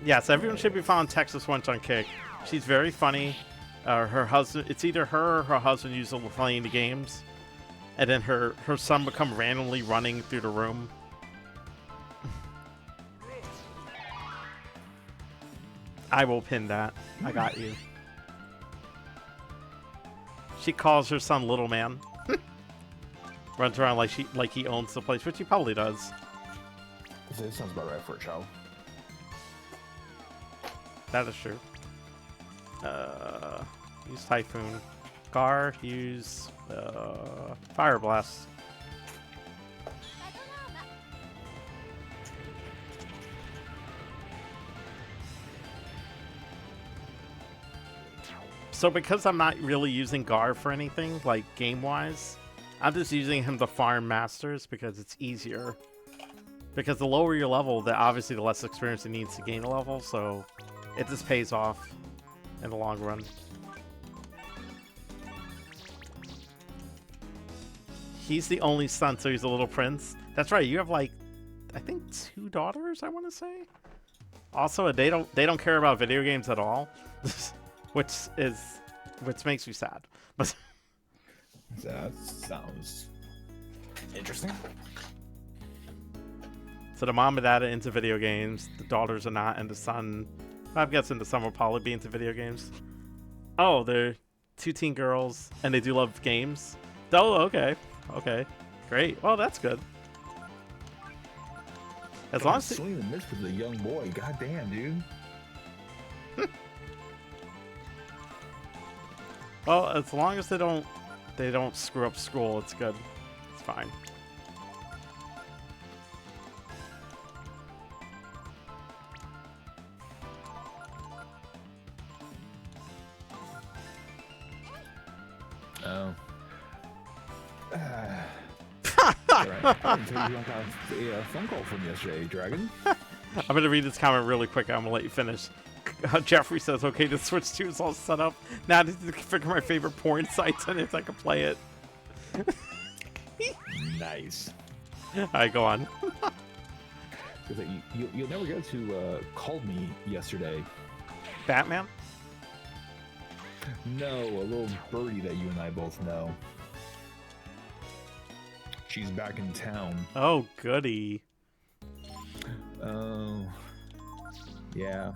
Yes, everyone should be following Texas Wench on Kick. She's very funny. Her husband, it's either her or her husband usually playing the games. And then her son would come randomly running through the room. I will pin that. I got you. She calls her son Little Man. Runs around like he owns the place, which he probably does. This sounds about right for a child. That is true. Use Typhoon. Gar, use Fire Blast. So because I'm not really using Gar for anything, like game-wise, I'm just using him to farm masters because it's easier. Because the lower your level, obviously the less experience it needs to gain a level, so it just pays off in the long run. He's the only son, so he's a little prince. That's right. You have like, I think 2 daughters. I want to say. Also, they don't care about video games at all, which makes me sad. But that sounds interesting. So the mom and dad are into video games. The daughters are not, and the son, I'm guessing the son will probably be into video games. Oh, they're 2 teen girls, and they do love games. Oh, okay. Okay, great. Well, that's good. As long as swing the midst of the young boy, goddamn, dude. Well, as long as they don't screw up school, it's good. It's fine. Oh. Right. I didn't tell you I got a phone call from yesterday, Dragon. I'm going to read this comment really quick. I'm going to let you finish. Jeffrey says, okay, the Switch 2 is all set up. Now I need to figure my favorite porn sites and if I can play it. Nice. All right, go on. You'll never get to call me yesterday. Batman? No, a little birdie that you and I both know. She's back in town. Oh, goody. Oh, yeah.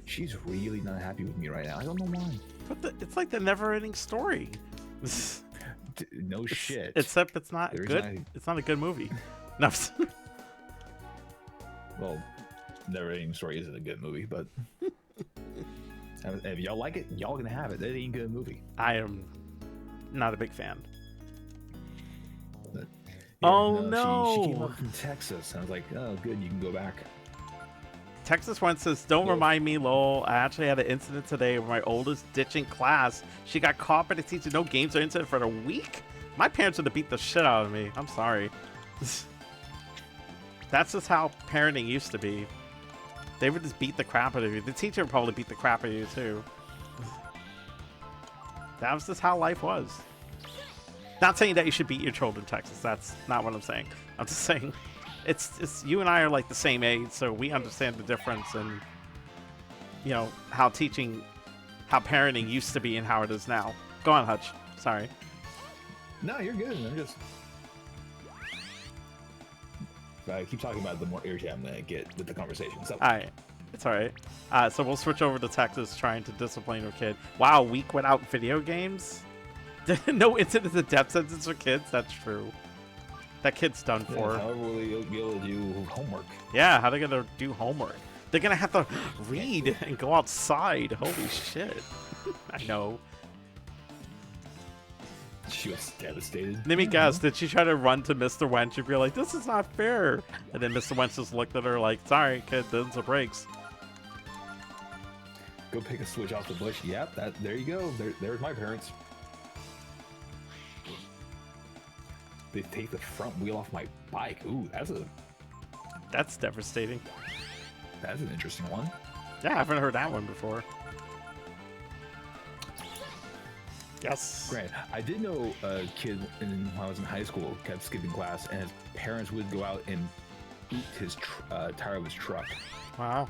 She's really not happy with me right now. I don't know why. But it's like the never-ending story. No shit. Except it's not good. It's not a good movie. No. Well, Never-Ending Story isn't a good movie, but if y'all like it, y'all can have it. That ain't a good movie. I am not a big fan. But, yeah, oh no! She came up from Texas. And I was like, oh, good, you can go back. Texas one says, don't remind me, lol. I actually had an incident today where my oldest ditching class. She got caught by the teacher. No games or internet for a week? My parents would have beat the shit out of me. I'm sorry. That's just how parenting used to be. They would just beat the crap out of you. The teacher would probably beat the crap out of you, too. That was just how life was. Not saying that you should beat your children, Texas. That's not what I'm saying. I'm just saying... It's you and I are like the same age, so we understand the difference in, you know, how parenting used to be and how it is now. Go on, Hutch. Sorry. No, you're good. I'm just... If I keep talking about it, the more irritated I'm going to get with the conversation. So. All right. It's all right. So we'll switch over to Texas trying to discipline her kid. Wow, a week without video games? No incidents of death sentence for kids? That's true. That kid's done for. However, will they be able to do homework? Yeah, how are they going to do homework? They're going to have to read and go outside. Holy shit. I know. She was devastated. Let me guess, did she try to run to Mr. Wench and be like, this is not fair? And then Mr. Wench just looked at her like, sorry, kid, those are breaks. Go pick a switch off the bush. Yep, there you go. There's my parents. They take the front wheel off my bike. Ooh, that's devastating. That's an interesting one. Yeah, I haven't heard that one before. Yes. Grant, I did know a kid when I was in high school kept skipping class, and his parents would go out and boot his tire of his truck. Wow.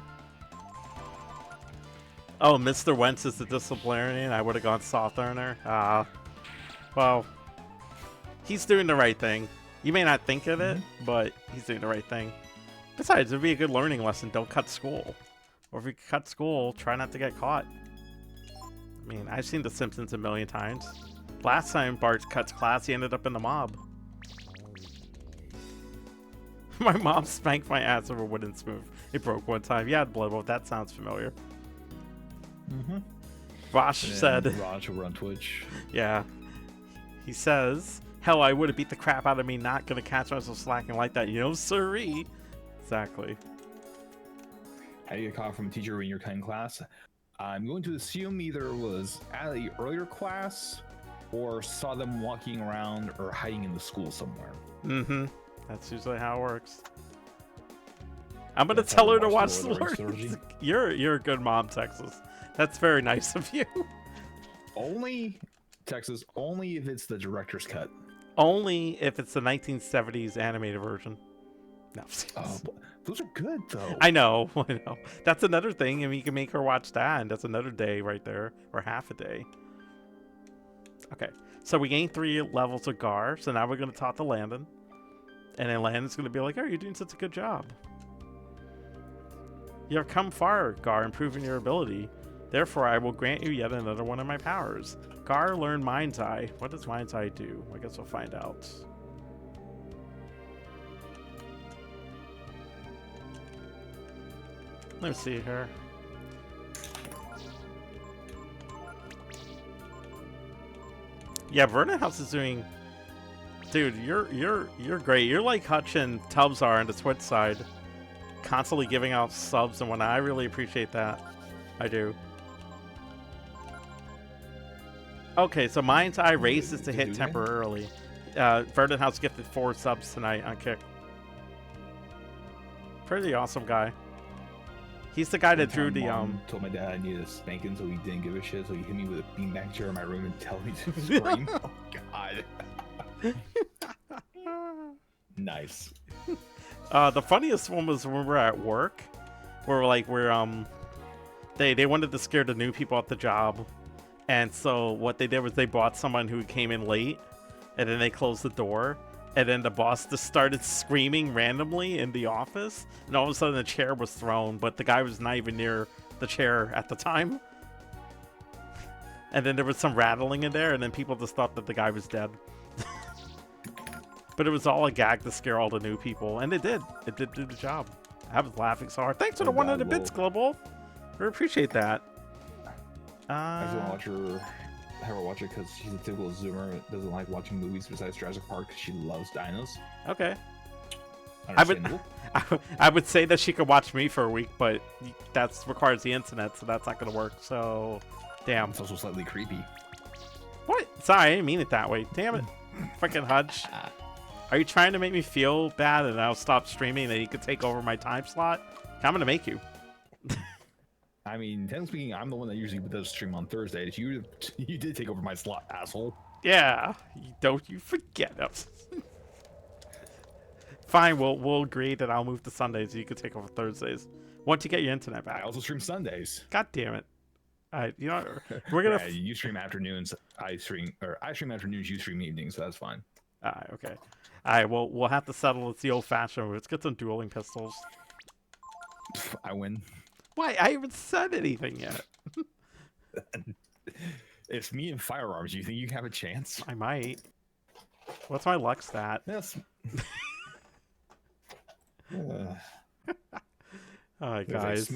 Oh, Mr. Wentz is the disciplinarian. I would have gone softer on her. Well. He's doing the right thing. You may not think of it, but he's doing the right thing. Besides, it would be a good learning lesson. Don't cut school. Or if you cut school, try not to get caught. I mean, I've seen The Simpsons a million times. Last time Bart cuts class, he ended up in the mob. My mom spanked my ass over a wooden spoon. It broke one time. Yeah, blood. Well, that sounds familiar. Rosh said... Rosh over on Twitch. Yeah. He says... Hell, I would have beat the crap out of me, not gonna catch myself slacking like that. You know, sirree. Exactly. How do you get caught from a teacher when you're cutting class? I'm going to assume either was at the earlier class or saw them walking around or hiding in the school somewhere. That's usually how it works. I'm gonna That's tell how her to we watch watch the the Lord of the Lord. Rings You're a good mom, Texas. That's very nice of you. Only Texas, only if it's the director's cut. Only if it's the 1970s animated version. No. Those are good though. I know. That's another thing. I mean, you can make her watch that, and that's another day right there, or half a day. Okay, so we gained 3 levels of Gar, so now we're going to talk to Ladon. And then Ladon's going to be like, oh, you're doing such a good job. You have come far, Gar, improving your ability. Therefore, I will grant you yet another one of my powers. Gar learned Mind's Eye. What does Mind's Eye do? I guess we'll find out. Let me see here. Yeah, Vernon House is doing. Dude, you're great. You're like Hutch and Tubbs are on the Twitch side, constantly giving out subs and whatnot. I really appreciate that. I do. Okay, so Mind's Eye raises to hit temporarily. Vernon House gifted 4 subs tonight on Kick. Pretty awesome guy. He's the guy that drew the Told my dad I needed a spanking, so he didn't give a shit. So he hit me with a beanbag chair in my room and tell me to scream. Oh God. Nice. The funniest one was when we were at work, where they wanted to scare the new people at the job, and so what they did was they brought someone who came in late, and then they closed the door. And then the boss just started screaming randomly in the office, and all of a sudden the chair was thrown, but the guy was not even near the chair at the time. And then there was some rattling in there, and then people just thought that the guy was dead. But it was all a gag to scare all the new people, and it did. It did do the job. I was laughing so hard. Thanks for the 100 bits, Global. We appreciate that. I just want to have her watch it because she's a typical Zoomer that doesn't like watching movies besides Jurassic Park because she loves dinos. Okay. Understandable. I would say that she could watch me for a week, but that requires the internet, so that's not going to work. So, damn. It's also slightly creepy. What? Sorry, I didn't mean it that way. Damn it. Freaking Hudge. Are you trying to make me feel bad and I'll stop streaming and then you could take over my time slot? I'm going to make you. I mean, technically speaking, I'm the one that usually does stream on Thursdays. You did take over my slot, asshole. Yeah, don't you forget it. Fine, we'll agree that I'll move to Sundays so you can take over Thursdays. Once you get your internet back. I also stream Sundays. God damn it. You know, we're gonna. Yeah, you stream afternoons. I stream afternoons. You stream evenings. So that's fine. Alright, okay. Alright, well, we'll have to settle. It's the old-fashioned way. Let's get some dueling pistols. I win. Why? I haven't said anything yet. It's me and firearms. You think you have a chance? I might. What's my luck stat? Yes. Alright, guys.